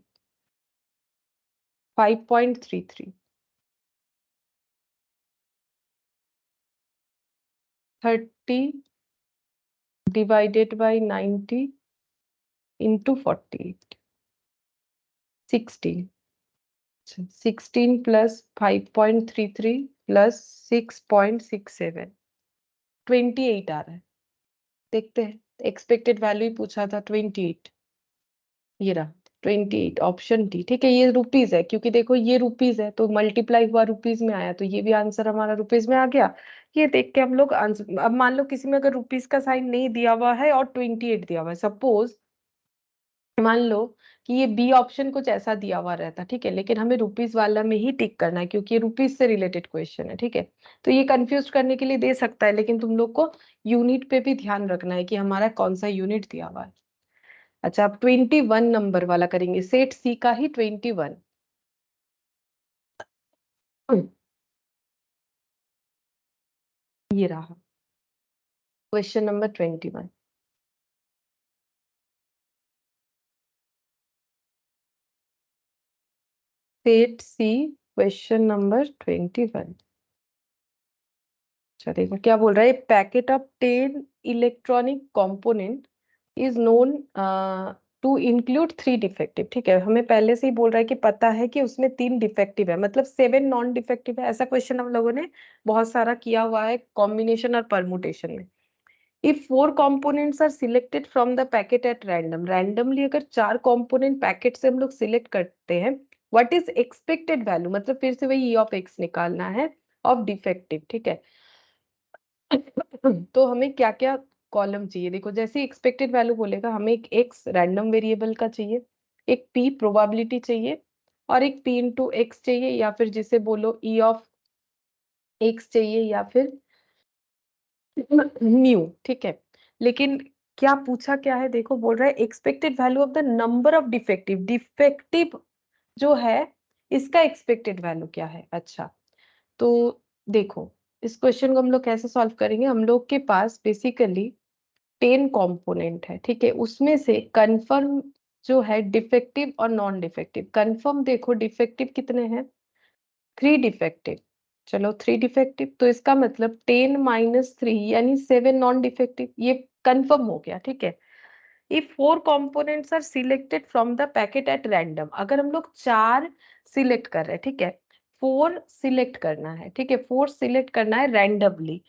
A: 5.33। 30 divided by 90 into 48, 16। 16 plus 5.33 plus 6.67, 28 आ रहा है। देखते हैं, एक्सपेक्टेड वैल्यू ही पूछा था, 28। ये रहा 28, ऑप्शन डी, ठीक है। ये रुपीज है, क्योंकि देखो ये रुपीज है तो मल्टीप्लाई हुआ रुपीज में आया, तो ये भी आंसर हमारा रुपीज में आ गया। ये देख के हम लोग आंसर, अब मान लो किसी में अगर रुपीज का साइन नहीं दिया हुआ है और 28 दिया हुआ है, सपोज मान लो कि ये बी ऑप्शन कुछ ऐसा दिया हुआ रहता, ठीक है, लेकिन हमें रुपीज वाला में ही टिक करना है क्योंकि ये रुपीज से रिलेटेड क्वेश्चन है, ठीक है। तो ये कंफ्यूज करने के लिए दे सकता है, लेकिन तुम लोग को यूनिट पे भी ध्यान रखना है कि हमारा कौन सा यूनिट दिया हुआ है। अच्छा, अब 21 नंबर वाला करेंगे, सेट सी का ही 21। ये रहा question number 21। Set C question number 21। अच्छा देखो क्या बोल रहा है, packet of 10 electronic component is known to include 3 defective, ठीक है। हमें पहले से ही बोल रहा है कि पता है कि उसमें 3 डिफेक्टिव है, मतलब 7 नॉन डिफेक्टिव है। ऐसा क्वेश्चन हम लोगों ने बहुत सारा किया हुआ है कॉम्बिनेशन और परमुटेशन में। If 4 components are selected from the packet at random, randomly अगर 4 component पैकेट से हम लोग सिलेक्ट करते हैं, what is expected value, मतलब फिर से वही e of x निकालना है ऑफ डिफेक्टिव, ठीक है। तो हमें क्या क्या कॉलम चाहिए, देखो जैसे एक्सपेक्टेड वैल्यू बोलेगा, हमें एक x रैंडम वेरिएबल का चाहिए, एक p प्रोबेबिलिटी चाहिए और एक p इंटू एक्स चाहिए, या फिर जिसे बोलो e ऑफ x चाहिए, या फिर न्यू, ठीक है। लेकिन क्या पूछा क्या है, देखो बोल रहा है expected value of the number of defective, defective जो है इसका एक्सपेक्टेड वैल्यू क्या है। अच्छा, तो देखो इस क्वेश्चन को हम लोग कैसे सॉल्व करेंगे, हम लोग के पास बेसिकली 10 कंपोनेंट है, ठीक है, उसमें से कंफर्म जो है डिफेक्टिव और नॉन डिफेक्टिव। कंफर्म देखो डिफेक्टिव कितने हैं, 3 डिफेक्टिव। चलो 3 डिफेक्टिव, तो इसका मतलब 10 - 3 यानी 7 नॉन डिफेक्टिव, ये कंफर्म हो गया, ठीक है। If 4 components are selected from the packet at random, अगर हम लोग 4 सिलेक्ट कर रहे हैं, ठीक है, 4 सिलेक्ट करना है, ठीक है, 4 सिलेक्ट करना है रैंडमली।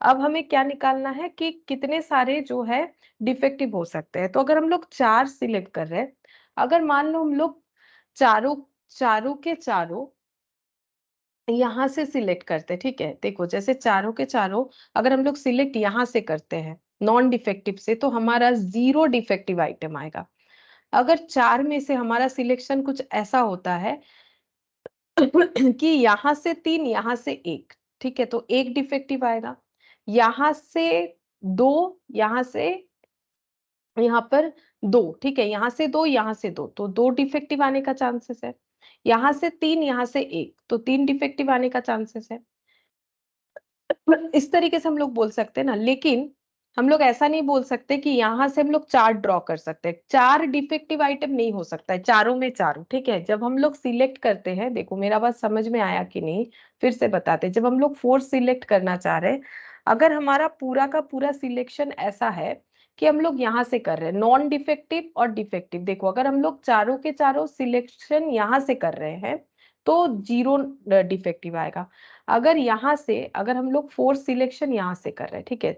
A: अब हमें क्या निकालना है कि कितने सारे जो है डिफेक्टिव हो सकते हैं। तो अगर हम लोग 4 सिलेक्ट कर रहे हैं, अगर मान लो हम लोग चारों चारों के चारों यहाँ से सिलेक्ट करते हैं, ठीक है, देखो जैसे चारों के चारों अगर हम लोग सिलेक्ट यहाँ से करते हैं नॉन डिफेक्टिव से, तो हमारा 0 डिफेक्टिव आइटम आएगा। अगर 4 में से हमारा सिलेक्शन कुछ ऐसा होता है कि यहाँ से 3, यहाँ से 1, ठीक है, तो 1 डिफेक्टिव आएगा। यहाँ से 2, यहाँ से यहाँ पर 2, ठीक है, यहाँ से 2, यहाँ से 2, तो 2 डिफेक्टिव आने का चांसेस है। यहाँ से 3, यहाँ से 1, तो 3 डिफेक्टिव आने का चांसेस है। इस तरीके से हम लोग बोल सकते हैं ना, लेकिन हम लोग ऐसा नहीं बोल सकते कि यहाँ से हम लोग 4 ड्रॉ कर सकते हैं। 4 डिफेक्टिव आइटम नहीं हो सकता है चारों में चारों, ठीक है। जब हम लोग सिलेक्ट करते हैं, देखो मेरा बात समझ में आया कि नहीं, फिर से बताते हैं। जब हम लोग 4 सिलेक्ट करना चाह रहे हैं, अगर हमारा पूरा का पूरा सिलेक्शन ऐसा है कि हम लोग यहाँ से कर रहे हैं नॉन डिफेक्टिव और डिफेक्टिव, देखो अगर हम लोग चारों के चारों सिलेक्शन यहाँ से कर रहे हैं तो 0 डिफेक्टिव आएगा। अगर यहाँ से अगर हम लोग 4 सिलेक्शन यहाँ से कर रहे हैं, ठीक है,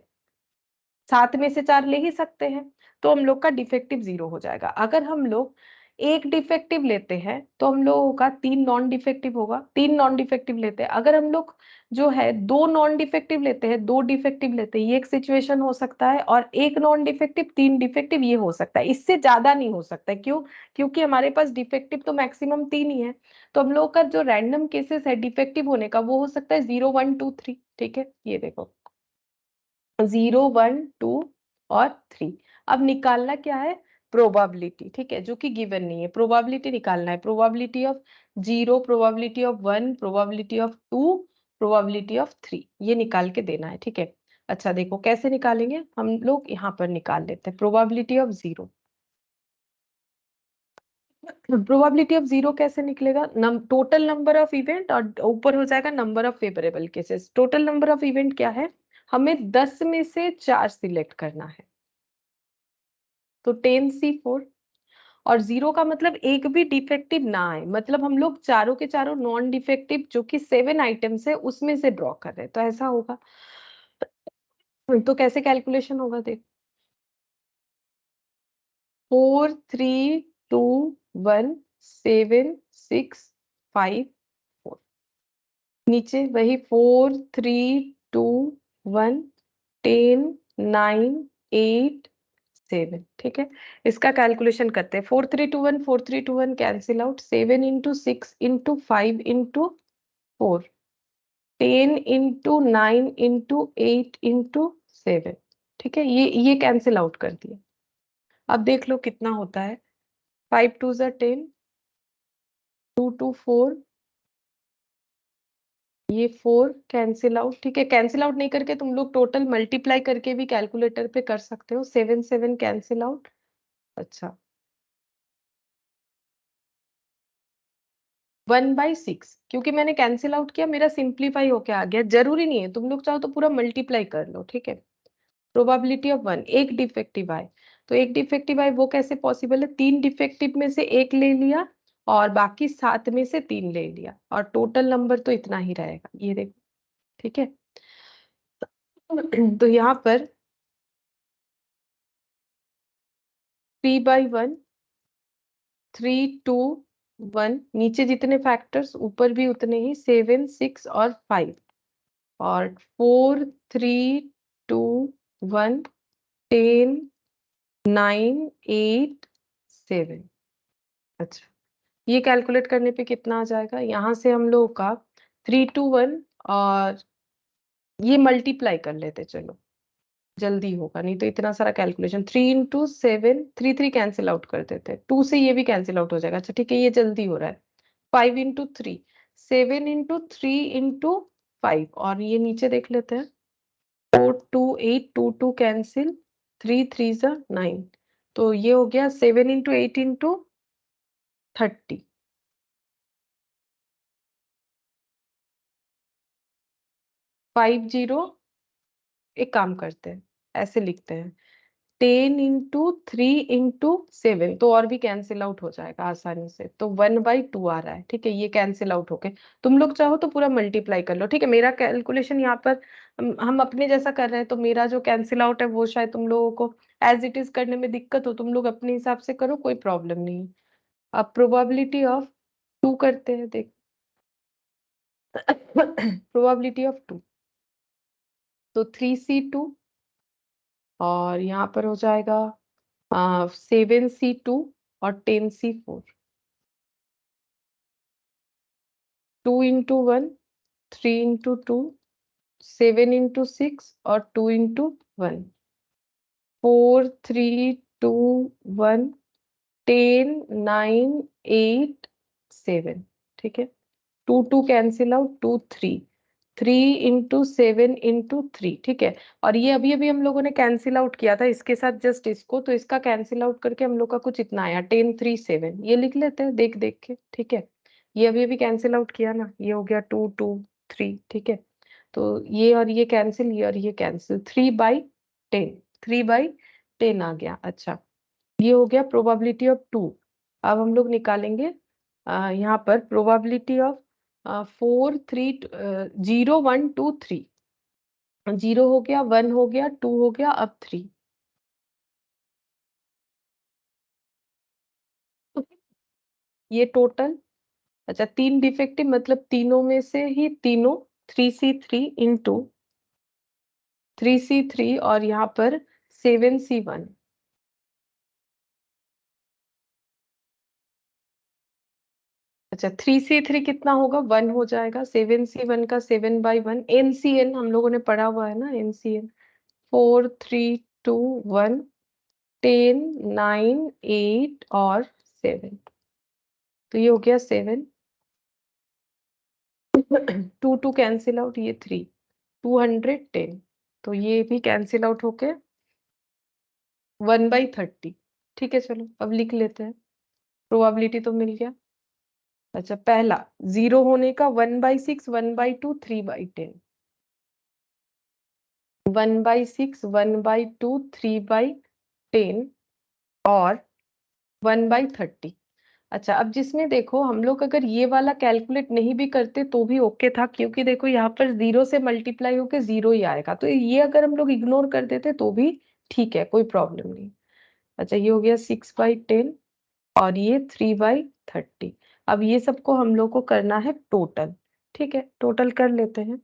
A: 7 में से 4 ले ही सकते हैं, तो हम लोग का डिफेक्टिव 0 हो जाएगा। अगर हम लोग एक डिफेक्टिव लेते हैं तो हम लोगों का 3 नॉन डिफेक्टिव होगा, 3 नॉन डिफेक्टिव लेते हैं। अगर हम लोग जो है 2 नॉन डिफेक्टिव लेते हैं, 2 डिफेक्टिव लेते हैं, ये एक सिचुएशन हो सकता है, और एक नॉन डिफेक्टिव 3 डिफेक्टिव ये हो सकता है। इससे ज्यादा नहीं हो सकता है। क्यों? क्योंकि हमारे पास डिफेक्टिव तो मैक्सिमम 3 ही है। तो हम लोग का जो रैंडम केसेस है डिफेक्टिव होने का वो हो सकता है 0 1 2 3। ठीक है, ये देखो 0 1 2 और 3। अब निकालना क्या है? प्रोबेबिलिटी, ठीक है, जो कि गिवन नहीं है। प्रोबेबिलिटी निकालना है, probability of 0, probability of 1, probability of 2, probability of 3, ये निकाल के देना है। ठीक है, अच्छा देखो कैसे निकालेंगे, हम लोग यहाँ पर निकाल लेते हैं प्रोबेबिलिटी ऑफ 0। प्रोबेबिलिटी ऑफ 0 कैसे निकलेगा? टोटल नंबर ऑफ इवेंट और ऊपर हो जाएगा number of favourable cases. Total number of event क्या है? हमें 10 में से 4 सिलेक्ट करना है, तो 10C4। और 0 का मतलब एक भी डिफेक्टिव ना आए, मतलब हम लोग चारों के चारों नॉन डिफेक्टिव जो कि 7 आइटम्स है उसमें से ड्रॉ कर रहे हैं, तो ऐसा होगा। तो कैसे कैलकुलेशन होगा देख, 4 3 2 1 7 6 5 4, नीचे वही 4 3 2 1 10 9 8 7। ठीक है, इसका कैलकुलेशन करते हैं। 4 3 2 1, 4 3 2 1 cancel out, 7 into 6 into 5 into 4, 10 into 9 into 8 into 7। ठीक है, ये कैंसिल आउट कर दिया। अब देख लो कितना होता है, 5 2 ज़ा 10, 2 2 4, ये 4 कैंसिल आउट। ठीक है, कैंसिल आउट नहीं करके तुम लोग टोटल मल्टीप्लाई करके भी कैलकुलेटर पे कर सकते हो। 7 7 कैंसिल आउट। अच्छा, 1/6, क्योंकि मैंने कैंसिल आउट किया मेरा सिंप्लीफाई होके आ गया। जरूरी नहीं है, तुम लोग चाहो तो पूरा मल्टीप्लाई कर लो। ठीक है, प्रोबेबिलिटी ऑफ 1, एक डिफेक्टिव आए, तो एक डिफेक्टिव आए वो कैसे पॉसिबल है? 3 डिफेक्टिव में से एक ले लिया और बाकी 7 में से 3 ले लिया, और टोटल नंबर तो इतना ही रहेगा, ये देखो। ठीक है, तो यहाँ पर 3/1, 3 2 1, नीचे जितने फैक्टर्स ऊपर भी उतने ही, 7 6 और 5, और 4 3 2 1 10 9 8 7। अच्छा, ये कैलकुलेट करने पे कितना आ जाएगा? यहाँ से हम लोग का 3 2 1, और ये मल्टीप्लाई कर लेते, चलो जल्दी होगा, नहीं तो इतना सारा कैलकुलेशन। 3 इंटू 7, 3 3 कैंसिल आउट कर देते, 2 से ये भी कैंसिल आउट हो जाएगा। अच्छा ठीक है, ये जल्दी हो रहा है। 5 इंटू 3, 7 इंटू 3 इंटू 5, और ये नीचे देख लेते हैं। 4 2 8, 2 2 कैंसिल, 3 3 ज़ा 9, तो ये हो गया 7 इंटू 8 इंटू 30, 50। एक काम करते हैं, ऐसे लिखते हैं, 10 इंटू 3 इंटू 7, तो और भी कैंसिल आउट हो जाएगा आसानी से, तो 1/2 आ रहा है। ठीक है, ये कैंसिल आउट होके, तुम लोग चाहो तो पूरा मल्टीप्लाई कर लो। ठीक है, मेरा कैलकुलेशन यहाँ पर हम अपने जैसा कर रहे हैं, तो मेरा जो कैंसिल आउट है वो शायद तुम लोगों को एज इट इज करने में दिक्कत हो, तुम लोग अपने हिसाब से करो, कोई प्रॉब्लम नहीं। अब प्रोबेबिलिटी ऑफ 2 करते हैं, देख प्रोबेबिलिटी ऑफ 2, तो 3C2, और यहाँ पर हो जाएगा 7C2 और 10C4, 2 इंटू 1, 3 इंटू 2, 7 इंटू 6 और 2 इंटू 1, 4 3 2 1 10 9 8 7। ठीक है, 2 2 कैंसिल आउट, 2 3, 3 इंटू 7 इंटू 3। ठीक है, और ये अभी अभी हम लोगों ने कैंसिल आउट किया था इसके साथ जस्ट इसको, तो इसका कैंसिल आउट करके हम लोग का कुछ इतना आया, 10 3 7, ये लिख लेते हैं देख देख के। ठीक है, ये अभी अभी कैंसिल आउट किया ना, ये हो गया 2 2 3। ठीक है, तो ये और ये कैंसिल, ये और ये कैंसिल, 3/10, 3/10 आ गया। अच्छा, ये हो गया प्रोबेबिलिटी ऑफ 2। अब हम लोग निकालेंगे यहाँ पर प्रोबेबिलिटी ऑफ 0, 1, 2, 3। 0 हो गया, 1 हो गया, 2 हो गया, अब 3। ये टोटल, अच्छा 3 डिफेक्टिव मतलब तीनों में से ही तीनों, 3C3 और यहाँ पर 7C1। अच्छा 3C3 कितना होगा, 1 हो जाएगा। 7C1 का 7/1, NCN हम लोगों ने पढ़ा हुआ है ना, NCN 4, 3, 2, 1, 10, 9, 8 और 7। तो ये हो गया 7। 2 कैंसिल आउट, ये 3, 210। तो ये भी कैंसिल आउट होके 1/30। ठीक है, चलो अब लिख लेते हैं। प्रोबेबिलिटी तो मिल गया। अच्छा, पहला 0 होने का 1/6, 1/2, 3/10। 1/6, 1/2, 3/10 और 1/30। अच्छा, अब जिसमें देखो हम लोग अगर ये वाला कैलकुलेट नहीं भी करते तो भी ओके था, क्योंकि देखो यहाँ पर 0 से मल्टीप्लाई होके 0 ही आएगा, तो ये अगर हम लोग इग्नोर कर देते तो भी ठीक है, कोई प्रॉब्लम नहीं। अच्छा, ये हो गया 6/10 और ये 3/30। अब ये सबको हम लोग को करना है टोटल। ठीक है, टोटल कर लेते हैं।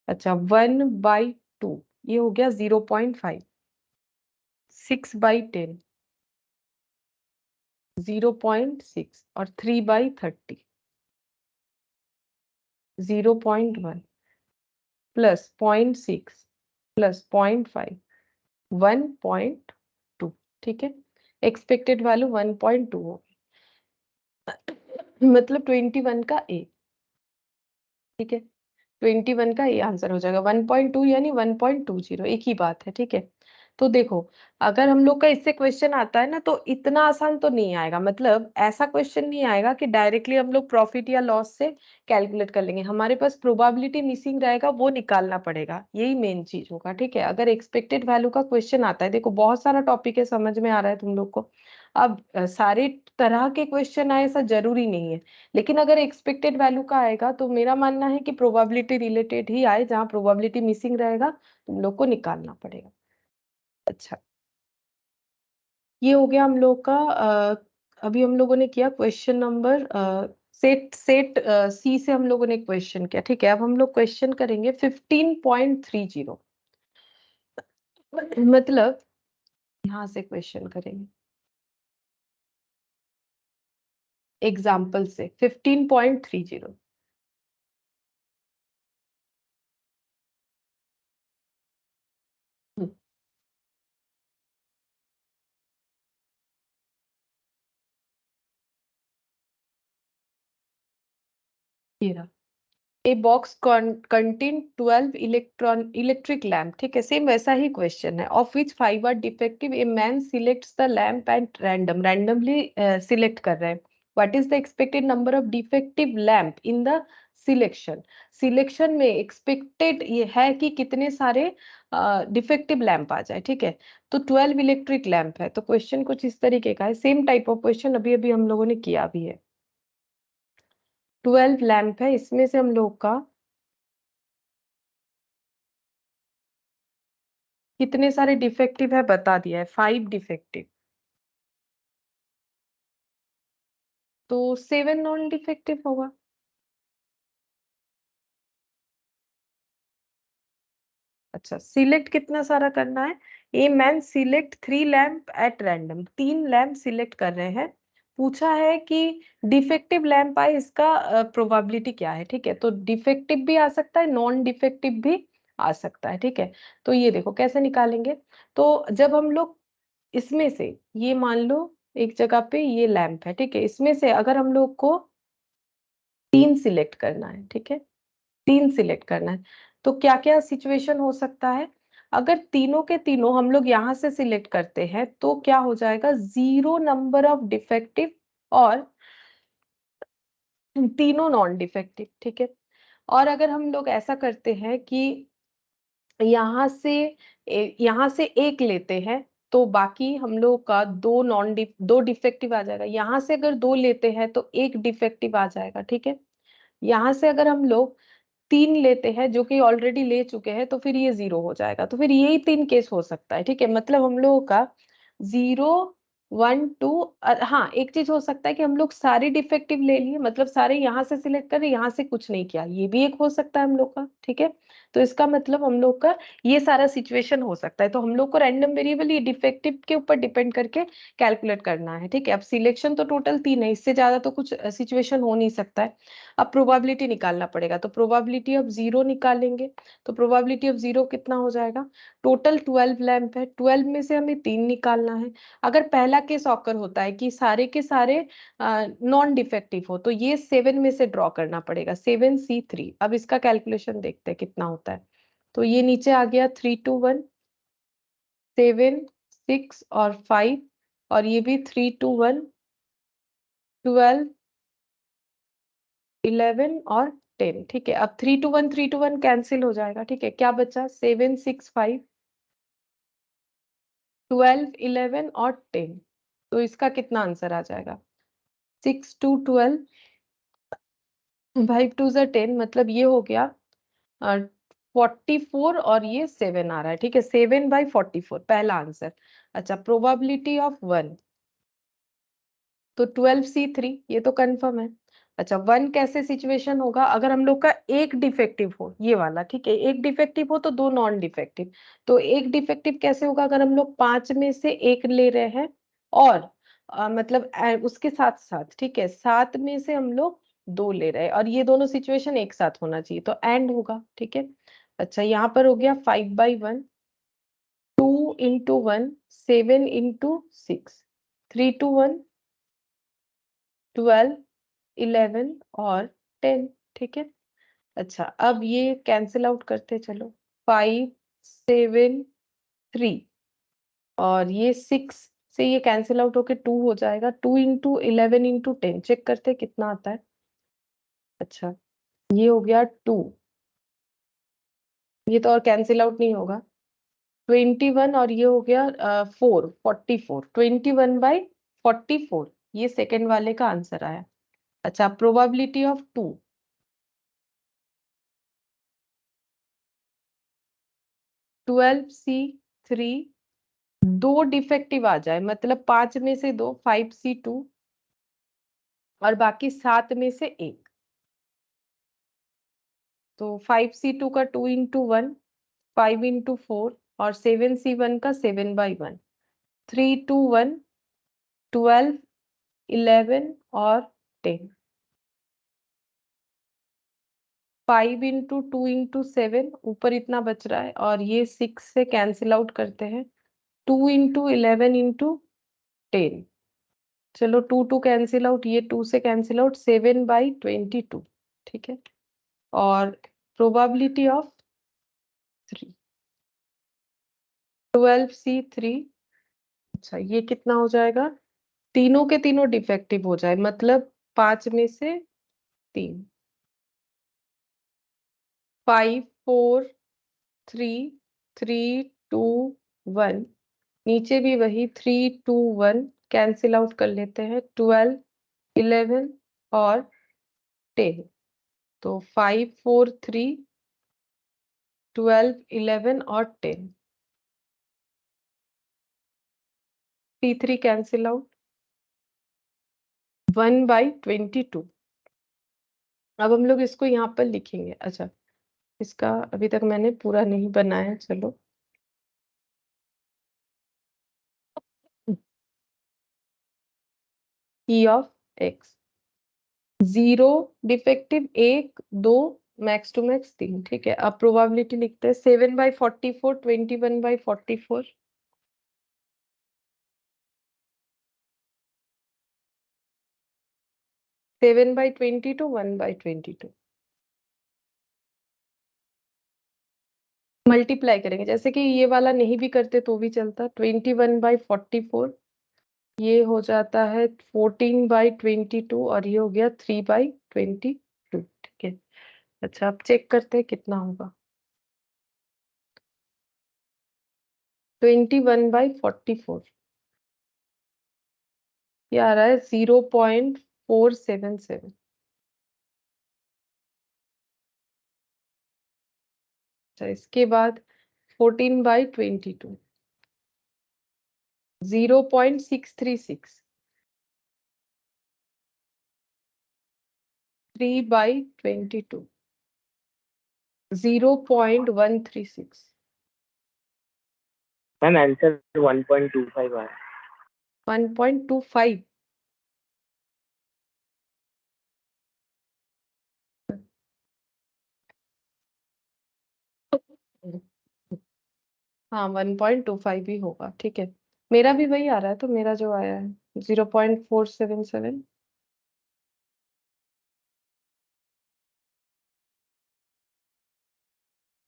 A: अच्छा, 1/2 ये हो गया 0.5। 6/10 0.6 और 3/30 0.1 प्लस 0.6 प्लस 0.5 1.2। ठीक है, एक्सपेक्टेड वैल्यू 1.2 हो गई, मतलब 21 का ए। ठीक है, 21 का ये आंसर हो जाएगा। 1.2 यानी 1.20, एक ही बात है। ठीक है, तो देखो अगर हम लोग का इससे क्वेश्चन आता है ना तो इतना आसान तो नहीं आएगा, मतलब ऐसा क्वेश्चन नहीं आएगा कि डायरेक्टली हम लोग प्रॉफिट या लॉस से कैलकुलेट कर लेंगे। हमारे पास प्रोबेबिलिटी मिसिंग रहेगा, वो निकालना पड़ेगा, यही मेन चीज होगा। ठीक है, अगर एक्सपेक्टेड वैल्यू का क्वेश्चन आता है, देखो बहुत सारा टॉपिक है, समझ में आ रहा है तुम लोग को। अब सारे तरह के क्वेश्चन आए ऐसा जरूरी नहीं है, लेकिन अगर एक्सपेक्टेड वैल्यू का आएगा तो मेरा मानना है कि प्रोबेबिलिटी रिलेटेड ही आए, जहां प्रोबेबिलिटी मिसिंग रहेगा तुम लोग को निकालना पड़ेगा। अच्छा, ये हो गया हम लोग का अभी हम लोगों ने किया क्वेश्चन नंबर सेट सेट सी से हम लोगों ने क्वेश्चन किया। ठीक है, अब हम लोग क्वेश्चन करेंगे 15.30, मतलब यहाँ से क्वेश्चन करेंगे एग्जाम्पल से 15.30। ये रहा, a box contain 12 electric lamp. ठीक है, सेम वैसा ही क्वेश्चन है। Of which 5 are defective, a man selects the lamp at randomly select कर रहे हैं। What is the expected number of defective lamp in the selection. Selection में expected ये है कि कितने सारे डिफेक्टिव लैम्प आ जाए। ठीक है, तो 12 इलेक्ट्रिक लैम्प है, तो क्वेश्चन कुछ इस तरीके का है। सेम टाइप ऑफ क्वेश्चन अभी अभी हम लोगों ने किया भी है। 12 लैम्प है, इसमें से हम लोग का कितने सारे डिफेक्टिव है बता दिया है, 5 डिफेक्टिव, तो 7 नॉन डिफेक्टिव होगा। अच्छा, सिलेक्ट कितना सारा करना है, a man select 3 lamp at random, 3 lamp select कर रहे हैं। पूछा है कि डिफेक्टिव लैम्प आए, इसका प्रोबेबिलिटी क्या है। ठीक है, तो डिफेक्टिव भी आ सकता है, नॉन डिफेक्टिव भी आ सकता है। ठीक है, तो ये देखो कैसे निकालेंगे। तो जब हम लोग इसमें से, ये मान लो एक जगह पे ये लैंप है। ठीक है, इसमें से अगर हम लोग को 3 सिलेक्ट करना है, ठीक है 3 सिलेक्ट करना है, तो क्या क्या सिचुएशन हो सकता है। अगर तीनों के तीनों हम लोग यहाँ से सिलेक्ट करते हैं तो क्या हो जाएगा, 0 नंबर ऑफ डिफेक्टिव और तीनों नॉन डिफेक्टिव। ठीक है, और अगर हम लोग ऐसा करते हैं कि यहाँ से यहाँ से एक लेते हैं तो बाकी हम लोग का दो डिफेक्टिव आ जाएगा। यहाँ से अगर दो लेते हैं तो एक डिफेक्टिव आ जाएगा, ठीक है। यहाँ से अगर हम लोग 3 लेते हैं जो कि ऑलरेडी ले चुके हैं तो फिर ये 0 हो जाएगा। तो फिर यही 3 केस हो सकता है, ठीक है। मतलब हम लोगों का 0 1 2, हाँ एक चीज हो सकता है कि हम लोग सारे डिफेक्टिव ले लिए, मतलब सारे यहाँ से सिलेक्ट करें, यहाँ से कुछ नहीं किया, ये भी एक हो सकता है हम लोग का, ठीक है। तो इसका मतलब हम लोग का ये सारा सिचुएशन हो सकता है। तो हम लोग को रैंडम वेरिएबल ये डिफेक्टिव के ऊपर डिपेंड करके कैलकुलेट करना है, ठीक है। अब सिलेक्शन तो टोटल 3 है, इससे ज्यादा तो कुछ सिचुएशन हो नहीं सकता है। अब प्रोबेबिलिटी निकालना पड़ेगा, तो प्रोबेबिलिटी ऑफ 0 निकालेंगे। तो प्रोबेबिलिटी ऑफ 0 कितना हो जाएगा? टोटल 12 लैंप है, 12 में से हमें 3 निकालना है। अगर पहला केस ऑकर होता है कि सारे के सारे नॉन डिफेक्टिव हो तो ये 7 में से ड्रॉ करना पड़ेगा, 7C3। अब इसका कैलकुलेशन देखते हैं कितना होता है। तो ये नीचे आ गया 3 2 1 7 6 और 5, और ये भी 3 2 1 12 11 और 10, ठीक है। अब 3 2 1 कैंसिल हो जाएगा, ठीक है। क्या बचा? 7 6 5 12 11 और 10। तो इसका कितना आंसर आ जाएगा? 6 2 12 5 2 10, मतलब ये हो गया 44 और ये 7 आ रहा है, ठीक है। 7/44 पहला आंसर। अच्छा, प्रोबेबिलिटी ऑफ 1, तो 12C3 ये तो कंफर्म है। अच्छा, 1 कैसे सिचुएशन होगा? अगर हम लोग का एक डिफेक्टिव हो, ये वाला, ठीक है, एक डिफेक्टिव हो तो दो नॉन डिफेक्टिव। तो एक डिफेक्टिव कैसे होगा? अगर हम लोग 5 में से एक ले रहे हैं और मतलब उसके साथ साथ, ठीक है, 7 में से हम लोग 2 ले रहे हैं और ये दोनों सिचुएशन एक साथ होना चाहिए, तो एंड होगा, ठीक है। अच्छा, यहाँ पर हो गया 5/1, 2 × 1 7 × 6, 3 2 1 12 11 और 10, ठीक है। अच्छा, अब ये कैंसिल आउट करते चलो। 5 7 3 और ये 6 से ये कैंसिल आउट होके 2 हो जाएगा। 2 × 11 × 10 चेक करते कितना आता है। अच्छा, ये हो गया 2, ये तो और कैंसिल आउट नहीं होगा। 21 और ये हो गया 4 44, 21/44 ये सेकेंड वाले का आंसर आया। अच्छा, प्रोबेबिलिटी ऑफ 2, 12C3, दो डिफेक्टिव आ जाए, मतलब 5 में से 2, 5C2, और बाकी 7 में से एक। तो 5C2 का 2 × 1, 5 × 4 और 7C1 का 7/1, 3 2 1 12 11 और 10। 5 × 2 × 7, ऊपर इतना बच रहा है और ये 6 से कैंसिल आउट करते हैं। 2 × 11 × 10, चलो 2 2 कैंसिल आउट, ये 2 से कैंसिल आउट, 7/22, ठीक है। और प्रोबेबिलिटी ऑफ 3, 12C3। अच्छा, ये कितना हो जाएगा? तीनों के तीनों डिफेक्टिव हो जाए, मतलब 5 में से 3, 5 4 3 3 2 1, नीचे भी वही 3 2 1 कैंसिल आउट कर लेते हैं, 12 11 और 10। तो 5 4 3 12 11 और 10, T3 कैंसिल आउट, 1/22। अब हम लोग इसको यहाँ पर लिखेंगे। अच्छा, इसका अभी तक मैंने पूरा नहीं बनाया, चलो। E of X, 0 defective 1 2, max to max 3, ठीक है। अब प्रोबेबिलिटी लिखते हैं। 7/44, 21/44, 7/22, 1/22। मल्टीप्लाई करेंगे, जैसे कि ये वाला नहीं भी करते तो भी चलता। 21/44, ये हो जाता है 14/22 और ये हो गया 3/22, ठीक है। अच्छा अब चेक करते हैं कितना होगा। 21/44 ये आ रहा है 0.477। अच्छा इसके बाद 14/22 0.636। 3/22 0.136।
B: मैम आंसर 1.25 आ रहा है।
A: 1.25। हाँ 1.25 ही होगा, ठीक है। मेरा भी वही आ रहा है, तो मेरा जो आया है 0.477।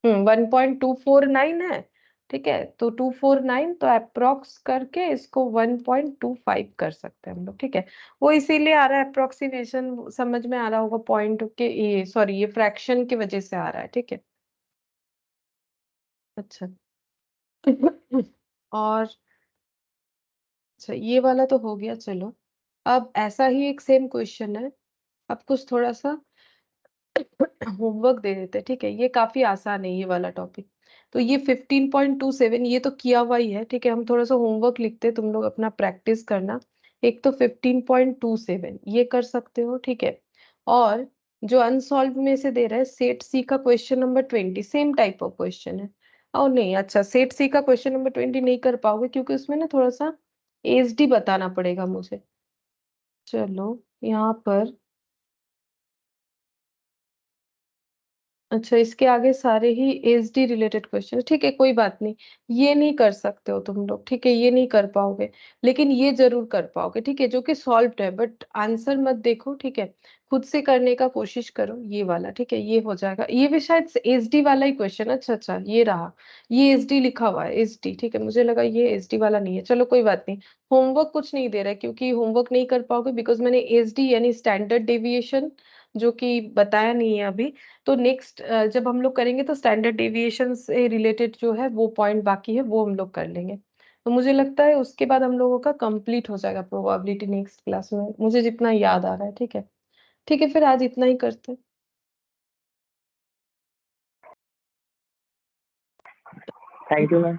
A: 1.249 है, ठीक है। तो 249 तो अप्रोक्स करके इसको 1.25 कर सकते हैं हम लोग, ठीक है। वो इसीलिए आ रहा है अप्रोक्सीमेशन, समझ में आ रहा होगा पॉइंट के, ये सॉरी ये फ्रैक्शन की वजह से आ रहा है, ठीक है। अच्छा और अच्छा ये वाला तो हो गया, चलो। अब ऐसा ही एक सेम क्वेश्चन है, अब कुछ थोड़ा सा होमवर्क दे देते हैं, ठीक है। ये काफी आसान है ये वाला टॉपिक। तो ये 15.27 ये तो किया हुआ ही है, ठीक है। हम थोड़ा सा होमवर्क लिखते हैं, तुम लोग अपना प्रैक्टिस करना। एक तो 15.27 ये कर सकते हो, ठीक है। और जो अनसॉल्व में से दे रहा है सेट सी का question number 20, same type of question है। और नहीं, अच्छा सेट सी का क्वेश्चन नंबर 20 नहीं कर पाओगे क्योंकि उसमें ना थोड़ा सा एसडी बताना पड़ेगा मुझे। चलो यहाँ पर, अच्छा इसके आगे सारे ही एसडी रिलेटेड क्वेश्चन, ठीक है कोई बात नहीं। ये नहीं कर सकते हो तुम लोग, ठीक है, ये नहीं कर पाओगे। लेकिन ये जरूर कर पाओगे, ठीक है, जो कि सॉल्व्ड है, बट आंसर मत देखो, ठीक है। खुद से करने का कोशिश करो ये वाला, ठीक है, ये हो जाएगा। ये भी शायद एसडी वाला ही क्वेश्चन, अच्छा अच्छा ये रहा। ये एसडी लिखा हुआ है, एसडी, ठीक है, मुझे लगा ये एसडी वाला नहीं है, चलो कोई बात नहीं। होमवर्क कुछ नहीं दे रहा है क्योंकि होमवर्क नहीं कर पाओगे, बिकॉज मैंने एसडी यानी स्टैंडर्ड डेविएशन जो कि बताया नहीं है अभी। तो नेक्स्ट जब हम लोग करेंगे तो स्टैंडर्ड डेविएशन से रिलेटेड जो है वो पॉइंट बाकी है वो हम लोग कर लेंगे। तो मुझे लगता है उसके बाद हम लोगों का कंप्लीट हो जाएगा प्रोबेबिलिटी नेक्स्ट क्लास में, मुझे जितना याद आ रहा है, ठीक है। ठीक है फिर आज इतना ही करते हैं।
B: Thank you ma'am.